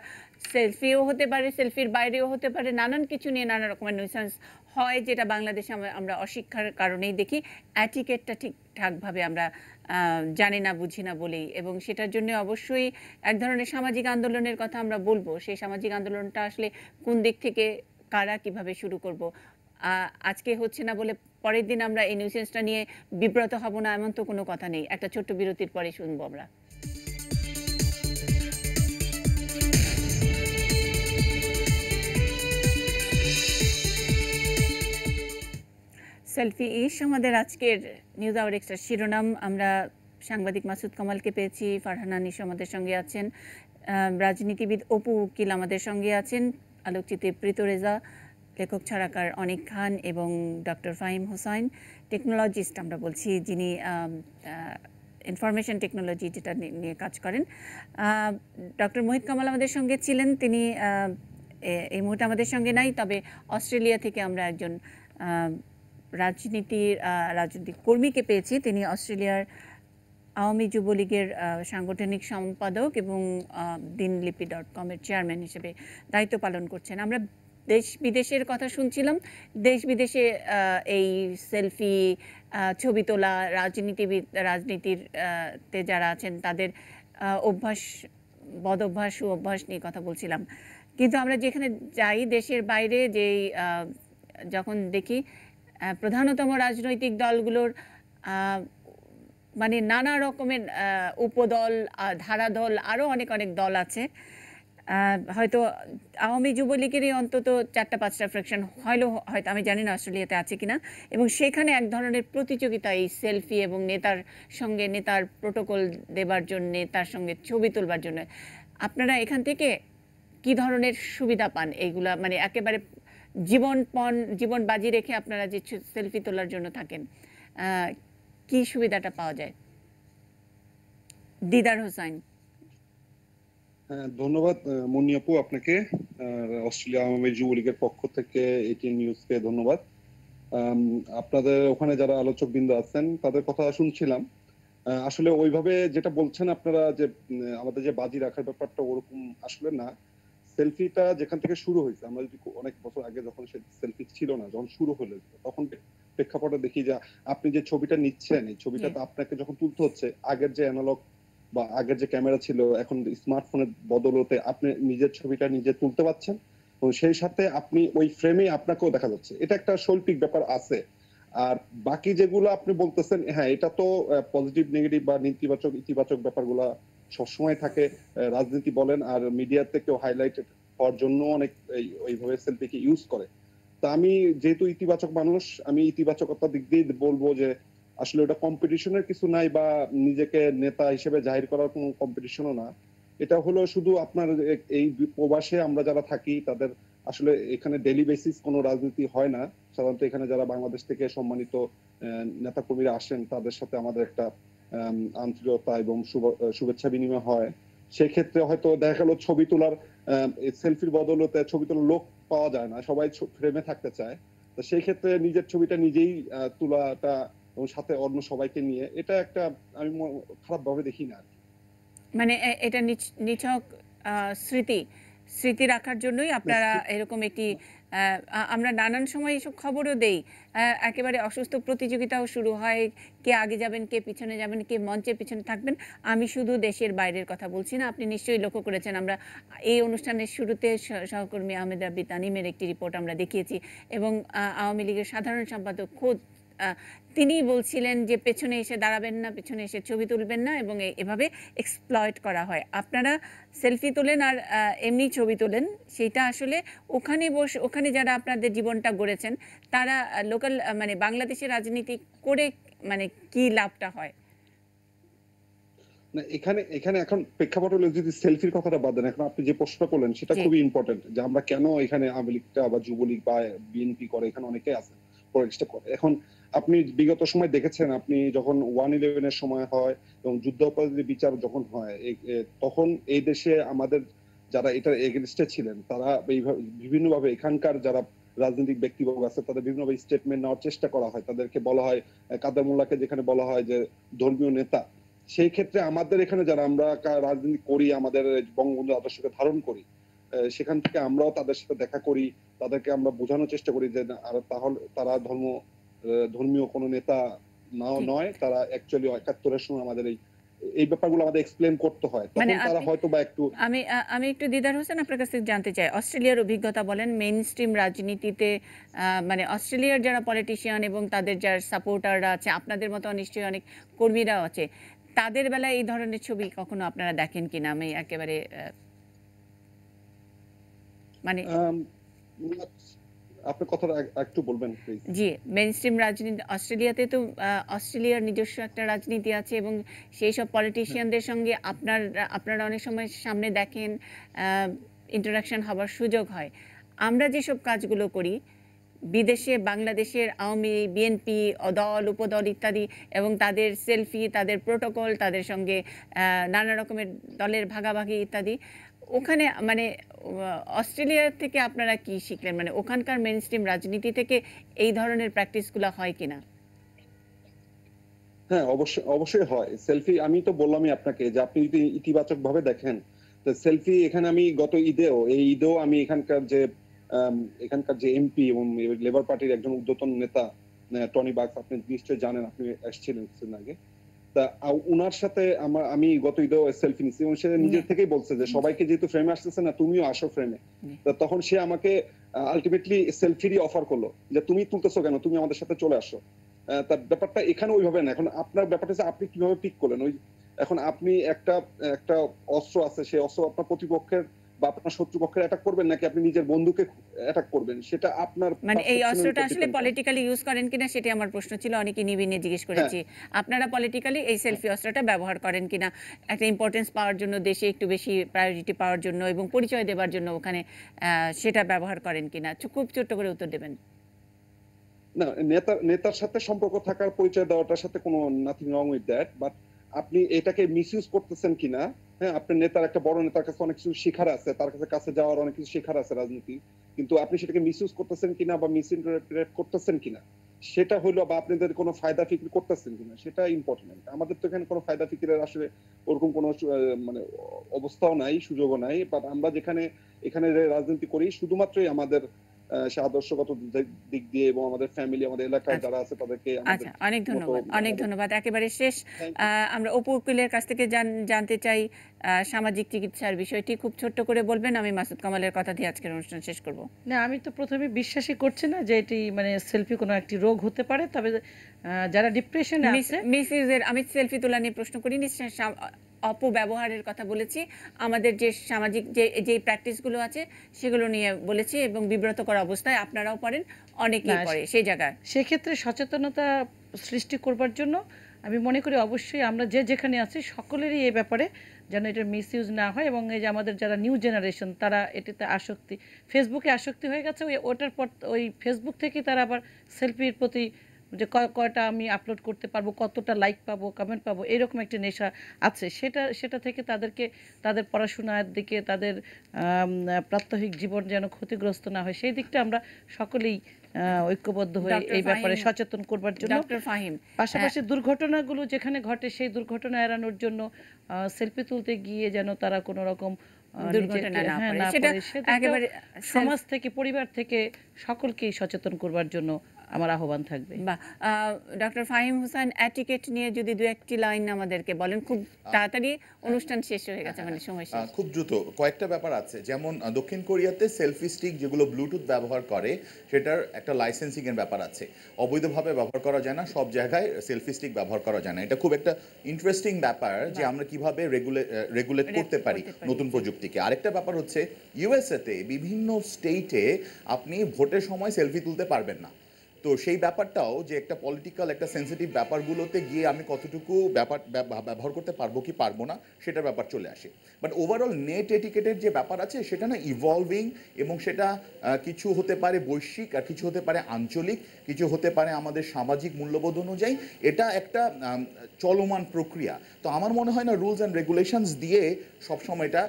সেলফিও হতে পারে, সেলফির বাইরেও হতে পারে, নানান কিছু নিয়ে নানা রকমের নিউসেন্স হয়, যেটা বাংলাদেশে আমরা অশিক্ষার কারণেই দেখি। অ্যাটিকেটটা ঠিকঠাকভাবে আমরা জানি না, বুঝি না বলেই, এবং সেটার জন্য অবশ্যই এক ধরনের সামাজিক আন্দোলনের কথা আমরা বলবো। সেই সামাজিক আন্দোলনটা আসলে কোন দিক থেকে কারা কিভাবে শুরু করব, আজকে হচ্ছে না বলে পরের দিন আমরা এই নিউসেন্সটা নিয়ে বিব্রত হব না, এমন তো কোনো কথা নেই। একটা ছোট্ট বিরতির পরে শুনবো আমরা। সেলফি ইশ আমাদের আজকের নিউজ আওয়ার এক্সট্রা শিরোনাম। আমরা সাংবাদিক মাসুদ কামালকে পেয়েছি, ফারহানা নিশো আমাদের সঙ্গে আছেন, রাজনীতিবিদ অপু উকিল আমাদের সঙ্গে আছেন, আলোকচিত্রী প্রীতরেজা, লেখক ছড়াকার অনিক খান এবং ডক্টর ফাহিম হোসাইন, টেকনোলজিস্ট আমরা বলছি, যিনি ইনফরমেশন টেকনোলজি যেটা নিয়ে কাজ করেন। ডক্টর মোহিত কামাল আমাদের সঙ্গে ছিলেন, তিনি এই মুহূর্তে আমাদের সঙ্গে নাই, তবে অস্ট্রেলিয়া থেকে আমরা একজন রাজনৈতিক কর্মীকে পেয়েছি। তিনি অস্ট্রেলিয়ার আওয়ামী যুবলীগের সাংগঠনিক সম্পাদক এবং dinlipi.com-এর চেয়ারম্যান হিসেবে দায়িত্ব পালন করছেন। আমরা দেশ বিদেশের কথা শুনছিলাম। দেশ বিদেশে এই সেলফি, ছবি তোলা, রাজনীতিতে যারা আছেন তাদের বদঅভ্যাস, সুঅভ্যাস নিয়ে কথা বলছিলাম। কিন্তু আমরা যেখানে যাই দেশের বাইরে, যেই যখন দেখি প্রধানতম রাজনৈতিক দলগুলোর মানে নানা রকমের উপদল, ধারাদল, আরও অনেক দল আছে, হয়তো আওয়ামী যুবলীগেরই অন্তত 4-5টা ফ্র্যাকশন হয়তো আমি জানি না অস্ট্রেলিয়াতে আছে কিনা, এবং সেখানে এক ধরনের প্রতিযোগিতা এই সেলফি এবং নেতার সঙ্গে নেতার প্রোটোকল দেবার জন্যে, তার সঙ্গে ছবি তুলবার জন্য। আপনারা এখান থেকে কি ধরনের সুবিধা পান? এইগুলা মানে একেবারে জীবন বাজি রেখে আপনারা যে সেলফি তোলার জন্য থাকেন, কি সুবিধাটা পাওয়া যায়? দিদার হোসাইন। হ্যাঁ, ধন্যবাদ মুন্নি আপু আপনাকে। অস্ট্রেলিয়া আওয়ামী যুবলীগের পক্ষ থেকে এটিএন নিউজকে ধন্যবাদ। আপনাদের ওখানে যারা আলোচক বৃন্দ আছেন তাদের কথা শুনছিলাম। আসলে ওইভাবে যেটা বলছেন আপনারা যে আমাদের যে বাজি রাখার ব্যাপারটা ওরকম আসলে না। সেলফিটা যেখান থেকে শুরু হয়েছে, আমরা যদি অনেক বছর আগে যখন সেলফি ছিল না, যখন শুরু হলো তখন প্রেক্ষাপটে দেখি যে আপনি যে ছবিটা নিচ্ছেন এই ছবিটা তো আপনাকে যখন তুলতে হচ্ছে, আগের যে অ্যানালগ বা আগের যে ক্যামেরা ছিল, এখন স্মার্টফোনের বদলতে আপনি নিজের ছবিটা নিজে তুলতে পারছেন এবং সেই সাথে আপনি ওই ফ্রেমে আপনাকেও দেখা যাচ্ছে। এটা একটা শৈল্পিক ব্যাপার আছে। আর বাকি যেগুলো আপনি বলতেছেন, হ্যাঁ এটা তো পজিটিভ নেগেটিভ বা নেতিবাচক ইতিবাচক ব্যাপারগুলা সবসময় থাকে। রাজনীতি বলেন আর মিডিয়াতে কেউ হাইলাইটেড হওয়ার জন্য অনেক ওইভাবে সেলফিকে ইউজ করে। তা আমি যেহেতু ইতিবাচক মানুষ, আমি ইতিবাচকতার দিক দিয়ে বলবো যে আসলে ওটা কম্পিটিশনের কিছু নাই বা নিজেকে নেতা হিসেবে জাহির করার কোনো কম্পিটিশনও না। এটা হলো শুধু আপনার এই প্রবাসে আমরা যারা থাকি তাদের আসলে এখানে ডেইলি বেসিস কোনো রাজনীতি হয় না। সাধারণত এখানে যারা বাংলাদেশ থেকে সম্মানিত নেতাকর্মীরা আসেন তাদের সাথে আমাদের একটা আন্তরিকতা এবং শুভেচ্ছা বিনিময় হয়। সেক্ষেত্রে হয়তো দেখা গেল ছবি তোলার সেলফির বদলতে ছবি তোলার লোক পাওয়া যায় না, সবাই ফ্রেমে থাকতে চায়। তো সেই ক্ষেত্রে নিজের ছবিটা নিজেই তোলাটা এবং সাথে অন্য সবাইকে নিয়ে, এটা একটা আমি খারাপ ভাবে দেখি না। মানে এটা নিছক স্মৃতি রাখার জন্যই আপনারা এরকম একটি আমরা নানান সময় এসব খবরও দেই, একেবারে অসুস্থ প্রতিযোগিতাও শুরু হয়, কে আগে যাবেন, কে পিছনে যাবেন, কে মঞ্চের পিছনে থাকবেন। আমি শুধু দেশের বাইরের কথা বলছি না, আপনি নিশ্চয়ই লক্ষ্য করেছেন আমরা এই অনুষ্ঠানের শুরুতে সহকর্মী আহমেদ রাব্বি তানিমের একটি রিপোর্ট আমরা দেখিয়েছি, এবং আওয়ামী লীগের সাধারণ সম্পাদক খোদ তিনি বলছিলেন যে পেছনে এসে দাঁড়াবেন না, পেছনে এসে ছবি তুলবেন না, এবং এভাবে এক্সপ্লয়েট করা হয়। আপনারা সেলফি তোলেন আর এমনি ছবি তোলেন, সেটা আসলে ওখানে যারা আপনাদের জীবনটা গড়েছেন তারা লোকাল মানে বাংলাদেশের রাজনীতি করে মানে কি লাভটা হয়? না, এখানে এখন প্রেক্ষাপট হলো যদি সেলফির কথাটা বাদ দেন, এখন আপনি যে প্রশ্নটা করলেন সেটা খুবই ইম্পর্টেন্ট, যে আমরা কেন এখানে আওয়ামী লীগটা বা যুবলীগ বা বিএনপি করে, এখানে অনেকে আছেন পলিটিক্সটা করে। এখন আপনি বিগত সময় দেখেছেন, আপনি যখন 1/11 এর সময় হয় এবং যুদ্ধাপরাধীদের বিচার যখন হয়, তখন এই দেশে আমাদের যারা এটার এগেনস্টে ছিলেন তারা বিভিন্নভাবে এখানকার যারা রাজনৈতিক ব্যক্তিবর্গ আছে তাদের বিভিন্নভাবে স্টেটমেন্ট নেওয়ার চেষ্টা করা হয়। তাদেরকে বলা হয়, কাদের মোল্লাকে যেখানে বলা হয় যে ধর্মীয় নেতা। সেই ক্ষেত্রে আমাদের এখানে যারা আমরা রাজনীতি করি, আমাদের বঙ্গবন্ধু আদর্শকে ধারণ করি, সেখান থেকে আমরাও তাদের সাথে দেখা করি, তাদেরকে আমরা বোঝানোর চেষ্টা করি যে তাহলে তারা ধর্মীয় কোনো নেতা নয়, তারা অ্যাকচুয়ালি 71-এর সময় আমাদের এই ব্যাপারগুলো আমাদের এক্সপ্লেন করতে হয়। তখন তারা হয়তো বা একটু আমি একটু দিদার হোসেন আপনার কাছে জানতে চাই, অস্ট্রেলিয়ার অভিজ্ঞতা বলেন, মেইন স্ট্রিম রাজনীতিতে মানে অস্ট্রেলিয়ার যারা পলিটিশিয়ান এবং তাদের যারা সাপোর্টাররা আছে, আপনাদের মতো নিশ্চয়ই অনেক কর্মীরাও আছে, তাদের বেলায় এই ধরনের ছবি কখনো আপনারা দেখেন কিনা? আমি একেবারে মানে আপনার কথাটা একটু বলবেন প্লিজ। জি, মেইনস্ট্রিম রাজনীতি অস্ট্রেলিয়াতে তো অস্ট্রেলিয়ার নিজস্ব একটা রাজনীতি আছে, এবং সেই সব পলিটিশিয়ানদের সঙ্গে আপনারা অনেক সময় সামনে দেখেন, ইন্টারাকশন হওয়ার সুযোগ হয়। আমরা যেসব কাজগুলো করি বিদেশে, বাংলাদেশের আওয়ামী বিএনপি দল উপদল ইত্যাদি, এবং তাদের সেলফি, তাদের প্রোটোকল, তাদের সঙ্গে নানা রকমের দলের ভাগাভাগি ইত্যাদি, ওখানে মানে অস্ট্রেলিয়া থেকে আপনারা কি শিখলেন? মানে ওখানকার মেইনস্ট্রিম রাজনীতি থেকে এই ধরনের প্র্যাকটিসগুলো হয় কিনা? হ্যাঁ, অবশ্যই হয়। সেলফি আমি তো বললামই আপনাকে যে আপনি যদি ইতিবাচক ভাবে দেখেন, তো সেলফি এখানে আমি গত ঈদেও আমি এখানকার যে এমপি এবং লেবার পার্টির একজন ঊর্ধ্বতন নেতা টনি বাক্স, আপনি নিশ্চয়ই জানেন, আপনি এসেছিলেন কিছুদিন আগে, তা উনার সাথে আমি গত ঈদেও সেলফি নিচ্ছি এবং সে নিজের থেকেই বলছে যে সবাইকে যেহেতু ফ্রেমে আসতেছে না, তুমিও আসো ফ্রেমে। তখন সে আমাকে আলটিমেটলি সেলফিরই অফার করলো যে তুমি তুলতেছো কেন, তুমি আমাদের সাথে চলে আসো। তার ব্যাপারটা এখানে ওইভাবে না। এখন আপনার ব্যাপারটা হচ্ছে আপনি কিভাবে পিক করলেন। এখন আপনি একটা অস্ত্র আছে, সেই অস্ত্র আপনার প্রতিপক্ষের বা আপনার শত্রুপক্ষের অ্যাটাক করবেন নাকি আপনি নিজের বন্ধুকে অ্যাটাক করবেন, সেটা আপনার মানে এই perception এর অস্ত্রটা উপর আসলে depend করে। পলিটিক্যালি ইউজ করেন কিনা সেটি আমার প্রশ্ন ছিল, অনেকে নিবিনে জিজ্ঞেস করেছি আপনারা পলিটিক্যালি এই সেলফি অস্ত্রটা ব্যবহার করেন কিনা একটা ইম্পর্টেন্স পাওয়ার জন্য, দেশে একটু বেশি প্রায়োরিটি পাওয়ার জন্য এবং পরিচয় দেওয়ার জন্য ওখানে সেটা ব্যবহার করেন কিনা, খুব ছোট্ট করে উত্তর দেবেন। না, নেতার সাথে সম্পর্ক থাকার পরিচয় দেওয়াটার সাথে কোনো nothing wrong with that, but আপনি এটাকে মিসইউজ করতেছেন কিনা। হ্যাঁ, আপনার নেতার, একটা বড় নেতার কাছে অনেক কিছু শেখার আছে, তার কাছে যাওয়ার অনেক কিছু শেখার আছে রাজনীতি, কিন্তু আপনি সেটাকে মিসইউজ করতেছেন কিনা বা মিসইন্টারপ্রেট করতেছেন কিনা সেটা হলো, বা আপনাদের কোনো ফায়দা ফিকির করতেছেন কিনা সেটা ইম্পর্টেন্ট। আমাদের তো এখানে কোনো ফায়দা ফিকিরের আসলে ওরকম কোনো মানে অবস্থাও নাই, সুযোগও নাই। বাট আমরা এখানে রাজনীতি করি শুধুমাত্রই আমাদের সে আদর্শগত দিক দিয়ে এবং আমাদের ফ্যামিলি, আমাদের এলাকায় যারা আছে তাদেরকে। আচ্ছা, অনেক ধন্যবাদ। একেবারে শেষ আমরা অপু উকিলের কাছ থেকে জানতে চাই সামাজিক চিকিৎসার বিষয়টি খুব ছোট্ট করে বলবেন। আমি মাসুদ কামালের কথা দিয়ে আজকের অনুষ্ঠান শেষ করব। না, আমি তো প্রথমে বিশ্বাসই করছি না যে এটি মানে সেলফি কোনো একটি রোগ হতে পারে, তবে যারা ডিপ্রেশনে আছে মিসইউজের, আমি সেলফি তোলা নিয়ে প্রশ্ন করিনি, অপব্যবহারের কথা বলেছি, আমাদের যে সামাজিক যে প্র্যাকটিসগুলো আছে সেগুলো নিয়ে বলেছি, এবং বিব্রত করা অবস্থায় আপনারাও পড়েন, অনেকেই পড়ে সেই জায়গায়। সেক্ষেত্রে সচেতনতা সৃষ্টি করবার জন্য আমি মনে করি অবশ্যই আমরা যেখানে আছি সকলেরই এই ব্যাপারে যেন এটা মিসইউজ না হয়, এবং এই যে আমাদের যারা নিউ জেনারেশন তারা এটাতে ফেসবুকে আসক্তি হয়ে গেছে, ওটার পর ওই ফেসবুক থেকে তারা আবার সেলফির প্রতি যে কয়টা আমি আপলোড করতে পারবো, কতটা লাইক পাবো, কমেন্ট পাবো, এরকম একটা নেশা আছে। সেটা থেকে তাদের পড়াশোনার দিকে, তাদের প্রাত্যহিক জীবন যেন ক্ষতিগ্রস্ত না হয় সেই দিকটা আমরা সকলেই ঐক্যবদ্ধ হয়ে এই ব্যাপারে সচেতন করবার জন্য। পাশাপাশি দুর্ঘটনাগুলো যেখানে ঘটে সেই দুর্ঘটনা এড়ানোর জন্য সেলফি তুলতে গিয়ে যেন তারা কোনো রকম সমাজ থেকে, পরিবার থেকে সকলকেই সচেতন করবার জন্য আমার আহ্বান থাকবে। ডক্টর ফাহিম হোসেন, অ্যাটিকেট নিয়ে যদি দু একটি লাইন আমাদেরকে বলেন, খুব তাড়াতাড়ি অনুষ্ঠান শেষ হয়ে গেছে, মানে সময় শেষ। খুব দ্রুত কয়েকটা ব্যাপার আছে, যেমন দক্ষিণ কোরিয়াতে সেলফি স্টিক যেগুলো ব্লুটুথ ব্যবহার করে সেটার একটা লাইসেন্সিং এর ব্যাপার আছে, অবৈধভাবে ব্যবহার করা যায় না, সব জায়গায় সেলফি স্টিক ব্যবহার করা যায় না। এটা খুব একটা ইন্টারেস্টিং ব্যাপার যে আমরা কিভাবে রেগুলেট করতে পারি নতুন প্রযুক্তিকে। আরেকটা ব্যাপার হচ্ছে ইউএসএতে বিভিন্ন স্টেটে আপনি ভোটের সময় সেলফি তুলতে পারবেন না, তো সেই ব্যাপারটাও যে একটা পলিটিক্যাল, একটা সেন্সিটিভ ব্যাপারগুলোতে গিয়ে আমি কতটুকু ব্যবহার করতে পারবো কি পারবো না সেটার ব্যাপার চলে আসে। বাট ওভারঅল নেট এটিকেটের যে ব্যাপার আছে সেটা না ইভলভিং, এবং সেটা কিছু হতে পারে বৈশ্বিক, আর কিছু হতে পারে আঞ্চলিক, কিছু হতে পারে আমাদের সামাজিক মূল্যবোধ অনুযায়ী। এটা একটা চলমান প্রক্রিয়া। তো আমার মনে হয় না রুলস অ্যান্ড রেগুলেশনস দিয়ে সবসময় এটা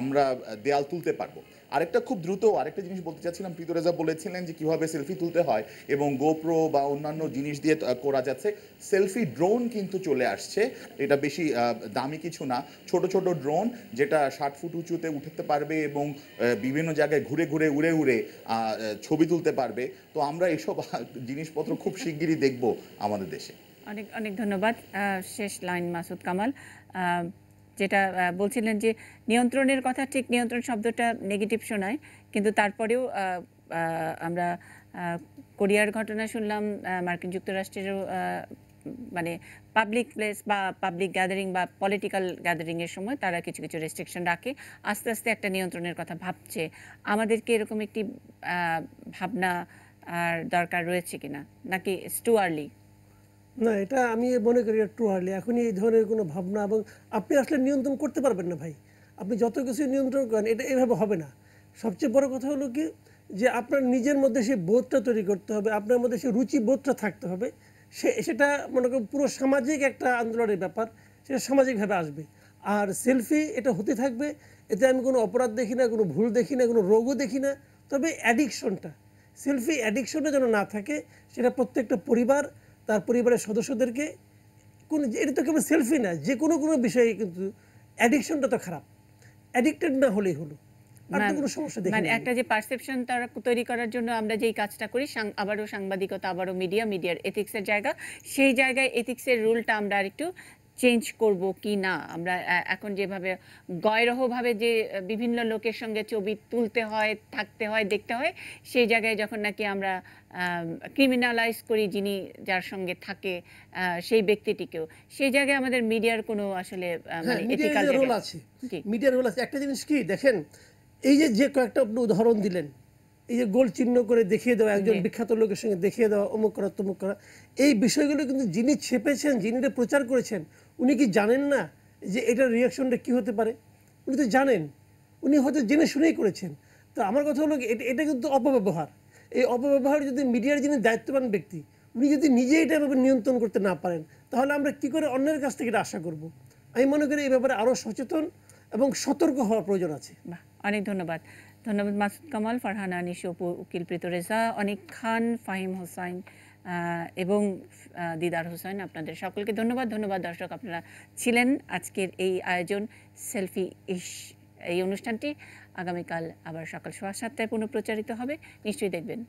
আমরা দেয়াল তুলতে পারবো। আরেকটা খুব দ্রুত আরেকটা জিনিস বলতে চাচ্ছিলাম, পিতরেজা বলেছিলেন যে কিভাবে সেলফি তুলতে হয় এবং গোপ্রো বা অন্যান্য জিনিস দিয়ে করা যাচ্ছে। সেলফি ড্রোন কিন্তু চলে আসছে, এটা বেশি দামি কিছু না, ছোট ছোট ড্রোন যেটা 60 ফুট উঁচুতে উঠতে পারবে এবং বিভিন্ন জায়গায় ঘুরে ঘুরে উড়ে উড়ে ছবি তুলতে পারবে। তো আমরা এইসব জিনিসপত্র খুব শিগগিরই দেখব আমাদের দেশে। অনেক অনেক ধন্যবাদ। শেষ লাইন মাসুদ কামাল, যেটা বলছিলেন যে নিয়ন্ত্রণের কথা, ঠিক নিয়ন্ত্রণ শব্দটা নেগেটিভ শোনায়, কিন্তু তারপরেও আমরা কোরিয়ার ঘটনা শুনলাম, মার্কিন যুক্তরাষ্ট্রেরও মানে পাবলিক প্লেস বা পাবলিক গ্যাদারিং বা পলিটিক্যাল গ্যাদারিংয়ের সময় তারা কিছু কিছু রেস্ট্রিকশন রাখে, আস্তে আস্তে একটা নিয়ন্ত্রণের কথা ভাবছে। আমাদেরকে এরকম একটি ভাবনা আর দরকার রয়েছে কিনা, নাকি টু আর্লি? না, এটা আমি মনে করি টু আর্লি। এখনই এই ধরনের কোনো ভাবনা, এবং আপনি আসলে নিয়ন্ত্রণ করতে পারবেন না ভাই, আপনি যত কিছু নিয়ন্ত্রণ করেন এটা এভাবে হবে না। সবচেয়ে বড় কথা হলো কি, যে আপনার নিজের মধ্যে সেই বোধটা তৈরি করতে হবে, আপনার মধ্যে সেই রুচি বোধটা থাকতে হবে। সেটা মনে করেন পুরো সামাজিক একটা আন্দোলনের ব্যাপার, সেটা সামাজিকভাবে আসবে। আর সেলফি এটা হতে থাকবে, এতে আমি কোনো অপরাধ দেখি না, কোনো ভুল দেখি না, কোনো রোগও দেখি না। তবে অ্যাডিকশনটা, সেলফি অ্যাডিকশনটা যেন না থাকে, সেটা প্রত্যেকটা পরিবার তার পরিবারের সদস্যদেরকে, এটা তো কেবল সেলফি না, যে কোনো বিষয়ে কিন্তু অ্যাডিকশনটা তো খারাপ, অ্যাডিক্টেড না হলেই হলো, মানে একটা যে পারসেপশন তারা তৈরি করার জন্য আমরা যেই কাজটা করি, আবারও সাংবাদিকতা, আবারও মিডিয়ার এথিক্সের জায়গা, সেই জায়গায় এথিক্সের রুলটা আমরা আরেকটু চেঞ্জ করব কি না। আমরা এখন যেভাবে গয়রহভাবে যে বিভিন্ন লোকের সঙ্গে ছবি তুলতে হয়, থাকতে হয়, দেখতে হয়, সেই জায়গায় যখন নাকি আমরা ক্রিমিনালাইজ করি যিনি যার সঙ্গে থাকে সেই ব্যক্তিটিকেও, সেই জায়গায় আমাদের মিডিয়ার কোনো আসলে মানে এথিক্যাল রোল আছে, মিডিয়ার রোল আছে। একটা জিনিস কি দেখেন, এই যে কয়েকটা আপনি উদাহরণ দিলেন, এই যে গোল চিহ্ন করে দেখিয়ে দেওয়া, একজন বিখ্যাত লোকের সঙ্গে দেখিয়ে দেওয়া, অমুক করা তমুক করা, এই বিষয়গুলো কিন্তু যিনি ছেপেছেন, যিনি এটা প্রচার করেছেন, উনি কি জানেন না যে এটার রিয়াকশনটা কী হতে পারে? উনি তো জানেন, উনি হয়তো জেনে শুনেই করেছেন। তো আমার কথা হলো এটা কিন্তু অপব্যবহার। এই অপব্যবহার যদি মিডিয়ার যিনি দায়িত্ববান ব্যক্তি, উনি যদি নিজে এটা এভাবে নিয়ন্ত্রণ করতে না পারেন, তাহলে আমরা কি করে অন্যের কাছ থেকে এটা আশা করব? আমি মনে করি এই ব্যাপারে আরও সচেতন এবং সতর্ক হওয়ার প্রয়োজন আছে। অনেক ধন্যবাদ। ধন্যবাদ মাসুদ কামাল, ফারহানা নিশু, উকিল প্রীত রেজা, অনিক খান, ফাহিম হোসাইন এবং দিদার হোসেন, আপনাদের সকলকে ধন্যবাদ। ধন্যবাদ দর্শক, আপনারা ছিলেন আজকের এই আয়োজন সেলফি ইশ। এই অনুষ্ঠানটি আগামীকাল আবার সকাল 7:15টায় পুনঃপ্রচারিত হবে, নিশ্চয়ই দেখবেন।